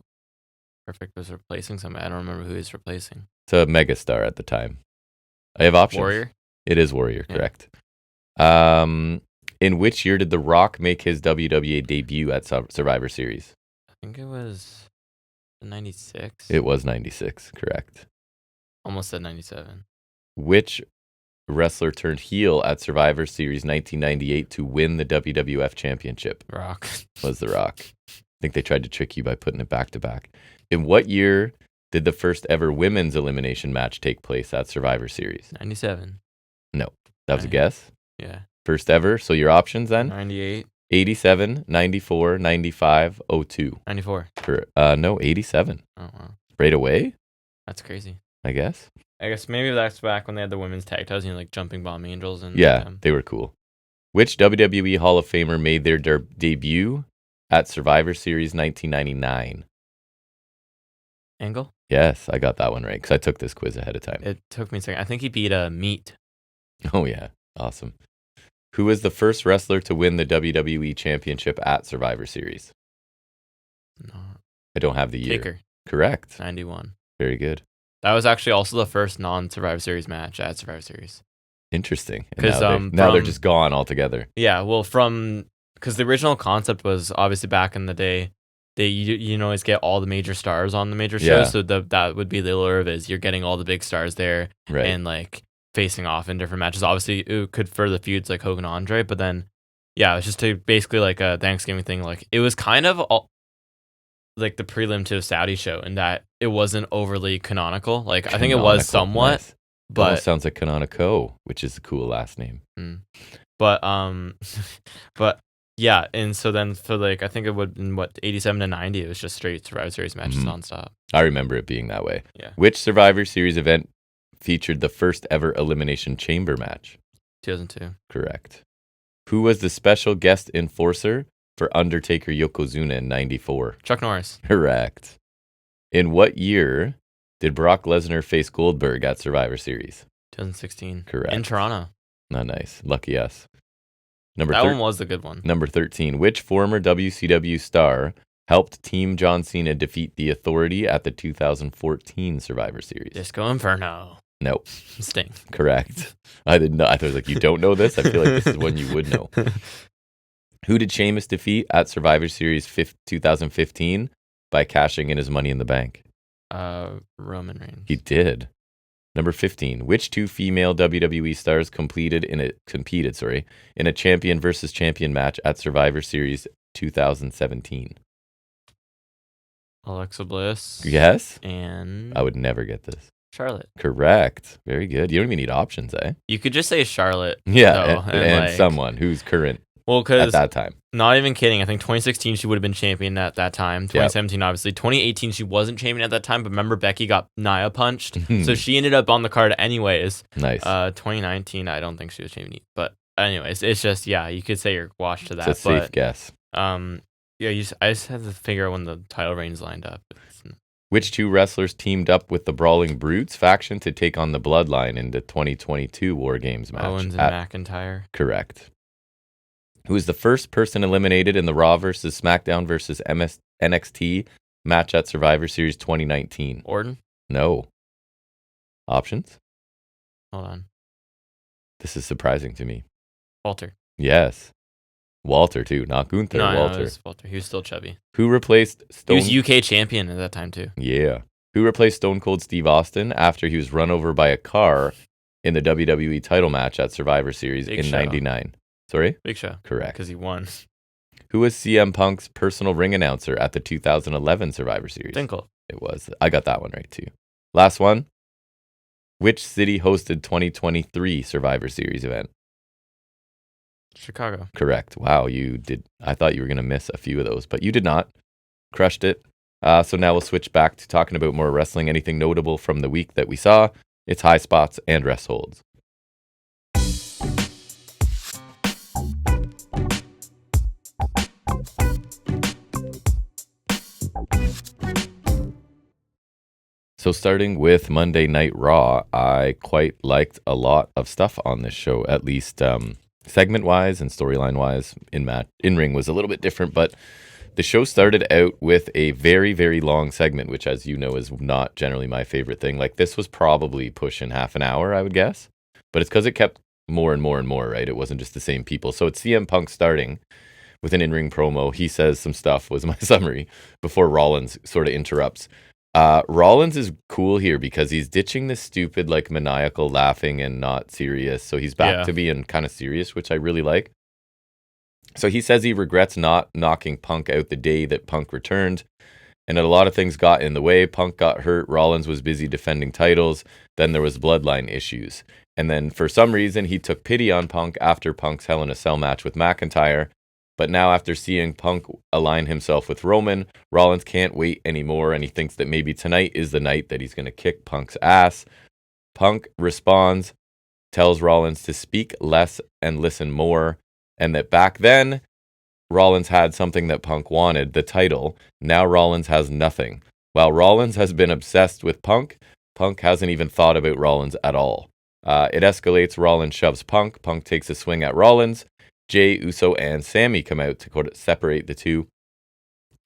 Perfect was replacing somebody. I don't remember who he's replacing. It's a megastar at the time. I have options. Warrior? It is Warrior, Yeah. correct. In which year did The Rock make his WWE debut at Survivor Series? I think it was 96. It was 96, correct. Almost said 97. Which wrestler turned heel at Survivor Series 1998 to win the WWF Championship? Rock. Was The Rock. I think they tried to trick you by putting it back to back. In what year did the first ever women's elimination match take place at Survivor Series? 97. No. That was a guess? Yeah. First ever. So your options then? 98. 87, 94, 95, 02. 94. No, 87. Oh, wow. Right away, That's crazy. I guess. I guess maybe that's back when they had the women's tag titles, like Jumping Bomb Angels. And Yeah, they were cool. Which WWE Hall of Famer made their debut at Survivor Series 1999? Angle? Yes, I got that one right because I took this quiz ahead of time. It took me a second. I think he beat Meat. Oh, yeah. Awesome. Who was the first wrestler to win the WWE Championship at Survivor Series? No. I don't have the year. Taker. Correct. 91. Very good. That was actually also the first non-Survivor Series match at Survivor Series. Interesting. Because now they're just gone altogether. Yeah, well, because the original concept was obviously back in the day, you always get all the major stars on the major shows, Yeah. so that would be the allure of it, is you're getting all the big stars there, Right. and like facing off in different matches. Obviously, it could further feuds like Hogan Andre, but then yeah, it's just basically like a Thanksgiving thing. Like it was kind of like the prelim to a Saudi show in that it wasn't overly canonical. Like I think it was somewhat, nice. but Almost sounds like Canonico, which is a cool last name. But but yeah, and so then for like I think it would in 87 to 90, it was just straight Survivor Series matches nonstop. I remember it being that way. Yeah. Which Survivor Series event featured the first ever Elimination Chamber match? 2002. Correct. Who was the special guest enforcer for Undertaker Yokozuna in 94? Chuck Norris. Correct. In what year did Brock Lesnar face Goldberg at Survivor Series? 2016. Correct. In Toronto. Not nice. Lucky us. That one was the good one. Number 13. Which former WCW star helped Team John Cena defeat The Authority at the 2014 Survivor Series? Disco Inferno. Nope. Sting. Correct. I didn't know. I thought it was like, you don't know this? I feel like this is one you would know. Who did Sheamus defeat at Survivor Series 2015 by cashing in his Money in the Bank? Roman Reigns. He did. Number 15. Which two female WWE stars competed in a champion versus champion match at Survivor Series 2017? Alexa Bliss. Yes? And I would never get this. Charlotte. Correct. Very good. You don't even need options, eh? You could just say Charlotte. Yeah, though, and like, someone who's current well, at because that time. not even kidding. I think 2016 she would have been champion at that time. 2017, obviously. 2018 she wasn't champion at that time, but remember Becky got Nia punched, so she ended up on the card anyways. Nice. 2019, I don't think she was champion, but anyways, it's just you could say you're washed to that. It's a safe guess. Yeah, I just had to figure out when the title reigns lined up. Which two wrestlers teamed up with the Brawling Brutes faction to take on the Bloodline in the 2022 War Games match? Owens and McIntyre. Correct. Who was the first person eliminated in the Raw versus SmackDown versus NXT match at Survivor Series 2019? Orton? No. Options? Hold on. This is surprising to me. Walter. Yes. Walter, too. Not Gunther. No, Walter. it was Walter. He was still chubby. Who replaced Stone... He was UK champion at that time, too. Yeah. Who replaced Stone Cold Steve Austin after he was run over by a car in the WWE title match at Survivor Series in 99? Sorry? Big Show. Correct. Because he won. Who was CM Punk's personal ring announcer at the 2011 Survivor Series? Stone Cold. It was. I got that one right, too. Last one. Which city hosted 2023 Survivor Series event? Chicago. Correct. Wow, you did. I thought you were going to miss a few of those, but you did not. Crushed it. So now we'll switch back to talking about more wrestling. Anything notable from the week that we saw? It's Highspots and Restholds. So starting with Monday Night Raw, I quite liked a lot of stuff on this show, at least segment-wise and storyline-wise. In-ring was a little bit different, but the show started out with a very, very long segment, which, as you know, is not generally my favorite thing. Like, this was probably pushing half an hour, I would guess. But it's because it kept more and more and more, right? It wasn't just the same people. So it's CM Punk starting with an in-ring promo. He says some stuff, was my summary, before Rollins sort of interrupts. Rollins is cool here because he's ditching this stupid, like, maniacal laughing and not serious. So he's back to being kind of serious, which I really like. So he says he regrets not knocking Punk out the day that Punk returned, and a lot of things got in the way. Punk got hurt. Rollins was busy defending titles. Then there was bloodline issues. And then for some reason, he took pity on Punk after Punk's Hell in a Cell match with McIntyre. But now after seeing Punk align himself with Roman, Rollins can't wait anymore, and he thinks that maybe tonight is the night that he's going to kick Punk's ass. Punk responds, tells Rollins to speak less and listen more, and that back then, Rollins had something that Punk wanted, the title. Now Rollins has nothing. While Rollins has been obsessed with Punk, Punk hasn't even thought about Rollins at all. It escalates. Rollins shoves Punk. Punk takes a swing at Rollins. Jey Uso and Sammy come out to separate the two.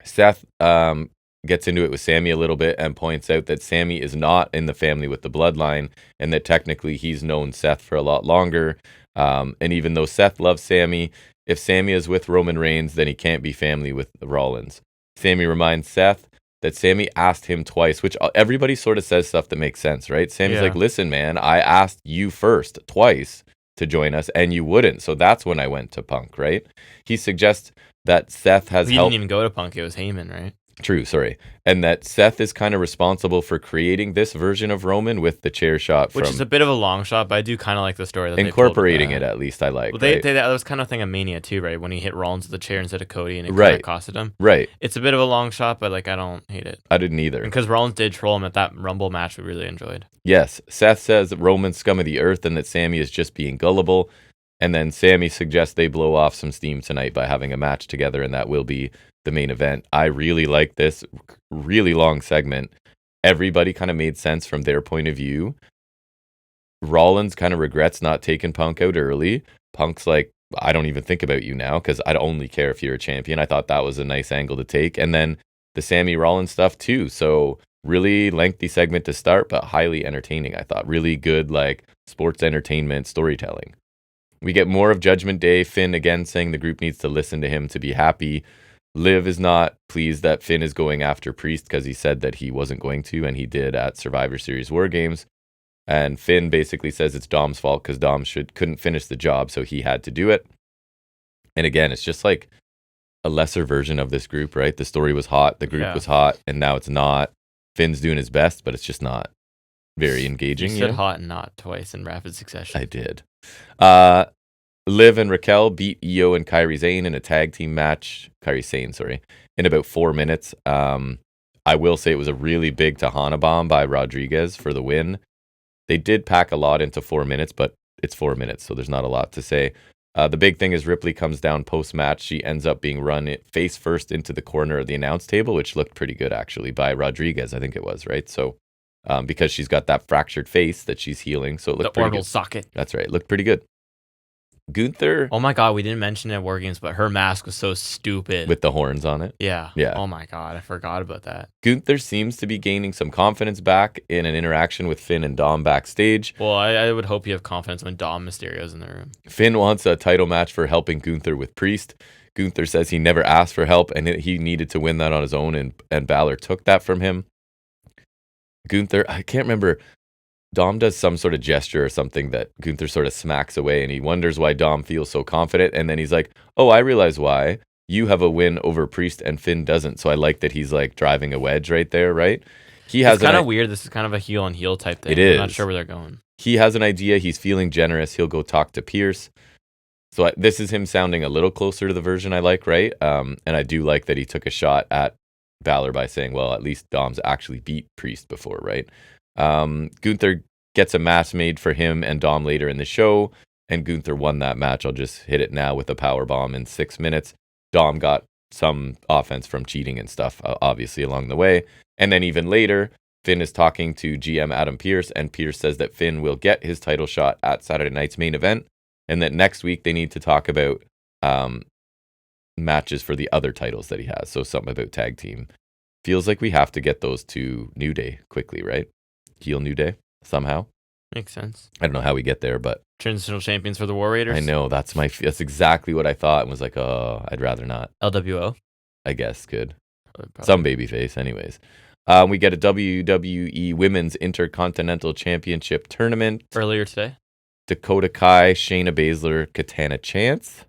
Seth gets into it with Sammy a little bit and points out that Sammy is not in the family with the bloodline, and that technically he's known Seth for a lot longer. And even though Seth loves Sammy, if Sammy is with Roman Reigns, then he can't be family with Rollins. Sammy reminds Seth that Sammy asked him twice, which everybody sort of says stuff that makes sense, right? Sammy's like, listen, man, I asked you first twice to join us, and you wouldn't. So that's when I went to Punk, right? He suggests that Seth has helped. He didn't even go to Punk. It was Heyman, right? True, sorry. And that Seth is kind of responsible for creating this version of Roman with the chair shot. Which is a bit of a long shot, but I do kind of like the story. That incorporating it, at least, I like. Well, right? that was kind of thing of Mania, too, right? When he hit Rollins with the chair instead of Cody, and it kind of costed him. Right. It's a bit of a long shot, but like I don't hate it. I didn't either. Because Rollins did troll him at that Rumble match we really enjoyed. Yes. Seth says that Roman's scum of the earth and that Sammy is just being gullible. And then Sammy suggests they blow off some steam tonight by having a match together, and that will be the main event. I really like this really long segment. Everybody kind of made sense from their point of view. Rollins kind of regrets not taking Punk out early. Punk's like, I don't even think about you now because I only care if you're a champion. I thought that was a nice angle to take. And then the Sammy Rollins stuff too. So really lengthy segment to start, but highly entertaining, I thought. Really good, like, sports entertainment storytelling. We get more of Judgment Day. Finn again saying the group needs to listen to him to be happy. Liv is not pleased that Finn is going after Priest because he said that he wasn't going to, and he did at Survivor Series War Games. And Finn basically says it's Dom's fault because Dom couldn't finish the job, so he had to do it. And again, it's just like a lesser version of this group, right? The story was hot, the group was hot, and now it's not. Finn's doing his best, but it's just not very engaging. You said hot and not twice in rapid succession. I did. Liv and Raquel beat Io and Kairi Sane in a tag team match. Kairi Sane, sorry, in about 4 minutes. I will say it was a really big Tahana bomb by Rodriguez for the win. They did pack a lot into 4 minutes, but it's 4 minutes, so there's not a lot to say. The big thing is Ripley comes down post-match. She ends up being run face first into the corner of the announce table, which looked pretty good, actually, by Rodriguez, I think it was, right? So, because she's got that fractured face that she's healing, so it looked pretty good. The orbital socket. That's right. It looked pretty good. Gunther. Oh my God, we didn't mention it at War Games, but her mask was so stupid. With the horns on it? Yeah. Yeah. Oh my God, I forgot about that. Gunther seems to be gaining some confidence back in an interaction with Finn and Dom backstage. Well, I would hope you have confidence when Dom Mysterio's in the room. Finn wants a title match for helping Gunther with Priest. Gunther says he never asked for help and he needed to win that on his own, and Balor took that from him. Gunther, I can't remember. Dom does some sort of gesture or something that Gunther sort of smacks away, and he wonders why Dom feels so confident. And then he's like, oh, I realize why. You have a win over Priest and Finn doesn't. So I like that he's like driving a wedge right there, right? has kind of weird. This is kind of a heel on heel type thing. It is. I'm not sure where they're going. He has an idea. He's feeling generous. He'll go talk to Pierce. So this is him sounding a little closer to the version I like, right? And I do like that he took a shot at Balor by saying, well, at least Dom's actually beat Priest before, right? Gunther gets a match made for him and Dom later in the show, and Gunther won that match. I'll just hit it now with a powerbomb in 6 minutes. Dom got some offense from cheating and stuff, obviously, along the way. And then even later, Finn is talking to GM Adam Pearce, and Pearce says that Finn will get his title shot at Saturday night's main event, and that next week they need to talk about matches for the other titles that he has. So something about tag team. Feels like we have to get those to New Day quickly, right? Heel New Day somehow. Makes sense. I don't know how we get there, but transitional champions for the War Raiders. I know that's exactly what I thought, and was like, oh, I'd rather not. LWO, I guess good. Probably. Some babyface, anyways. We get a WWE Women's Intercontinental Championship tournament earlier today. Dakota Kai, Shayna Baszler, Katana Chance.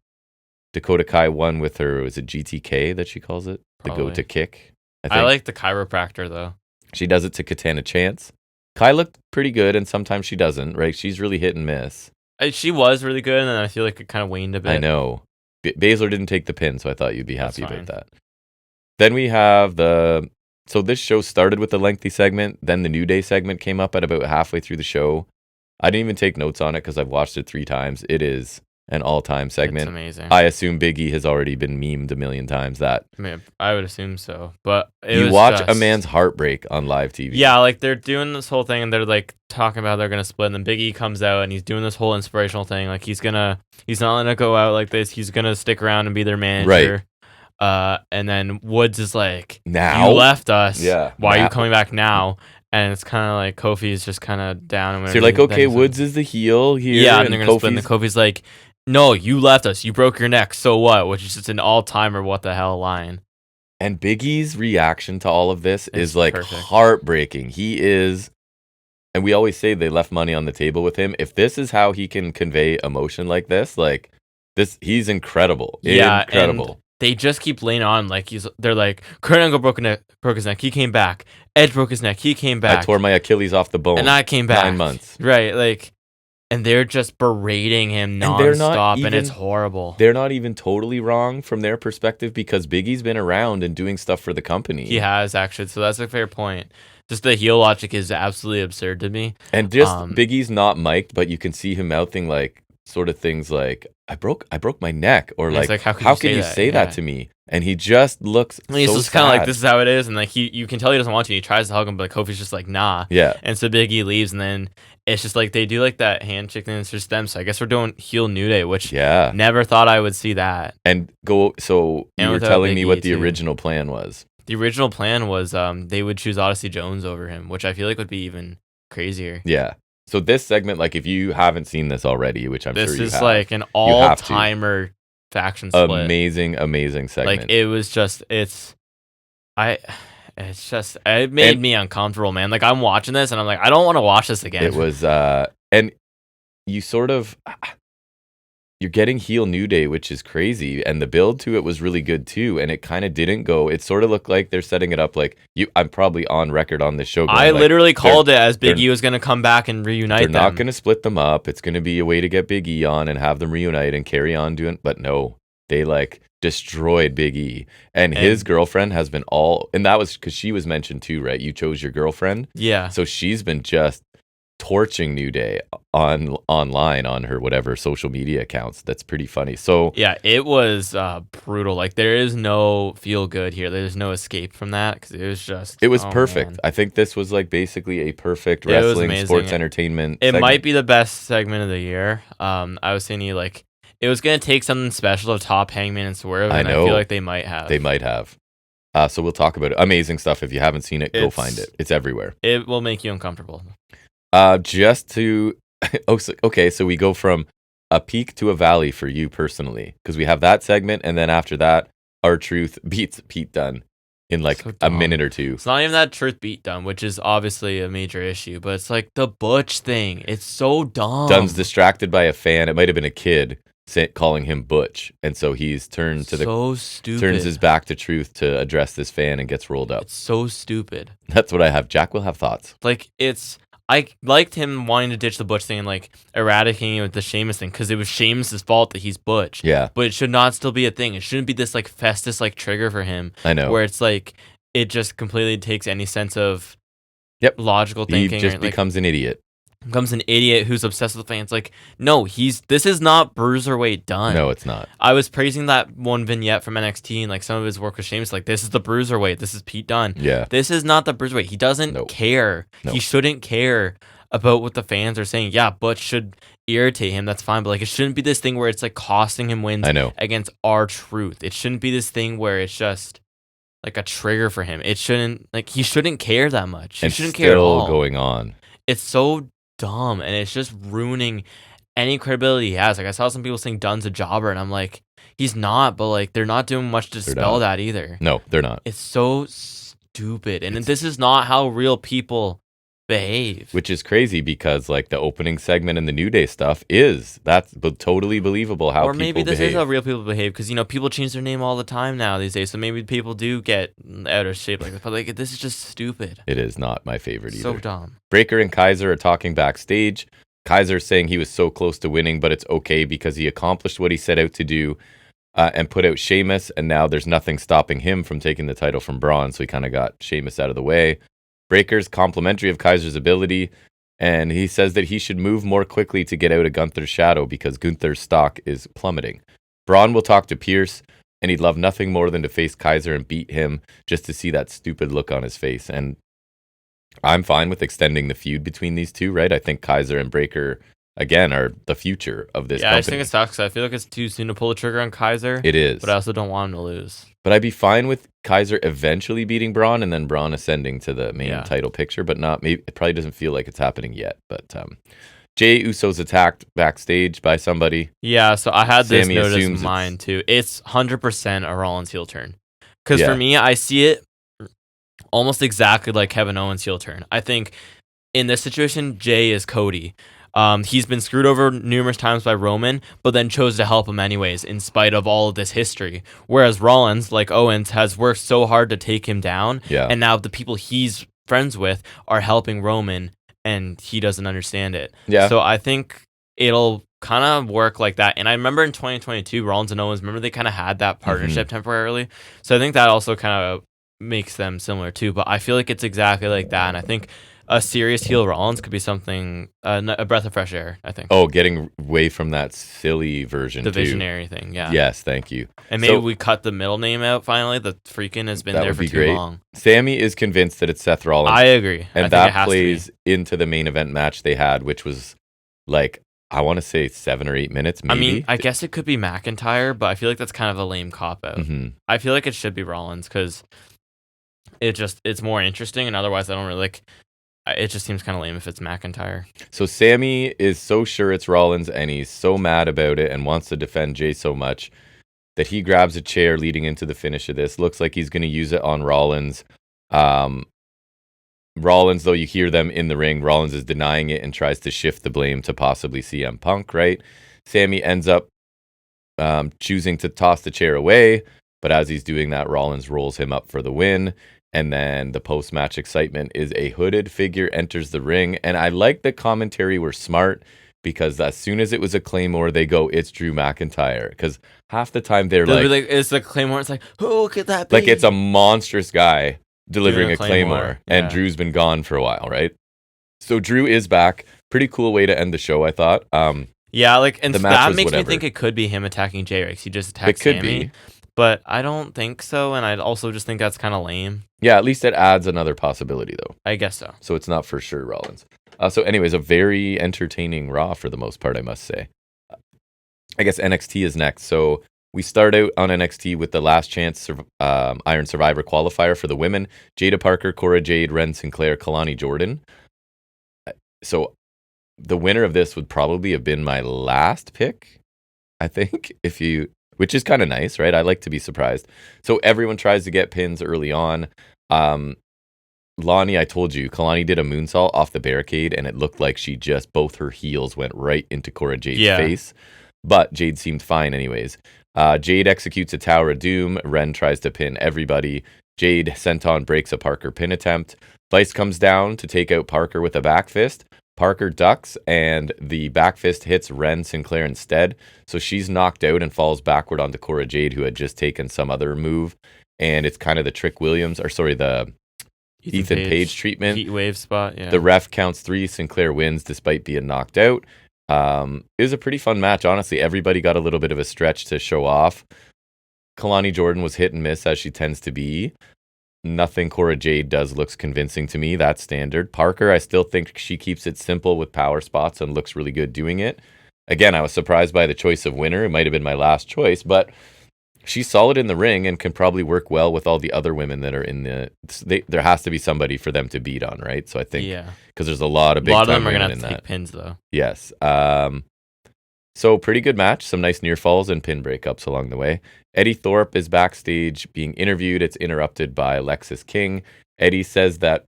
Dakota Kai won with her, was it GTK that she calls it? Probably. The go to kick. I like the chiropractor though. She does it to Katana Chance. Kai looked pretty good, and sometimes she doesn't, right? She's really hit and miss. She was really good, and then I feel like it kind of waned a bit. I know. Baszler didn't take the pin, so I thought you'd be happy about that. Then we have so this show started with a lengthy segment, then the New Day segment came up at about halfway through the show. I didn't even take notes on it because I've watched it 3 times. It is an all-time segment. It's amazing. I assume Big E has already been memed a million times that. I mean, I would assume so. But you watch a man's heartbreak on live TV. Yeah, like they're doing this whole thing and they're like talking about they're gonna split, and then Big E comes out and he's doing this whole inspirational thing. Like he's not gonna go out like this. He's gonna stick around and be their manager. Right. And then Woods is like, now you left us. Yeah. Why are you coming back now? And it's kind of like Kofi's just kind of down. And so you're like, okay, Woods is the heel here. Yeah, and they're going to split. And Kofi's like, no, you left us. You broke your neck. So what? Which is just an all-timer what the hell line. And Big E's reaction to all of this is like heartbreaking. He is, and we always say they left money on the table with him. If this is how he can convey emotion like this, he's incredible. Yeah, incredible. And they just keep laying on they're like, Kurt Angle broke his neck, he came back. Edge broke his neck, he came back. I tore my Achilles off the bone. And I came back. 9 months. Right, and they're just berating him nonstop, and it's horrible. They're not even totally wrong from their perspective because Big E's been around and doing stuff for the company. He has, actually, so that's a fair point. Just the heel logic is absolutely absurd to me. And just Big E's not mic'd, but you can see him mouthing sort of things like, I broke my neck, or how can you say that to me? And he just looks and he's so just kind of like, this is how it is, and you can tell he doesn't want to, and he tries to hug him, but Kofi's just like, nah. Yeah. And so Big E leaves, and then it's just like they do like that handshake thing, it's just them. So I guess we're doing heel New Day, which never thought I would see that. And so you were telling me what the original plan was. The original plan was they would choose Odyssey Jones over him, which I feel like would be even crazier. Yeah. So this segment, if you haven't seen this already, which I'm sure you have. This is like an all-timer faction split. Amazing segment. It was just, it made me uncomfortable, man. I'm watching this and I'm like, I don't want to watch this again. It was, and you sort of, you're getting heel New Day, which is crazy, and the build to it was really good too, and it kind of didn't go. It sort of looked like they're setting it up I'm probably on record on this show. I literally called it as Big E was going to come back and reunite them. They're not going to split them up. It's going to be a way to get Big E on and have them reunite and carry on doing. But no, they destroyed Big E, and his girlfriend has been and that was because she was mentioned too, right? You chose your girlfriend, yeah. So she's been just torching New Day online on her whatever social media accounts. That's pretty funny. So yeah, it was brutal. There is no feel good here. There's no escape from that because it was perfect. Man. I think this was basically a perfect wrestling sports entertainment It segment. might be the best segment of the year. I was saying it was gonna take something special to top Hangman and Swerve, and I feel like they might have. So we'll talk about it. Amazing stuff. If you haven't seen it, go find it. It's everywhere. It will make you uncomfortable. So we go from a peak to a valley for you personally, because we have that segment, and then after that, R-Truth beats Pete Dunne in a minute or two. It's not even that Truth beat Dunne, which is obviously a major issue, but it's the Butch thing. It's so dumb. Dunne's distracted by a fan. It might have been a kid. calling him Butch, and so he's turned to so stupid. Turns his back to truth to address this fan and gets rolled up. It's so stupid. That's what I have. Jack will have thoughts. Like, I liked him wanting to ditch the Butch thing and like eradicating it with the Sheamus thing because it was Sheamus's fault that he's Butch. Yeah. But it should not still be a thing. It shouldn't be this like Festus like trigger for him. I know. Where it's like it just completely takes any sense of logical thinking. He just becomes an idiot. Becomes an idiot who's obsessed with the fans. Like, no, this is not Bruiserweight done. No, it's not. I was praising that one vignette from NXT and like some of his work with Sheamus. Like, this is the Bruiserweight. This is Pete Dunne. Yeah. This is not the Bruiserweight. He doesn't care. He shouldn't care about what the fans are saying. Yeah, Butch should irritate him. That's fine. But like, it shouldn't be this thing where it's like costing him wins against our truth. It shouldn't be this thing where it's just like a trigger for him. It shouldn't, like, he shouldn't care that much. He shouldn't care at all. Still going on. It's so dumb, and it's just ruining any credibility he has. Like, I saw some people saying Dunn's a jobber, and I'm like, he's not, but like, they're not doing much to dispel that either. No, they're not. It's so stupid, and this is not how real people behave. Which is crazy because like the opening segment and the New Day stuff that's totally believable how people behave. Or maybe this is how real people behave because, you know, people change their name all the time now these days, so maybe people do get out of shape like this. But like, this is just stupid. It is not my favorite either. So dumb. Breaker and Kaiser are talking backstage. Kaiser saying he was so close to winning, but it's okay because he accomplished what he set out to do and put out Sheamus, and now there's nothing stopping him from taking the title from Braun, so he kind of got Sheamus out of the way. Breaker's complimentary of Kaiser's ability, and he says that he should move more quickly to get out of Gunther's shadow because Gunther's stock is plummeting. Braun will talk to Pierce, and he'd love nothing more than to face Kaiser and beat him just to see that stupid look on his face. And I'm fine with extending the feud between these two, right? I think Kaiser and Breaker, again, are the future of this company. I just think it sucks because I feel like it's too soon to pull the trigger on Kaiser. It is. But I also don't want him to lose. But I'd be fine with Kaiser eventually beating Braun and then Braun ascending to the main title picture, but not maybe. It probably doesn't feel like it's happening yet. But Jey Uso's attacked backstage by somebody. Yeah, so I had this notice in mind too. It's 100% a Rollins heel turn. Because for me, I see it almost exactly like Kevin Owens' heel turn. I think in this situation, Jey is Cody. He's been screwed over numerous times by Roman, but then chose to help him anyways, in spite of all of this history. Whereas Rollins, like Owens, has worked so hard to take him down, and now the people he's friends with are helping Roman, and he doesn't understand it. Yeah. So I think it'll kind of work like that. And I remember in 2022, Rollins and Owens, remember they kind of had that partnership temporarily. So I think that also kind of makes them similar too. But I feel like it's exactly like that, and I think a serious heel Rollins could be something, a breath of fresh air, I think. Oh, getting away from that silly version, the visionary thing, yeah. Yes, thank you. And maybe we cut the middle name out finally. The freaking has been there for too long. Sammy is convinced that it's Seth Rollins. I agree. And that plays into the main event match they had, which was like, I want to say 7 or 8 minutes, maybe. I mean, I guess it could be McIntyre, but I feel like that's kind of a lame cop-out. I feel like it should be Rollins because it's more interesting, and otherwise I don't really like... It just seems kind of lame if it's McIntyre. So Sammy is so sure it's Rollins, and he's so mad about it and wants to defend Jey so much that he grabs a chair leading into the finish of this. Looks like he's going to use it on Rollins. Rollins, though, you hear them in the ring. Rollins is denying it and tries to shift the blame to possibly CM Punk, right? Sammy ends up choosing to toss the chair away, but as he's doing that, Rollins rolls him up for the win. And then the post-match excitement is a hooded figure enters the ring. And I like the commentary were smart because as soon as it was a Claymore, they go, it's Drew McIntyre. Because half the time they'll be like, it's the Claymore. It's like, who could that be? Like it's a monstrous guy delivering a Claymore. And Drew's been gone for a while, right? So Drew is back. Pretty cool way to end the show, I thought. Yeah, like, and that makes me think it could be him attacking Jey. He just attacked Sammy. It could be. But I don't think so, and I also just think that's kind of lame. Yeah, at least it adds another possibility, though. I guess so. So it's not for sure Rollins. So anyways, a very entertaining Raw for the most part, I must say. I guess NXT is next. So we start out on NXT with the Last Chance Iron Survivor qualifier for the women. Jada Parker, Cora Jade, Ren Sinclair, Kalani Jordan. So the winner of this would probably have been my last pick, I think, which is kind of nice, right? I like to be surprised. So everyone tries to get pins early on. Lonnie, I told you, Kalani did a moonsault off the barricade, and it looked like both her heels went right into Cora Jade's face. but Jade seemed fine anyways. Jade executes a Tower of Doom. Ren tries to pin everybody. Jade senton breaks a Parker pin attempt. Vice comes down to take out Parker with a back fist. Parker ducks, and the back fist hits Ren Sinclair instead. So she's knocked out and falls backward onto Cora Jade, who had just taken some other move. And it's kind of the the Ethan Page treatment. Heat wave spot, yeah. The ref counts 3. Sinclair wins despite being knocked out. It was a pretty fun match, honestly. Everybody got a little bit of a stretch to show off. Kalani Jordan was hit and miss, as she tends to be. Nothing Cora Jade does looks convincing to me. That's standard. Parker, I still think she keeps it simple with power spots and looks really good doing it. Again, I was surprised by the choice of winner. It might have been my last choice, but she's solid in the ring and can probably work well with all the other women that are in there has to be somebody for them to beat on, right? So I think, because there's a lot of big time them are women going to have to take pins, though. Yes. So pretty good match. Some nice near falls and pin breakups along the way. Eddie Thorpe is backstage being interviewed. It's interrupted by Lexis King. Eddie says that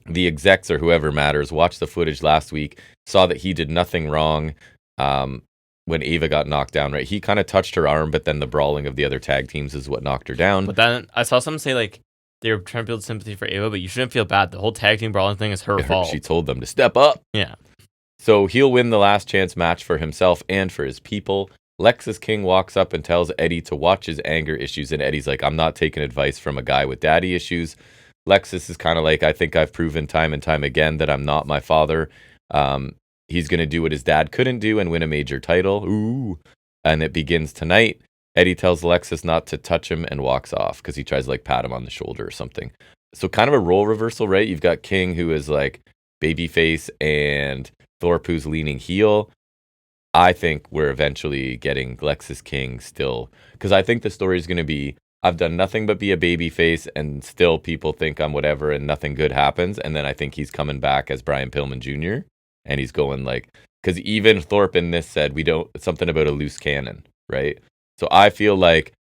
the execs or whoever matters watched the footage last week, saw that he did nothing wrong when Ava got knocked down, right? He kind of touched her arm, but then the brawling of the other tag teams is what knocked her down. But then I saw someone say, like, they were trying to build sympathy for Ava, but you shouldn't feel bad. The whole tag team brawling thing is her fault. She told them to step up. Yeah. So he'll win the last chance match for himself and for his people. Lexis King walks up and tells Eddie to watch his anger issues, and Eddie's like, I'm not taking advice from a guy with daddy issues. Lexis is kind of like, I think I've proven time and time again that I'm not my father. He's going to do what his dad couldn't do and win a major title. Ooh. And it begins tonight. Eddie tells Lexis not to touch him and walks off because he tries to like pat him on the shoulder or something. So kind of a role reversal, right? You've got King, who is like babyface, and Thorpe, who's leaning heel. I think we're eventually getting Lexis King still, because I think the story is going to be, I've done nothing but be a babyface and still people think I'm whatever and nothing good happens. And then I think he's coming back as Brian Pillman Jr. and he's going like, because even Thorpe in this said, something about a loose cannon, right? So I feel like,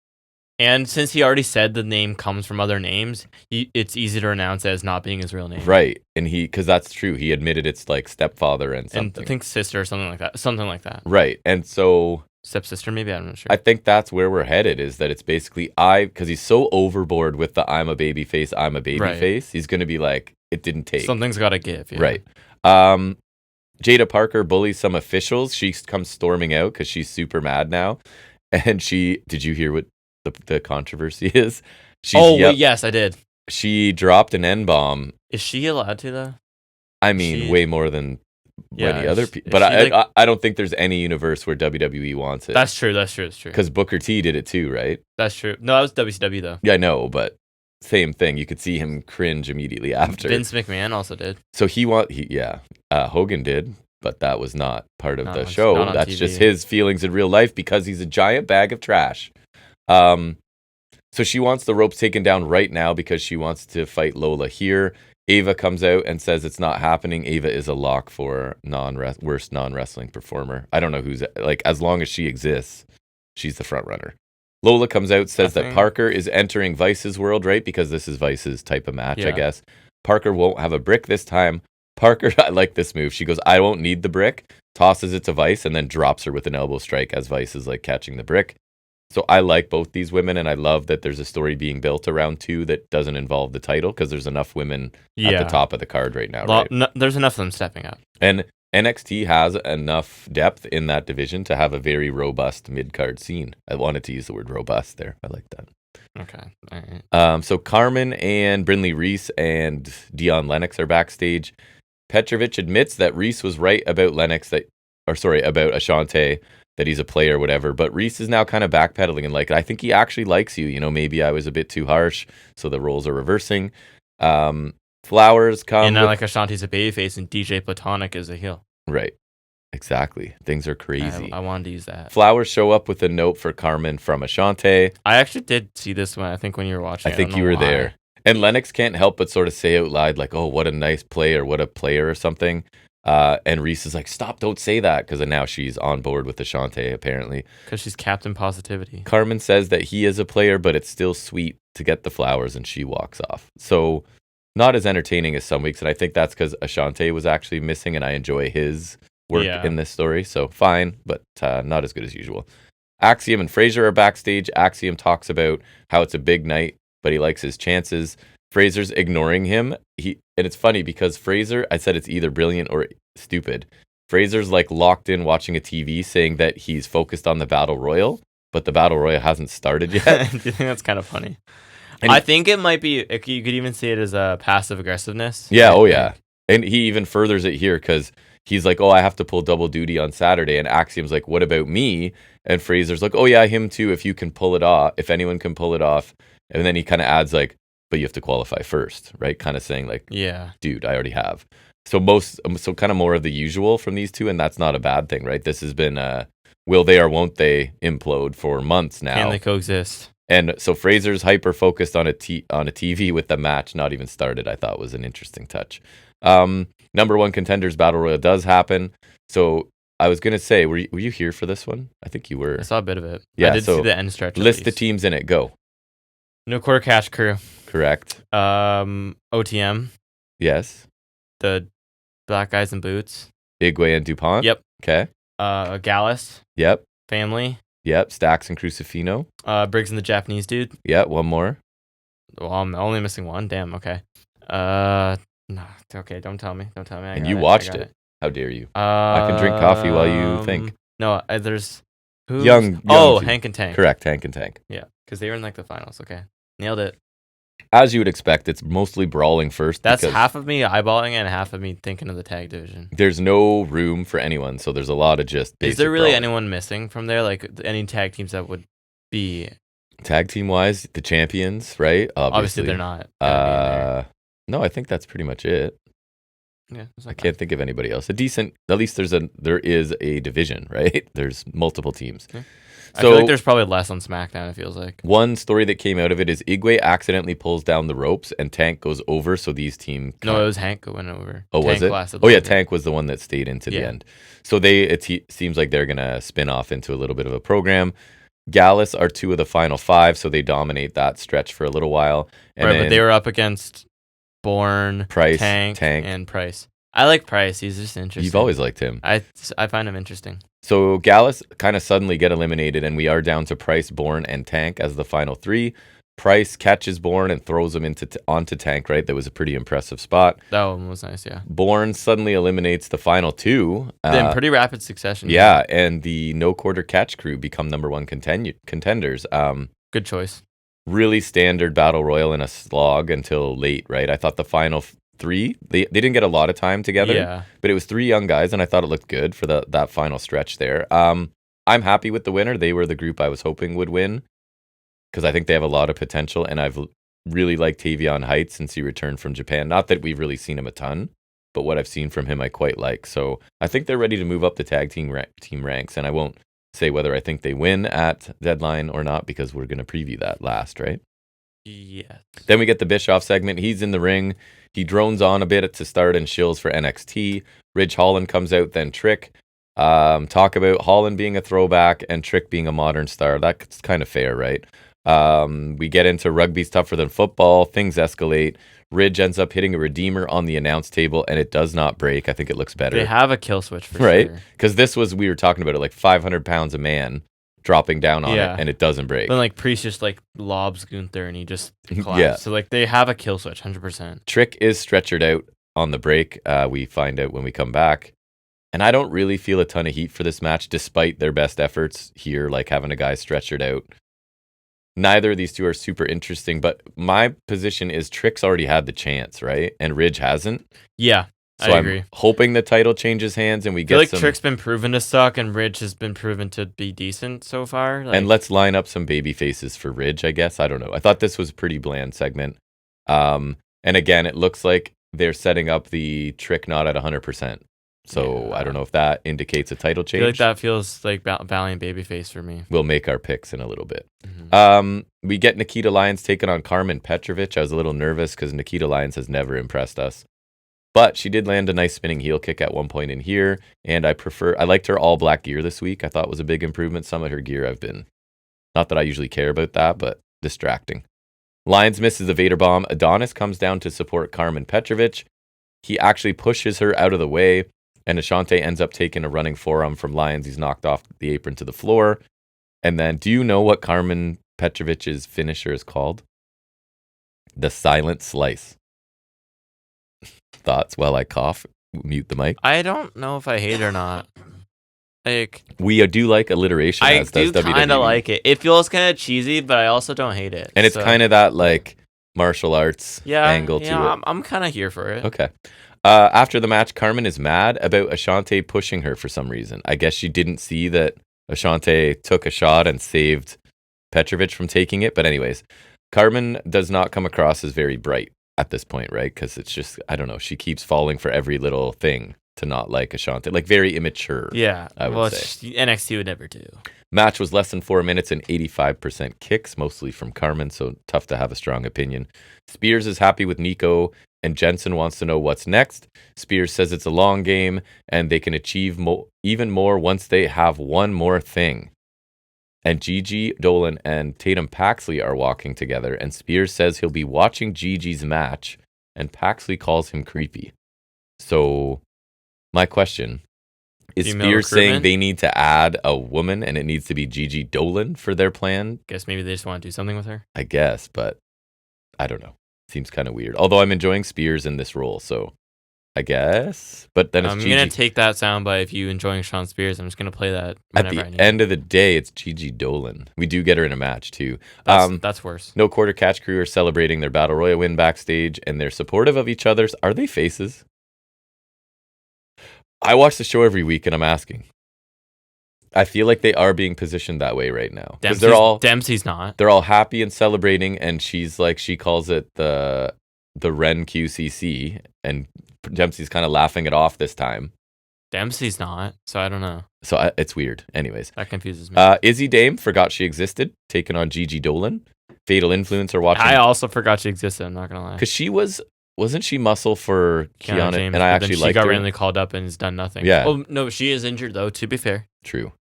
and since he already said the name comes from other names, it's easy to renounce it as not being his real name. Right. And because that's true. He admitted it's like stepfather and something. And I think sister or something like that. Something like that. Right. And so, stepsister, maybe, I'm not sure. I think that's where we're headed, is that it's basically because he's so overboard with the I'm a babyface, Right. he's going to be like, it didn't take. Something's got to give. Yeah. Right. Jada Parker bullies some officials. She comes storming out because she's super mad now. And did you hear what the controversy is? Wait, yes, I did. She dropped an N-bomb. Is she allowed to, though? I mean, way more than any other people. But I don't think there's any universe where WWE wants it. That's true. Because Booker T did it too, right? That's true. No, that was WCW, though. Yeah, I know, but same thing. You could see him cringe immediately after. Vince McMahon also did. So Hogan did, but that was not part of the show. That's TV. Just his feelings in real life because he's a giant bag of trash. So she wants the ropes taken down right now because she wants to fight Lola here. Ava comes out and says it's not happening. Ava is a lock for worst non-wrestling performer. I don't know who's, like, as long as she exists, she's the front runner. Lola comes out, says that Parker is entering Vice's world, right? Because this is Vice's type of match, I guess. Parker won't have a brick this time. Parker, I like this move. She goes, I won't need the brick, tosses it to Vice, and then drops her with an elbow strike as Vice is like catching the brick. So I like both these women, and I love that there's a story being built around two that doesn't involve the title, because there's enough women at the top of the card right now, right? There's enough of them stepping up. And NXT has enough depth in that division to have a very robust mid-card scene. I wanted to use the word robust there. I like that. Okay. All right. So Carmen and Brindley Reese and Dion Lennox are backstage. Petrovich admits that Reese was right about about Ashante, that he's a player or whatever, but Reese is now kind of backpedaling and like, I think he actually likes you. Maybe I was a bit too harsh, so the roles are reversing. Flowers come. And now, like, Ashanti's a babyface and DJ Platonic is a heel. Right. Exactly. Things are crazy. I wanted to use that. Flowers show up with a note for Carmen from Ashante. I actually did see this one, I think, when you were watching. I think you were there. And Lennox can't help but sort of say out loud, like, oh, what a nice player, what a player or something. And Reese is like, stop, don't say that. Because now she's on board with Ashante, apparently. Because she's Captain Positivity. Carmen says that he is a player, but it's still sweet to get the flowers, and she walks off. So not as entertaining as some weeks. And I think that's because Ashante was actually missing, and I enjoy his work in this story. So fine, but not as good as usual. Axiom and Fraser are backstage. Axiom talks about how it's a big night, but he likes his chances. Fraser's ignoring him. And it's funny because Fraser, I said it's either brilliant or stupid. Fraser's like locked in watching a TV saying that he's focused on the Battle Royal, but the Battle Royal hasn't started yet. Do you think that's kind of funny? And I think it might be, you could even see it as a passive aggressiveness. Yeah, right? Oh yeah. And he even furthers it here because he's like, oh, I have to pull double duty on Saturday. And Axiom's like, what about me? And Fraser's like, oh yeah, him too, if you can pull it off, if anyone can pull it off. And then he kind of adds like, but you have to qualify first, right? Kind of saying like, yeah, dude, I already have. So kind of more of the usual from these two, and that's not a bad thing, right? This has been will they or won't they implode for months now. Can they coexist? And so Fraser's hyper focused on a TV with the match not even started. I thought was an interesting touch. Number one contenders battle royal does happen. So I was gonna say, were you here for this one? I think you were. I saw a bit of it. Yeah, I did see the end stretch. List the teams in it. Go. No Quarter Cash Crew. Correct. OTM. Yes. The Black Guys in Boots. Igwe and DuPont. Yep. Okay. Gallus. Yep. Family. Yep. Stacks and Crucifino. Briggs and the Japanese Dude. Yeah. One more. Well, I'm only missing one. Damn. Okay. No. Okay. Don't tell me. And you watched it. How dare you? I can drink coffee while you think. No. There's young Hank and Tank. Correct. Hank and Tank. Yeah. Because they were in like the finals. Okay. Nailed it. As you would expect, it's mostly brawling first. That's half of me eyeballing it and half of me thinking of the tag division. There's no room for anyone, so there's a lot of just basic. Is there really brawling. anyone missing from there? Like any tag teams that would be tag team wise, the champions, right? Obviously they're not. No, I think that's pretty much it. Yeah, I can't think of anybody else. At least there is a division, right? There's multiple teams. Yeah. So, I feel like there's probably less on SmackDown, it feels like. One story that came out of it is Igwe accidentally pulls down the ropes and Tank goes over, so these teams... No, it was Hank going over. Oh, Tank was it? Oh, yeah, Tank was the one that stayed into the end. So it seems like they're going to spin off into a little bit of a program. Gallus are two of the final five, so they dominate that stretch for a little while. And right, but they were up against Bourne, Price, Tank, and Price. I like Price. He's just interesting. You've always liked him. I find him interesting. So Gallus kind of suddenly get eliminated, and we are down to Price, Bourne, and Tank as the final three. Price catches Bourne and throws him onto Tank, right? That was a pretty impressive spot. That one was nice, yeah. Bourne suddenly eliminates the final two. In pretty rapid succession. Yeah, and the No Quarter Catch crew become number one contenders. Good choice. Really standard battle royal in a slog until late, right? I thought the final three, they didn't get a lot of time together, but it was three young guys, and I thought it looked good for that final stretch there. I'm happy with the winner. They were the group I was hoping would win because I think they have a lot of potential, and I've really liked Tavion Heights since he returned from Japan. Not that we've really seen him a ton, but what I've seen from him I quite like. So I think they're ready to move up the tag team ranks, and I won't say whether I think they win at Deadline or not because we're going to preview that last, right? Yes. Then we get the Bischoff segment. He's in the ring. He drones on a bit to start and shills for NXT. Ridge Holland comes out, then Trick. Talk about Holland being a throwback and Trick being a modern star. That's kind of fair, right? We get into rugby's tougher than football. Things escalate. Ridge ends up hitting a Redeemer on the announce table, and it does not break. I think it looks better. They have a kill switch for right? sure. Because we were talking about it, like 500 pounds a man dropping down on it, and it doesn't break. Then like Priest just like lobs Gunther, and he just collapses. So like they have a kill switch, 100%. Trick is stretchered out on the break. We find out when we come back. And I don't really feel a ton of heat for this match, despite their best efforts here, like having a guy stretchered out. Neither of these two are super interesting, but my position is Trick's already had the chance, right? And Ridge hasn't. Yeah, so I agree. I'm hoping the title changes hands and we get some... Trick's been proven to suck and Ridge has been proven to be decent so far. And let's line up some baby faces for Ridge, I guess. I don't know. I thought this was a pretty bland segment. And again, it looks like they're setting up the Trick not at 100%. So I don't know if that indicates a title change. I feel like that feels like Valiant babyface for me. We'll make our picks in a little bit. Mm-hmm. We get Nikita Lyons taking on Carmen Petrovic. I was a little nervous because Nikita Lyons has never impressed us. But she did land a nice spinning heel kick at one point in here. And I liked her all black gear this week. I thought was a big improvement. Some of her gear I've been, not that I usually care about that, but distracting. Lyons misses a Vader bomb. Adonis comes down to support Carmen Petrovic. He actually pushes her out of the way. And Ashante ends up taking a running forearm from Lyons. He's knocked off the apron to the floor. And then, do you know what Carmen Petrovic's finisher is called? The silent slice. Thoughts while I cough? Mute the mic. I don't know if I hate it or not. Like, we do like alliteration. I as does do WWE. kind of like it. It feels kind of cheesy, but I also don't hate it. And it's kind of that like martial arts angle to it. I'm kind of here for it. Okay. After the match, Carmen is mad about Ashante pushing her for some reason. I guess she didn't see that Ashante took a shot and saved Petrovic from taking it. But anyways, Carmen does not come across as very bright at this point, right? Because it's just, I don't know, she keeps falling for every little thing to not like Ashante. Like, very immature, Yeah. I would say. NXT would never do. Match was less than 4 minutes and 85% kicks, mostly from Carmen, so tough to have a strong opinion. Spears is happy with Nico, and Jensen wants to know what's next. Spears says it's a long game, and they can achieve even more once they have one more thing. And Gigi Dolan and Tatum Paxley are walking together, and Spears says he'll be watching Gigi's match, and Paxley calls him creepy. So, my question, is Female Spears saying recruitment? they need to add a woman, and it needs to be Gigi Dolan for their plan? Guess maybe they just want to do something with her. I guess, but I don't know. Seems kind of weird. Although I'm enjoying Spears in this role, so I guess. But then it's I'm Gigi. going to take that soundbite. If you enjoying Sean Spears, I'm just going to play that At whenever the I need. end of the day, it's Gigi Dolan. We do get her in a match, too. That's worse. No Quarter Catch crew are celebrating their Battle Royal win backstage, and they're supportive of each other's. Are they faces? I watch the show every week, and I'm asking. I feel like they are being positioned that way right now. Because Dempsey's not. they're all happy and celebrating, and she's like, she calls it the Ren QCC, and Dempsey's kind of laughing it off this time. Dempsey's not, so I don't know. So it's weird. Anyways. That confuses me. Izzy Dame forgot she existed, taking on Gigi Dolan. Fatal Influence are watching. I also forgot she existed, I'm not going to lie. Because she wasn't she muscle for Kiana? James, And I but then actually liked she got her. randomly called up and has done nothing. Yeah. Well, no, she is injured, though, to be fair. True.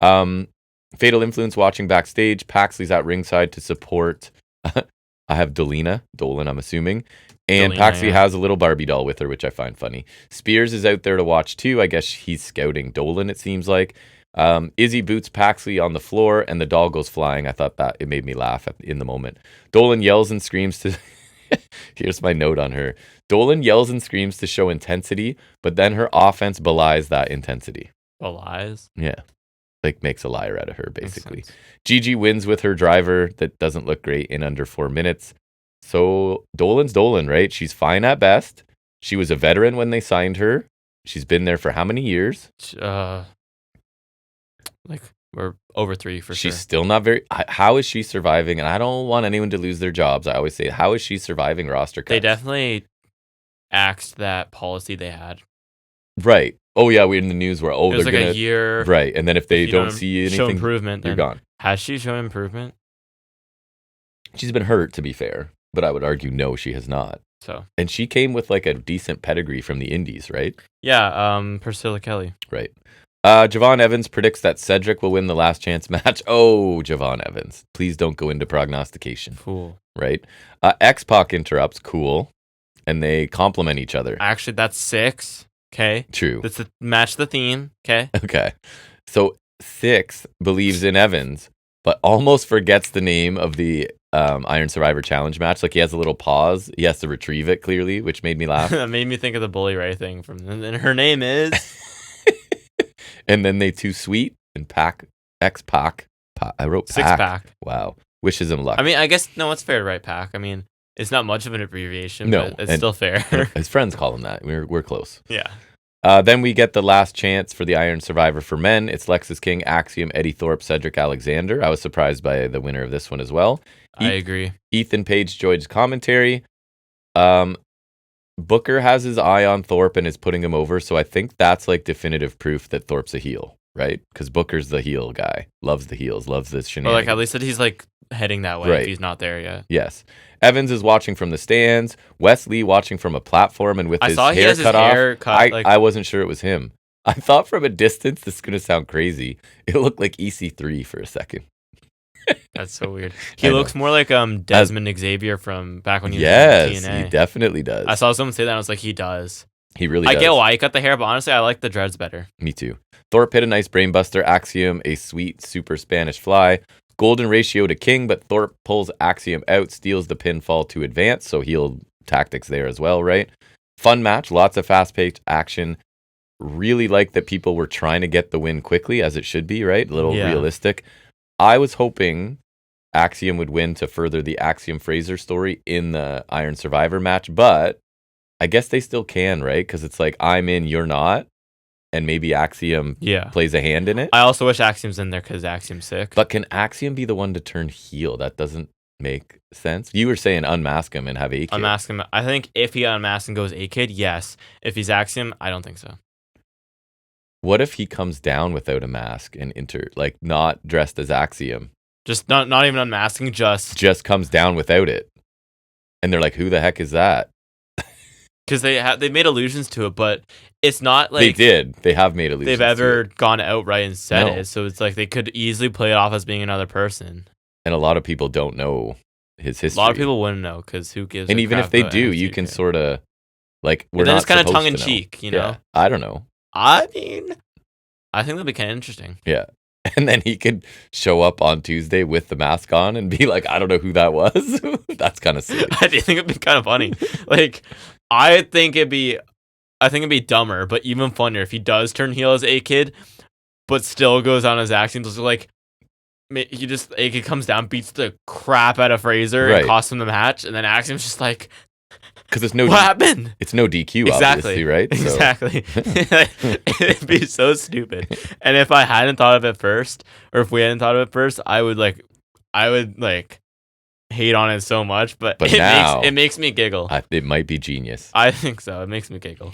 Fatal Influence watching backstage. Paxley's at ringside to support. I have Dolan, I'm assuming. And Dolina, Paxley yeah. has a little Barbie doll with her, which I find funny. Spears is out there to watch too. I guess he's scouting Dolan, it seems like. Izzy boots Paxley on the floor and the doll goes flying. I thought that it made me laugh in the moment. Dolan yells and screams to... Here's my note on her. Dolan yells and screams to show intensity, but then her offense belies that intensity. Belies? Yeah. Like makes a liar out of her, basically. Makes sense. Gigi wins with her driver that doesn't look great in under 4 minutes. So Dolan's Dolan, right? She's fine at best. She was a veteran when they signed her. She's been there for how many years? Like, we're over 3 for She's sure. still not very... How is she surviving? And I don't want anyone to lose their jobs. I always say, how is she surviving roster cuts? They definitely axed that policy they had. Right. Oh, yeah, we're in the news where, It was they're like going a to... year. Right. And then if they you don't see show anything, improvement, you're then gone. Has she shown improvement? She's been hurt, to be fair. But I would argue, no, she has not. So And she came with like a decent pedigree from the indies, right? yeah, Priscilla Kelly. Right. Javon Evans predicts that Cedric will win the last chance match. Oh, Javon Evans. Please don't go into prognostication. Cool. Right. X-Pac interrupts. Cool. And they complement each other. Actually, that's 6. Okay. True. That's the match the theme. Okay. Okay. So 6 believes in Evans, but almost forgets the name of the Iron Survivor Challenge match. Like he has a little pause. He has to retrieve it clearly, which made me laugh. That made me think of the Bully Ray thing and her name is And then they Too Sweet and X-Pac. I wrote Pac. 6-pack. Wow. Wishes him luck. I mean, I guess no, it's fair to write Pac. I mean, it's not much of an abbreviation, No, but it's and- still fair. His friends call him that. We're close. Yeah. Then we get the last chance for the Iron Survivor for men. It's Lexus King, Axiom, Eddie Thorpe, Cedric Alexander. I was surprised by the winner of this one as well. I agree. Ethan Page joins commentary. Booker has his eye on Thorpe and is putting him over, so I think that's like definitive proof that Thorpe's a heel, right? Because Booker's the heel guy. Loves the heels, loves this Or shenanigans. like at least that he's like heading that way Right. if he's not there yet. Yes. Evans is watching from the stands. Wesley watching from a platform and with I his saw he hair has his cut off. hair cut. I wasn't sure it was him. I thought from a distance, this is going to sound crazy, it looked like EC3 for a second. That's so weird. I He know. looks more like Desmond Xavier from back when he was Yes, in TNA. he definitely does. I saw someone say that and I was like, he does. He really I does. get why he cut the hair, but honestly, I like the dreads better. Me too. Thorpe hit a nice brainbuster. Axiom, a sweet super Spanish fly. Golden ratio to King, but Thorpe pulls Axiom out, steals the pinfall to advance. So heel tactics there as well, right? Fun match. Lots of fast-paced action. Really like that people were trying to get the win quickly, as it should be, right? A little realistic. I was hoping Axiom would win to further the Axiom Fraser story in the Iron Survivor match, but I guess they still can, right? Because it's like, I'm in, you're not. And maybe Axiom plays a hand in it. I also wish Axiom's in there because Axiom's sick. But can Axiom be the one to turn heel? That doesn't make sense. You were saying unmask him and have A-Kid. Unmask him. I think if he unmasks and goes A-Kid, yes. If he's Axiom, I don't think so. What if he comes down without a mask and like not dressed as Axiom? Just not even unmasking, just comes down without it. And they're like, who the heck is that? Because they made allusions to it, but it's not like... They did. They have made allusions they've ever to it. gone outright and said it, so it's like they could easily play it off as being another person. And a lot of people don't know his history. A lot of people wouldn't know, because who gives And a even crap if they about do, NXT you can kid? sort of... Like, we're and then not it's kind of supposed to know. tongue-in-cheek, you know? Yeah, I don't know. I mean, I think that'd be kind of interesting. Yeah. And then he could show up on Tuesday with the mask on and be like, I don't know who that was. That's kind of silly. I do think it'd be kind of funny. Like, I think it'd be dumber, but even funnier if he does turn heel as A-Kid, but still goes on his actions. So like, A-Kid comes down, beats the crap out of Fraser, and costs him the match, and then Axiom's just like, because it's no what happened? It's no DQ, obviously, right? So. Exactly. It'd be so stupid. And if I hadn't thought of it first, or if we hadn't thought of it first, I would hate on it so much. But it makes me giggle. It might be genius. I think so. It makes me giggle.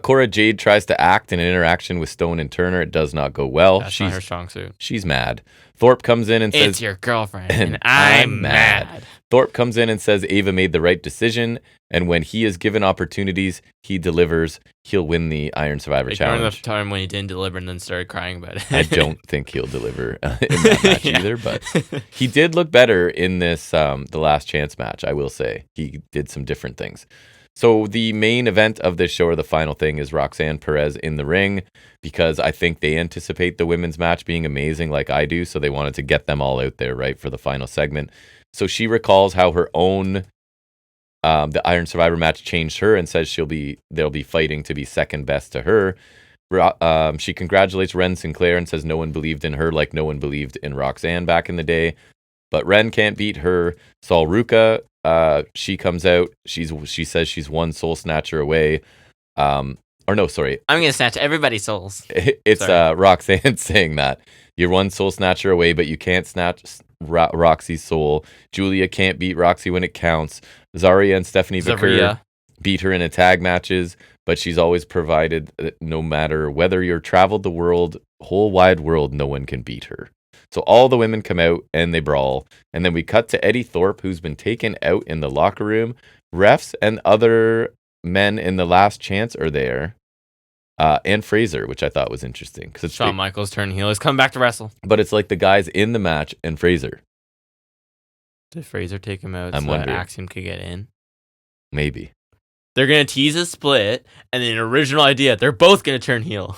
Cora Jade tries to act in an interaction with Stone and Turner. It does not go well. That's not her strong suit. She's mad. Thorpe comes in and says, "It's your girlfriend, and I'm mad." Thorpe comes in and says Ava made the right decision, and when he is given opportunities, he delivers. He'll win the Iron Survivor Challenge. The time when he didn't deliver and then started crying about it. I don't think he'll deliver in that match either, but he did look better in this the Last Chance match, I will say. He did some different things. So the main event of this show, or the final thing, is Roxanne Perez in the ring, because I think they anticipate the women's match being amazing like I do, so they wanted to get them all out there, right, for the final segment. So she recalls how her own the Iron Survivor match changed her, and says they'll be fighting to be second best to her. She congratulates Ren Sinclair and says no one believed in her like no one believed in Roxanne back in the day. But Ren can't beat her. Sol Ruca, she comes out. She says she's one soul snatcher away. I'm gonna snatch everybody's souls. It's Roxanne saying that you're one soul snatcher away, but you can't snatch Roxy's soul. Julia can't beat Roxy when it counts. Zarya and Stephanie Vicker beat her in a tag matches, but she's always provided that no matter whether you're traveled the world, whole wide world, no one can beat her. So all the women come out and they brawl. And then we cut to Eddie Thorpe, who's been taken out in the locker room. Refs and other men in the Last Chance are there. And Fraser, which I thought was interesting. Because Shawn Michaels turn heel. He's coming back to wrestle. But it's like the guys in the match and Fraser. Did Fraser take him out I'm wondering. That Axiom could get in? Maybe. They're going to tease a split, and then an original idea. They're both going to turn heel.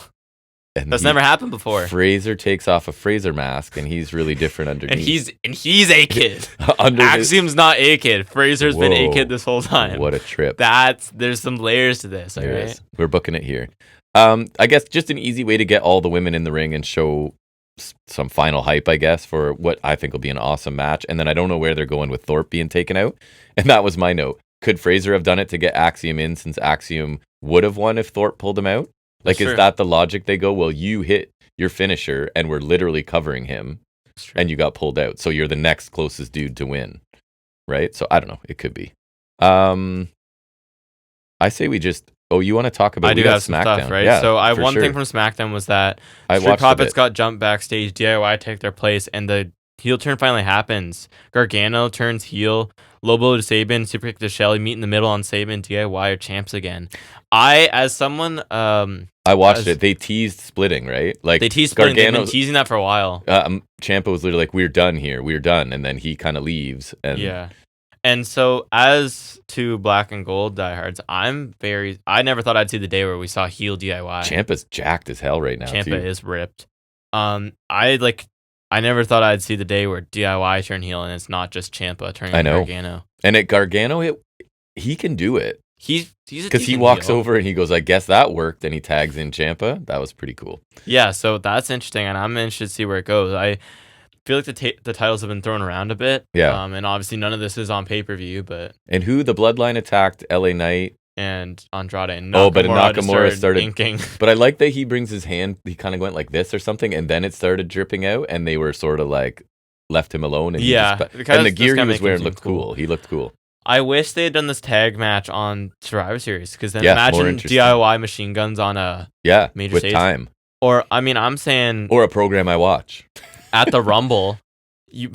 And that's never happened before. Fraser takes off a Fraser mask, and he's really different underneath. and he's A-Kid. Axiom's not A-Kid. Fraser's been A-Kid this whole time. What a trip. There's some layers to this, all right? We're booking it here. I guess just an easy way to get all the women in the ring and show some final hype, I guess, for what I think will be an awesome match. And then I don't know where they're going with Thorpe being taken out. And that was my note. Could Fraser have done it to get Axiom in, since Axiom would have won if Thorpe pulled him out? Like, is that the logic they go, well, you hit your finisher and we're literally covering him and you got pulled out. So you're the next closest dude to win. Right? So I don't know. It could be. I say we just... Oh, you want to talk about... I do have some Smackdown. Stuff, right? Yeah, so one thing from Smackdown was that Street Profits got jumped backstage, DIY take their place, and the heel turn finally happens. Gargano turns heel, Lobo to Sabin, Super Kick to Shelly, meet in the middle on Sabin, DIY are champs again. As someone... I watched it. They teased splitting, right? Like, they teased splitting. They've been teasing that for a while. Ciampa was literally like, we're done here. We're done. And then he kind of leaves. And yeah. And so, as to Black and Gold diehards, I never thought I'd see the day where we saw heel DIY. Ciampa's jacked as hell right now. Ciampa too. is ripped. I never thought I'd see the day where DIY turn heel, and it's not just Ciampa turning on Gargano. And at Gargano, he can do it. He's because he walks over and he goes, I guess that worked, and he tags in Ciampa. That was pretty cool. Yeah, so that's interesting, and I'm interested to see where it goes. I feel like the titles have been thrown around a bit. Yeah. And obviously none of this is on pay-per-view, but... And who? The Bloodline attacked LA Knight. And Andrade. And Nakamura started inking. But I like that he brings his hand, he kind of went like this or something, and then it started dripping out, and they were sort of like, left him alone. And and the gear he was wearing looked cool. He looked cool. I wish they had done this tag match on Survivor Series, because then imagine DIY machine guns on a major with stage. Time. Or, I mean, I'm saying... Or a program I watch. At the Rumble,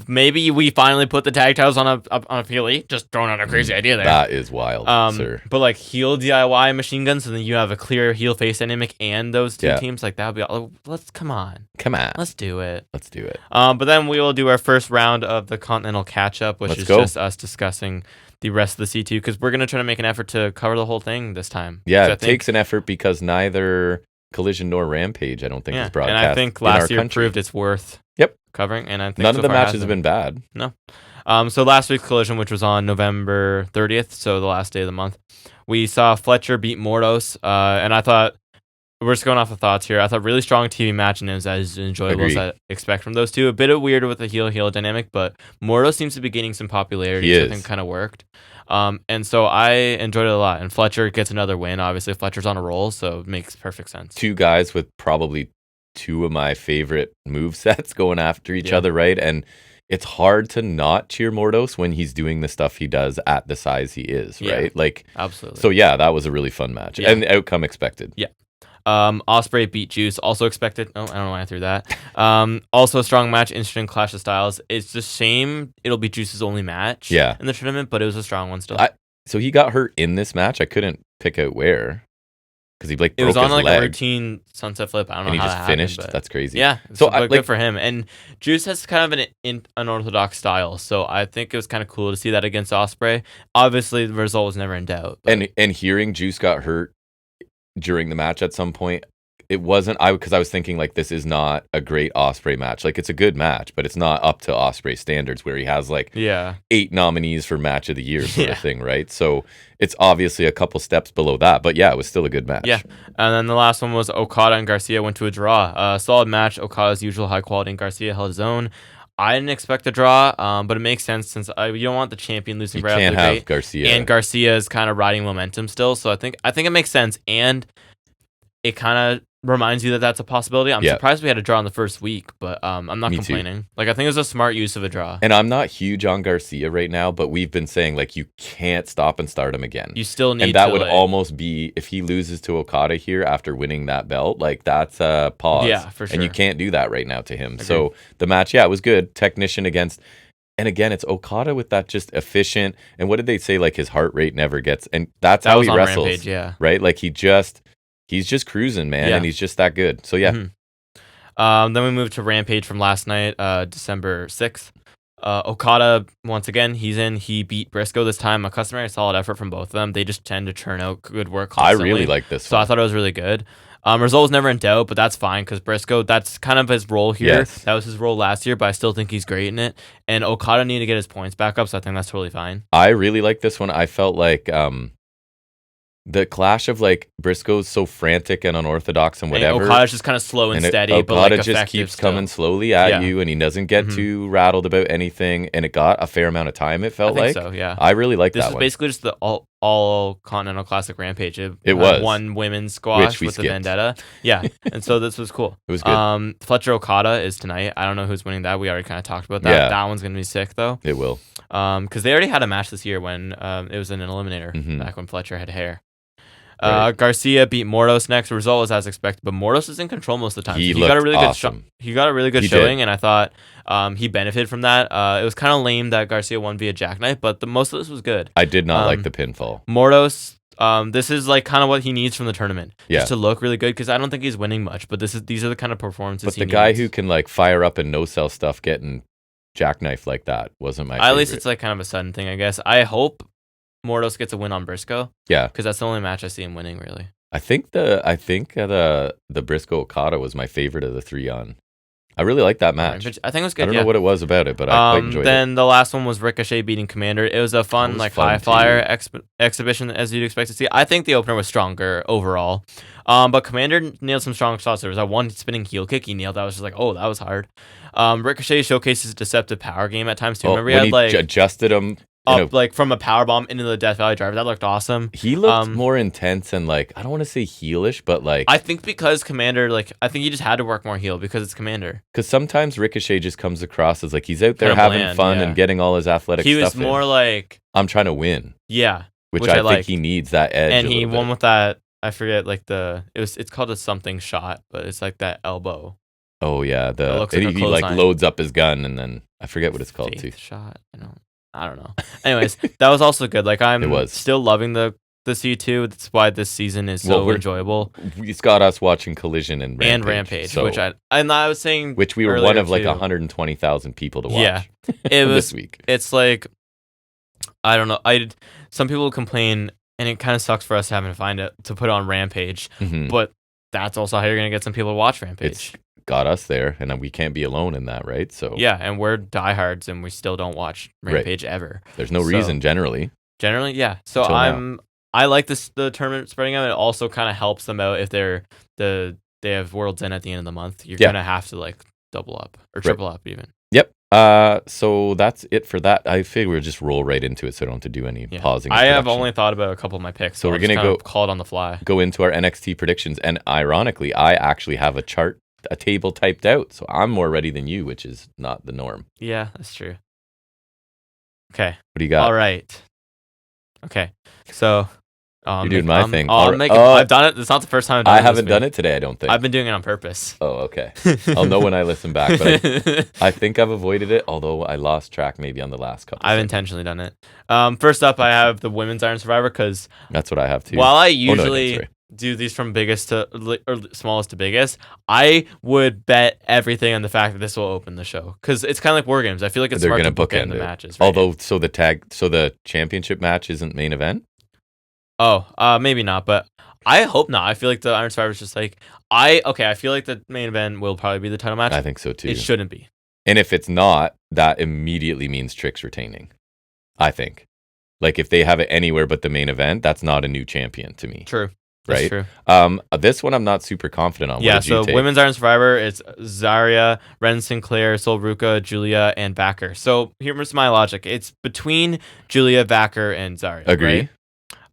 maybe we finally put the tag titles on a PLE. Just throwing out a crazy idea there. That is wild, sir. But like heel DIY machine guns, and then you have a clear heel face dynamic and those two teams. Like that would be all. Come on. Let's do it. But then we will do our first round of the Continental catch up, which is just us discussing the rest of the C2, because we're gonna try to make an effort to cover the whole thing this time. Yeah, it takes an effort because neither Collision nor Rampage, I don't think, is broadcast. And I think last year proved it's worth covering. And I think none of the matches have been bad. No. So last week's Collision, which was on November 30th, so the last day of the month, we saw Fletcher beat Mordos. And I thought, we're just going off the thoughts here, I thought really strong TV match, and it was as enjoyable as I expect from those two. A bit of weird with the heel dynamic, but Mordos seems to be gaining some popularity. So I think kind of worked. And so I enjoyed it a lot. And Fletcher gets another win. Obviously, Fletcher's on a roll, so it makes perfect sense. Two guys with probably two of my favorite movesets going after each other, right? And it's hard to not cheer Mordos when he's doing the stuff he does at the size he is, right? Like, absolutely. So yeah, that was a really fun match, and the outcome expected. Yeah. Ospreay beat Juice, also expected. Oh, I don't know why I threw that. Also a strong match, interesting clash of styles. It's just shame it'll be Juice's only match in the tournament, but it was a strong one still. So he got hurt in this match. I couldn't pick out where. Because he broke his leg. It was on a routine sunset flip. I don't know how that happened. And he just finished. That's crazy. Yeah. So good for him. And Juice has kind of an unorthodox style. So I think it was kind of cool to see that against Ospreay. Obviously, the result was never in doubt. And hearing Juice got hurt during the match at some point, it wasn't because I was thinking like this is not a great Ospreay match. Like it's a good match, but it's not up to Ospreay standards where he has like 8 nominees for match of the year sort of thing, right? So it's obviously a couple steps below that, but yeah, it was still a good match. Yeah, and then the last one was Okada and Garcia went to a draw. Solid match. Okada's usual high quality, and Garcia held his own. I didn't expect a draw, but it makes sense since you don't want the champion losing right off the gate. You can't have Garcia. And Garcia is kind of riding momentum still, so I think it makes sense, and it kind of reminds you that that's a possibility. I'm surprised we had a draw in the first week, but I'm not complaining. Too. Like I think it was a smart use of a draw. And I'm not huge on Garcia right now, but we've been saying like you can't stop and start him again. You still need, and that would almost be if he loses to Okada here after winning that belt. Like that's a pause. Yeah, for sure. And you can't do that right now to him. Agreed. So the match, it was good. Technician against. And again, it's Okada with that just efficient. And what did they say? Like his heart rate never gets. And that's how he wrestles. Rampage, right? Like he's just cruising, man, and he's just that good. So, yeah. Mm-hmm. Then we moved to Rampage from last night, December 6th. Okada, once again, he beat Briscoe this time. A customary solid effort from both of them. They just tend to churn out good work constantly. I really like this So I thought it was really good. Result was never in doubt, but that's fine because Briscoe, that's kind of his role here. Yes. That was his role last year, but I still think he's great in it. And Okada needed to get his points back up, so I think that's totally fine. I really like this one. I felt like the clash of like Briscoe's so frantic and unorthodox and whatever. And Okada's just kind of slow and steady, Okada but like just keeps coming slowly at you, and he doesn't get too rattled about anything. And it got a fair amount of time. It felt like. So, yeah. I really like that one. This is basically just the all Continental Classic Rampage. It was one women's squash with the Vendetta. Yeah, and so this was cool. It was good. Fletcher Okada is tonight. I don't know who's winning that. We already kind of talked about that. Yeah. That one's gonna be sick though. It will. Because they already had a match this year when it was in an eliminator back when Fletcher had hair. Right. Garcia beat Mordos next. The result was as expected, but Mordos is in control most of the time. He got a really good he got a really good showing, and I thought he benefited from that. It was kind of lame that Garcia won via jackknife, but most of this was good. I did not like the pinfall. Mordos, this is like kind of what he needs from the tournament, just to look really good. Because I don't think he's winning much, but these are the kind of performances. But the guy who can like fire up and no sell stuff, getting jackknife like that wasn't my At favorite. least it's like kind of a sudden thing, I guess. I hope Mordos gets a win on Briscoe. Yeah, because that's the only match I see him winning, really. I think the Briscoe Okada was my favorite of the 3 on. I really liked that match. I think it was good. I don't know what it was about it, but I quite enjoyed it. Then the last one was Ricochet beating Commander. It was a fun, high flyer exhibition as you'd expect to see. I think the opener was stronger overall. But Commander nailed some strong shots. There was that one spinning heel kick he nailed. That was just like, oh, that was hard. Ricochet showcases deceptive power game at times too. Remember he had adjusted him up from a powerbomb into the Death Valley Driver. That looked awesome. He looked more intense and I don't want to say heelish, but I think because Commander, I think he just had to work more heel because it's Commander. Because sometimes Ricochet just comes across as he's out there having fun and getting all his athletic stuff. He was more I'm trying to win. Yeah. Which I think he needs that edge. And he won with that, I forget, it's called a something shot, but it's like that elbow. Oh yeah, he loads up his gun and then I forget what it's called too. Shot. I don't know. Anyways, that was also good. I'm still loving the C2. That's why this season is so enjoyable. It's got us watching Collision and Rampage. So, which I was saying, which we were one of 120,000 people to watch. Yeah, it was this week. It's I don't know. Some people complain, and it kind of sucks for us having to find it to put on Rampage, but that's also how you're gonna get some people to watch Rampage. It's got us there, and we can't be alone in that, right? So yeah, and we're diehards, and we still don't watch Rampage ever. There's no reason generally. Generally, yeah. So I like the tournament spreading out. It also kind of helps them out if they have World's End at the end of the month. You're gonna have to double up or triple up even. Yep. So that's it for that. I figure we'll just roll right into it, so I don't have to do any pausing. I have only thought about a couple of my picks, so we're gonna call it on the fly. Go into our NXT predictions, and ironically, I actually have a table typed out, so I'm more ready than you, which is not the norm. Yeah, that's true. Okay. What do you got? All right. Okay. So you're doing my thing. I've done it. It's not the first time I haven't done it today, I don't think. I've been doing it on purpose. Oh, okay. I'll know when I listen back, but I think I've avoided it, although I lost track maybe on the last couple. I've intentionally done it. First up, I have the Women's Iron Survivor because that's what I have too. While I usually do these from biggest to or smallest to biggest, I would bet everything on the fact that this will open the show because it's kind of like War Games. I feel like it's smart to bookend the matches. Right? Although, so the championship match isn't main event. Oh, maybe not, but I hope not. I feel like the Iron Survivor is just I feel like the main event will probably be the title match. I think so too. It shouldn't be. And if it's not, that immediately means Trick's retaining. I think. If they have it anywhere but the main event, that's not a new champion to me. True. Right. That's true. This one I'm not super confident on. Yeah. So Women's Iron Survivor, it's Zarya, Ren Sinclair, Sol Ruka, Julia, and Backer. So here's my logic. It's between Julia, Backer, and Zarya. Agree.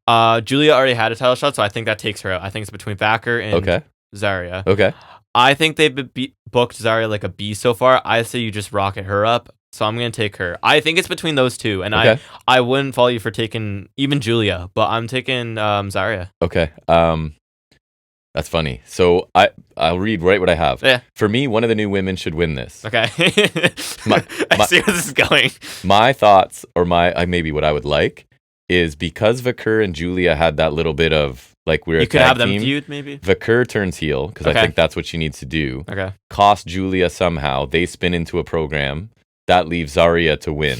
Right? Julia already had a title shot, so I think that takes her out. I think it's between Backer and Zarya. Okay. I think they've booked Zarya like a B so far. I say you just rocket her up. So I'm going to take her. I think it's between those two. And I wouldn't follow you for taking even Julia, but I'm taking Zarya. Okay. That's funny. So I'll read right what I have. Yeah. For me, one of the new women should win this. Okay. I see where this is going. My thoughts, or maybe what I would like, is because Vakur and Julia had that little bit of we're a tag team. You could have them feud, maybe? Vakur turns heel, because I think that's what she needs to do. Okay. Cost Julia somehow. They spin into a program. That leaves Zarya to win.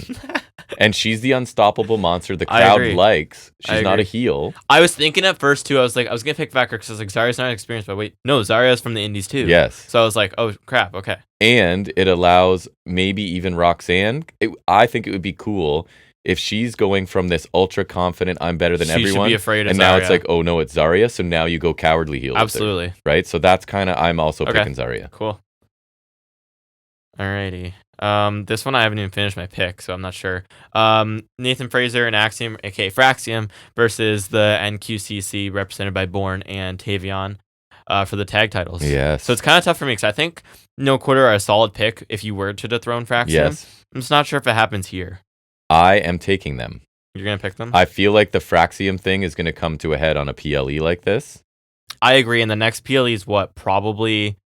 And she's the unstoppable monster the crowd likes. She's not a heel. I was thinking at first, too, I was going to pick Vakur because I was like, Zarya's not experienced, but wait, no, Zarya's from the indies, too. Yes. So I was like, oh, crap, okay. And it allows maybe even Roxanne. I think it would be cool if she's going from this ultra confident, I'm better than everyone. She should be afraid of and Zarya. Now it's oh no, it's Zarya. So now you go cowardly heel. Absolutely. Right? So that's I'm also picking Zarya. Cool. Alrighty. This one I haven't even finished my pick, so I'm not sure. Nathan Fraser and Axiom, aka Fraxium, versus the NQCC represented by Bourne and Tavion for the tag titles. Yes. So it's kind of tough for me because I think No Quitter are a solid pick if you were to dethrone Fraxium. Yes. I'm just not sure if it happens here. I am taking them. You're going to pick them? I feel like the Fraxium thing is going to come to a head on a PLE like this. I agree. And the next PLE is what? Probably...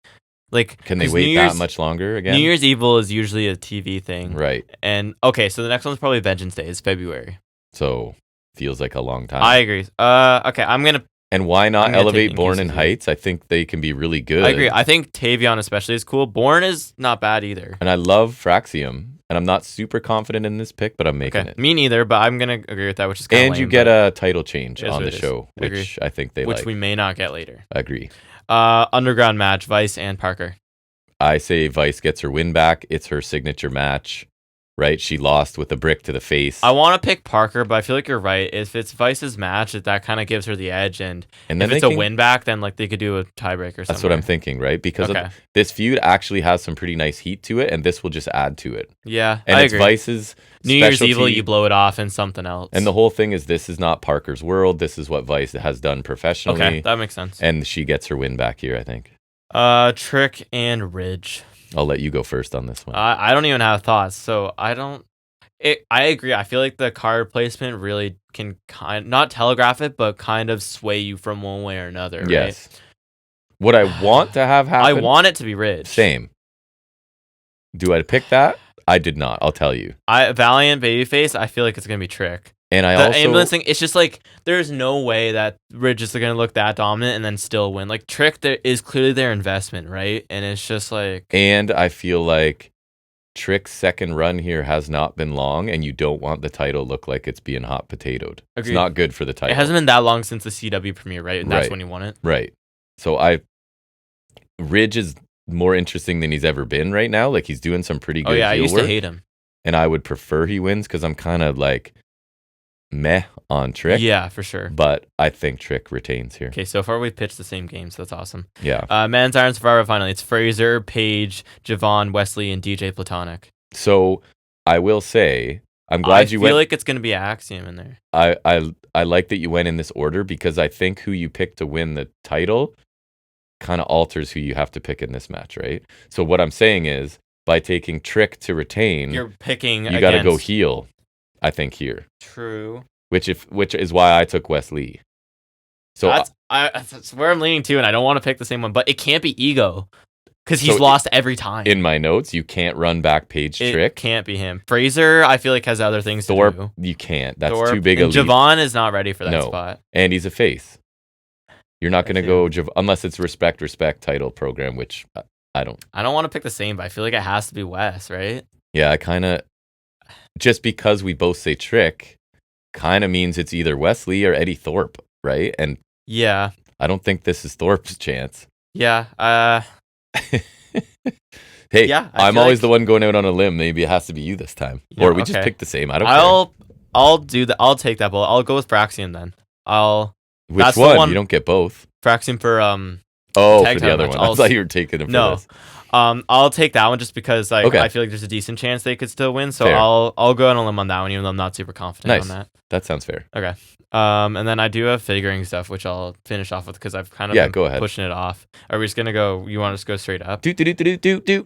can they wait that much longer again? New Year's Evil is usually a TV thing. Right. And, okay, so the next one's probably Vengeance Day. It's February. So, feels like a long time. I agree. Okay, I'm going to... And why not elevate Bourne and Heights? I think they can be really good. I agree. I think Tavion especially is cool. Bourne is not bad either. And I love Fraxium. and I'm not super confident in this pick, but I'm making it. Me neither, but I'm gonna agree with that, which is kind of And you get a title change on the show, which Agree. I think they like. Which we may not get later. Agree. Underground match, Vice and Parker. I say Vice gets her win back. It's her signature match, right? She lost with a brick to the face. I want to pick Parker, but I feel like you're right. If it's Vice's match, that kind of gives her the edge, and then if it's a win back, then like they could do a tiebreaker. That's what I'm thinking, right? Because this feud actually has some pretty nice heat to it, and this will just add to it. Yeah, and I it's agree. Vice's New Year's Evil, you blow it off in something else. And the whole thing is, this is not Parker's world. This is what Vice has done professionally. Okay, that makes sense. And she gets her win back here, I think. Trick and Ridge. I'll let you go first on this one. I don't even have thoughts, so I don't. I agree. I feel like the card placement really can not telegraph it, but kind of sway you from one way or another. Right? Yes. What I want to have happen. I want it to be Ridge. Same. Do I pick that? I did not. I'll tell you. Valiant Babyface. I feel like it's gonna be Trick. And the ambulance thing. It's just like there's no way that Ridge is gonna look that dominant and then still win. Like Trick, there is clearly their investment, right? And it's just like. And I feel like Trick's second run here has not been long, and you don't want the title look like it's being hot potatoed. Agreed. It's not good for the title. It hasn't been that long since the CW premiere, right? And that's when he won it. Right. So Ridge is more interesting than he's ever been right now. Like, he's doing some pretty good I used to hate him. And I would prefer he wins because I'm kind of like meh on Trick. Yeah, for sure. But I think Trick retains here. Okay, so far we've pitched the same game, so that's awesome. Yeah. Men's Iron Survivor final. It's Fraser, Paige, Javon, Wesley, and DJ Platonic. So I will say, I'm glad you went. I feel like it's going to be Axiom in there. I like that you went in this order because I think who you pick to win the title kind of alters who you have to pick in this match, right? So what I'm saying is, by taking Trick to retain, you're picking. You got to go heel. I think here. True. Which is why I took Wes Lee. So that's where I'm leaning to, and I don't want to pick the same one, but it can't be Ego because he's lost every time. In my notes, you can't run back Paige Trick. It can't be him. Fraser, I feel like has other things to do. You can't. That's too big a leap. Javon is not ready for that spot. And he's a face. You're not going to go unless it's respect title program, which I don't. I don't want to pick the same, but I feel like it has to be Wes, right? Yeah, I kind of. Just because we both say Trick kind of means it's either Wesley or Eddie Thorpe, right? And yeah, I don't think this is Thorpe's chance. Yeah. Hey, yeah, I'm always the one going out on a limb. Maybe it has to be you this time. Or we just pick the same. I don't care. I'll do that. I'll take that ball. I'll go with Praxium then. Which one? You don't get both. Praxium for for the other one. I thought you were taking it for this. I'll take that one just because I feel like there's a decent chance they could still win. So I'll go on a limb on that one, even though I'm not super confident on that. That sounds fair. Okay. And then I do have figuring stuff, which I'll finish off with because I've kind of been pushing it off. Are we just gonna go? You want to just go straight up? Do.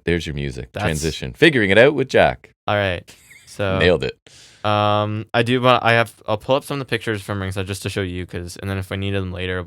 There's your music. Transition. Figuring it out with Jack. All right. So nailed it. I do. But I'll pull up some of the pictures from ringside just to show you and then if I need them later,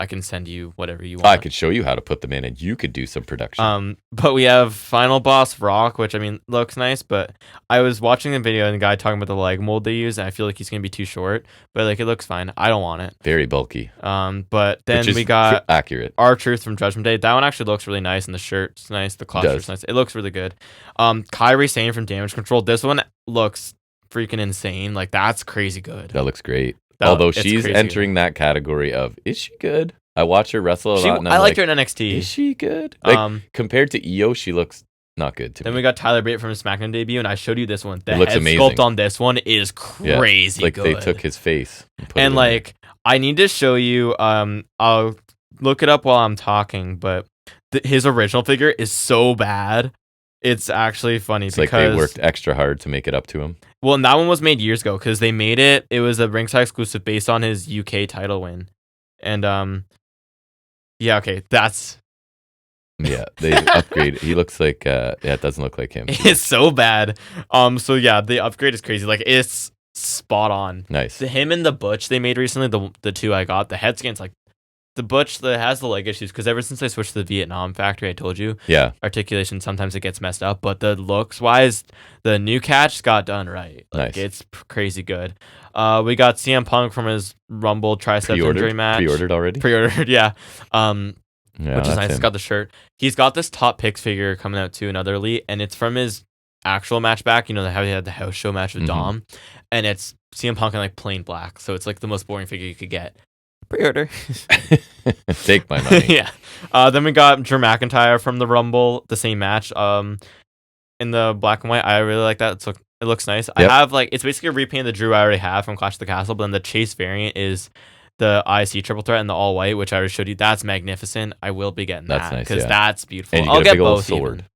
I can send you whatever you want. I could show you how to put them in, and you could do some production. But we have Final Boss Rock, which I mean looks nice. But I was watching the video and the guy talking about the leg mold they use, and I feel like he's gonna be too short. But like it looks fine. I don't want it. Very bulky. But then we got accurate. R-Truth from Judgment Day. That one actually looks really nice, and the shirt's nice. The cloth shirt's nice. It looks really good. Kairi Sane from Damage Control. This one looks freaking insane. Like that's crazy good. That looks great. Although she's entering that category of, is she good? I watch her wrestle a lot. And I liked her in NXT. Is she good? Like, compared to Io, she looks not good to me. Then we got Tyler Bate from his Smackdown debut, and I showed you this one. The head sculpt on this one is crazy good. Like, they took his face. And like, I need to show you, I'll look it up while I'm talking, but his original figure is so bad. It's actually funny because like they worked extra hard to make it up to him. Well, and that one was made years ago because they made it. It was a ringside exclusive based on his UK title win, and yeah, okay, that's they upgrade. He looks like it doesn't look like him. It's so bad. So yeah, the upgrade is crazy. Like it's spot on. Nice. Him and the Butch they made recently. The two I got. The head scan's like. The Butch that has the leg issues because ever since I switched to the Vietnam factory, I told you, articulation sometimes it gets messed up, but the looks wise, the new catch got done right. Like it's crazy good. We got CM Punk from his Rumble tricep injury match. Pre-ordered already. Yeah. Which is nice. He's got the shirt. He's got this top picks figure coming out too, another elite, and it's from his actual match back. You know how he had the house show match with Dom, and it's CM Punk in like plain black, so it's like the most boring figure you could get. Pre-order. Take my money. Yeah. Then we got Drew McIntyre from the Rumble, the same match. In the black and white, I really like that. It looks nice. Yep. I have like it's basically a repaint of the Drew I already have from Clash of the Castle, but then the Chase variant is the IC triple threat and the all white, which I already showed you. That's magnificent. I will be getting that because that's beautiful. And I'll get both sword.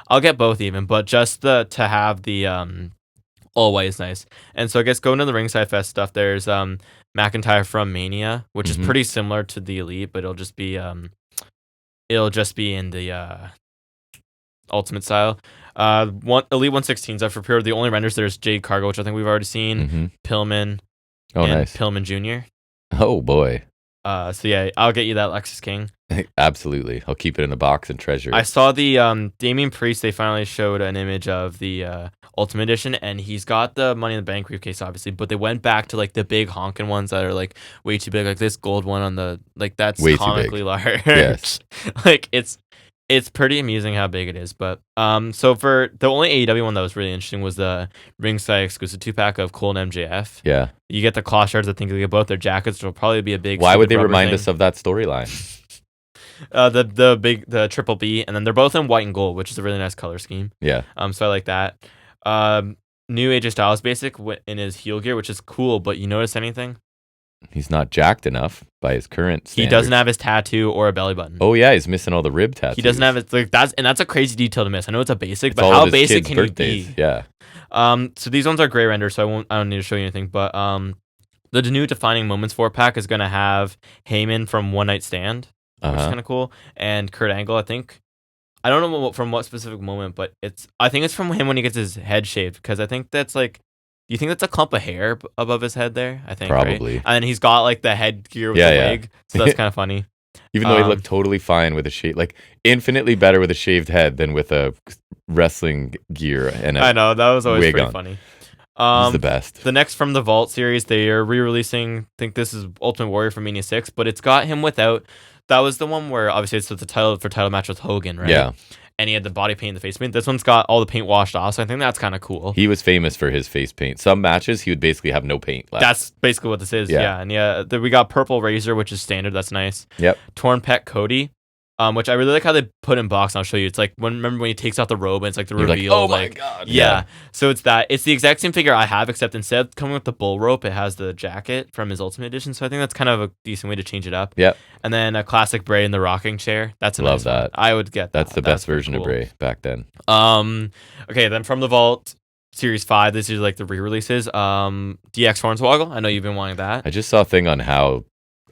I'll get both even, but just to have the all white is nice. And so I guess going to the Ringside Fest stuff, there's McIntyre from Mania, which is pretty similar to the Elite, but it'll just be in the Ultimate style. Elite 116s I've prepared. The only renders there's Jade Cargo, which I think we've already seen. Pillman. And nice. Pillman Jr. Oh boy. So yeah, I'll get you that Lexus King. Absolutely. I'll keep it in a box and treasure it. I saw the Damian Priest, they finally showed an image of the Ultimate Edition, and he's got the Money in the Bank briefcase, obviously, but they went back to like the big honking ones that are like way too big, like this gold one on the like that's way comically large. Yes. Like it's pretty amusing how big it is. But so for the only AEW one that was really interesting was the Ringside exclusive 2-pack of Cole and MJF. Yeah. You get the claw shards. I think they get both their jackets, which will probably be a big. Why would they remind us of that storyline? The Triple B, and then they're both in white and gold, which is a really nice color scheme. Yeah. So I like that. New AJ Styles basic in his heel gear, which is cool. But you notice anything? He's not jacked enough by his current standards. He doesn't have his tattoo or a belly button. Oh yeah, he's missing all the rib tattoos. He doesn't have it. Like that's a crazy detail to miss. I know it's a basic, but how basic can you be? Yeah. So these ones are gray render, so I don't need to show you anything. But the new Defining Moments 4-pack is gonna have Heyman from One Night Stand, which is kind of cool, and Kurt Angle. I think I don't know from what specific moment, but I think it's from him when he gets his head shaved, because I think that's like. Do you think that's a clump of hair above his head there? I think probably. Right? And he's got like the headgear with the wig, so that's kind of funny. Even though he looked totally fine with a shave, like infinitely better with a shaved head than with a wrestling gear and I know that was always pretty funny. He's the best. The next from the Vault series, they are re-releasing. I think this is Ultimate Warrior from Mania 6, but it's got him without. That was the one where obviously it's the title match with Hogan, right? Yeah. And he had the body paint and the face paint. This one's got all the paint washed off, so I think that's kind of cool. He was famous for his face paint. Some matches, he would basically have no paint left. That's basically what this is, yeah. And we got Purple Razor, which is standard. That's nice. Yep. Torn Pet Cody, which I really like how they put in box. And I'll show you. It's like, remember when he takes off the robe and it's like the reveal. Like, oh my God. Yeah. So it's that. It's the exact same figure I have, except instead of coming with the bull rope, it has the jacket from his Ultimate Edition. So I think that's kind of a decent way to change it up. Yep. And then a classic Bray in the rocking chair. That's a Love nice that. One. I would get that. That's the best version of Bray back then. Okay, then from the Vault Series 5, this is like the re-releases. DX Hornswoggle. I know you've been wanting that. I just saw a thing on how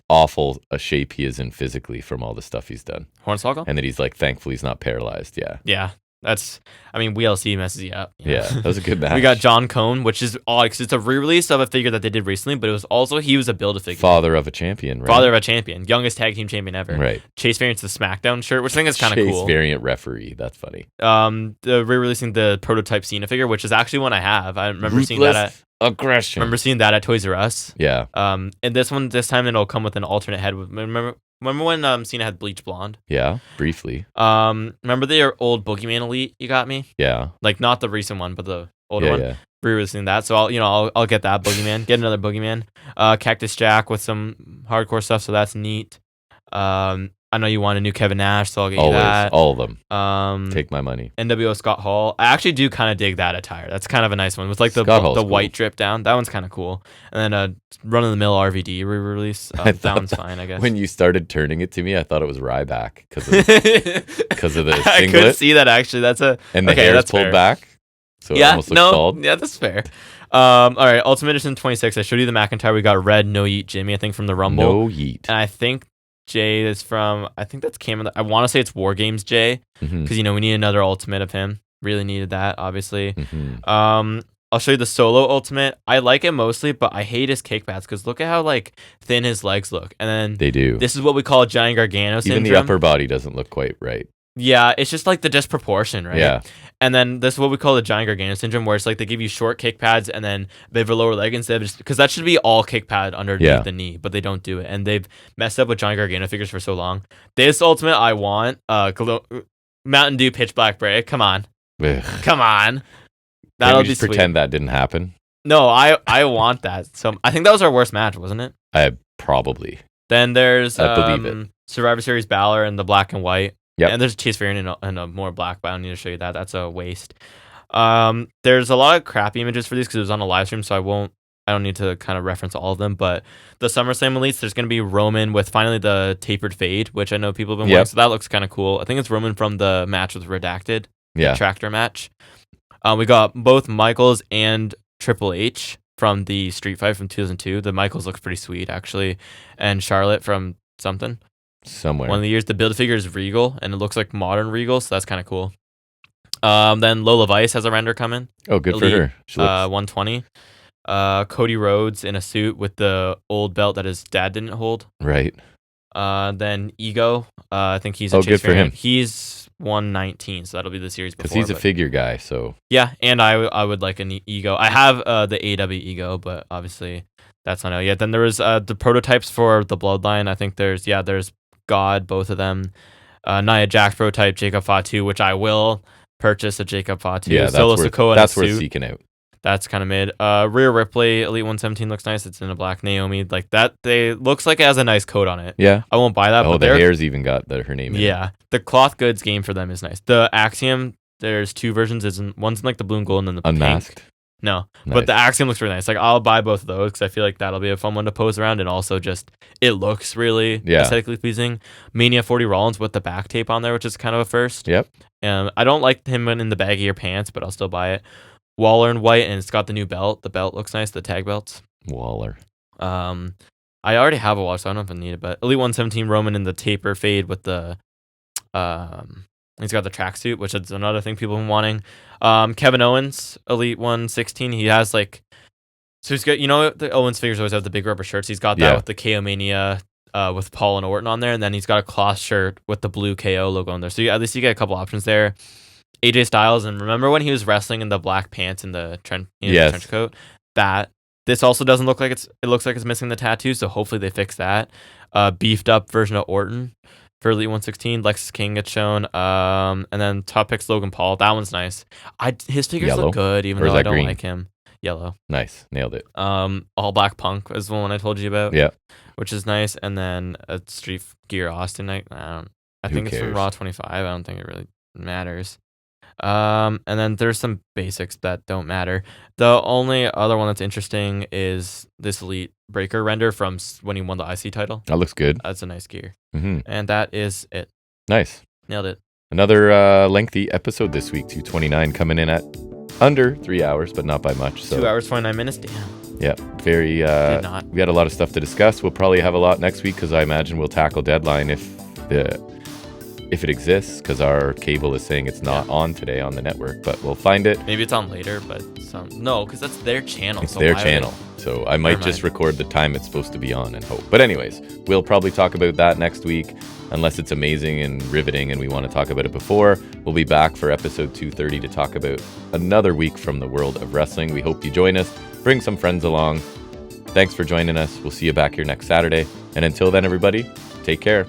awful a shape he is in physically from all the stuff he's done. Hornswoggle? And that he's like, thankfully he's not paralyzed. Yeah. Yeah. WLC messes you up. Yeah, that was a good match. We got John Cone, which is odd because it's a re-release of a figure that they did recently, but it was also, he was a Build-A-Figure. Father of a champion, right? Father of a champion. Youngest tag team champion ever. Right. Chase Variant's the Smackdown shirt, which I think is kind of cool. Chase Variant referee. That's funny. The re-releasing the prototype Cena figure, which is actually one I have. I remember seeing that at... Aggression. Remember seeing that at Toys R Us. Yeah. And this time it'll come with an alternate head. Remember when Cena had bleach blonde? Yeah, briefly. Remember the old Boogeyman Elite you got me? Yeah. Like not the recent one, but the older one. Yeah. Re-releasing that, so I'll get that Boogeyman. Get another Boogeyman. Cactus Jack with some hardcore stuff, so that's neat. I know you want a new Kevin Nash, so I'll get you that. All of them. Take my money. NWO Scott Hall. I actually do kind of dig that attire. That's kind of a nice one with like the white drip down. That one's kind of cool. And then run of the mill RVD re-release. That one's fine, I guess. When you started turning it to me, I thought it was Ryback because of the singlet. I could see that actually. And the hair's pulled back. So it almost looks bald. Yeah, that's fair. All right, Ultimate Edition 26. I showed you the McIntyre. We got Red No Yeet Jimmy, I think, from the Rumble. No Yeet. And I think Jay is from, I think that's Cam. I want to say it's War Games Jay, because we need another Ultimate of him. Really needed that, obviously. I'll show you the solo Ultimate. I like it mostly, but I hate his kick pads because look at how like thin his legs look. And then they do. This is what we call giant Gargano syndrome. Even the upper body doesn't look quite right. Yeah, it's just like the disproportion, right? Yeah. And then this is what we call the giant Gargano syndrome, where it's like they give you short kick pads and then they have a lower leg instead of just, because that should be all kick pad underneath the knee, but they don't do it. And they've messed up with giant Gargano figures for so long. This Ultimate I want, Mountain Dew Pitch Black Bray. Come on. Ugh. Come on. That'll we be just sweet. pretend that didn't happen? No, I want that. So I think that was our worst match, wasn't it? Probably. Then there's I believe it. Survivor Series Balor in the black and white. Yep. And there's Chase Varian in a more black, but I don't need to show you that. That's a waste. There's a lot of crappy images for these because it was on a live stream, so I don't need to kind of reference all of them. But the SummerSlam Elites, there's going to be Roman with finally the tapered fade, which I know people have been wanting, so that looks kind of cool. I think it's Roman from the match with Redacted, the tractor match. We got both Michaels and Triple H from the street fight from 2002. The Michaels looks pretty sweet, actually. And Charlotte from somewhere. One of the years, the build-a-figure is Regal, and it looks like modern Regal, so that's kind of cool. Then Lola Vice has a render coming. Oh, good for her. She looks 120. Cody Rhodes in a suit with the old belt that his dad didn't hold. Right. Then Ego. I think he's a good for him. He's 119, so that'll be the series before. Because he's a figure guy, so. Yeah, and I would like an Ego. I have the AEW Ego, but obviously that's not out yet. Then there was the prototypes for the Bloodline. I think there's God, both of them. Nia Jax prototype, Jacob Fatu, which I will purchase a Jacob Fatu. Yeah, that's worth seeking out. That's kind of mid. Rhea Ripley, Elite 117 looks nice. It's in a black. Naomi, like that. Looks like it has a nice coat on it. Yeah. I won't buy that. Oh, but the hair's even got her name in it. Yeah. The cloth goods game for them is nice. The Axiom, there's two versions. One's in like the blue and gold and then the unmasked. pink. No, nice. But the Axiom looks really nice. Like I'll buy both of those because I feel like that'll be a fun one to pose around, and also just it looks really aesthetically pleasing. Mania 40 Rollins with the back tape on there, which is kind of a first. Yep. I don't like him in the baggier pants, but I'll still buy it. Waller in white, and it's got the new belt. The belt looks nice. The tag belts. Waller. I already have a Waller, so I don't know if I need it. But Elite 117 Roman in the taper fade with the he's got the tracksuit, which is another thing people have been wanting. Kevin Owens, Elite 116. He has like, so he's got, the Owens figures always have the big rubber shirts. He's got that with the KO Mania with Paul and Orton on there, and then he's got a cloth shirt with the blue KO logo on there. So at least you get a couple options there. AJ Styles, and remember when he was wrestling in the black pants and the trench coat? This also doesn't look like it looks like it's missing the tattoo, so hopefully they fix that. Beefed up version of Orton for Elite 116. Lexus King gets shown. And then top picks Logan Paul. That one's nice. His figures look good, even though I don't like him. Yellow. Nice. Nailed it. All Black Punk is the one I told you about. Yeah. Which is nice. And then a Street Gear Austin. I think it's from Raw 25. I don't think it really matters. And then there's some basics that don't matter. The only other one that's interesting is this Elite Breaker render from when he won the IC title. That looks good. That's a nice gear. Mm-hmm. And that is it. Nice. Nailed it. Another lengthy episode this week. 229 coming in at under 3 hours, but not by much. So 2 hours 29 minutes. Damn. Yeah, very. We got a lot of stuff to discuss. We'll probably have a lot next week because I imagine we'll tackle Deadline if it exists, because our cable is saying it's not on today on the network, but we'll find it. Maybe it's on later, but no, because that's their channel. It's their channel, so I might just record the time it's supposed to be on and hope. But anyways, we'll probably talk about that next week, unless it's amazing and riveting and we want to talk about it before. We'll be back for episode 230 to talk about another week from the world of wrestling. We hope you join us. Bring some friends along. Thanks for joining us. We'll see you back here next Saturday. And until then, everybody, take care.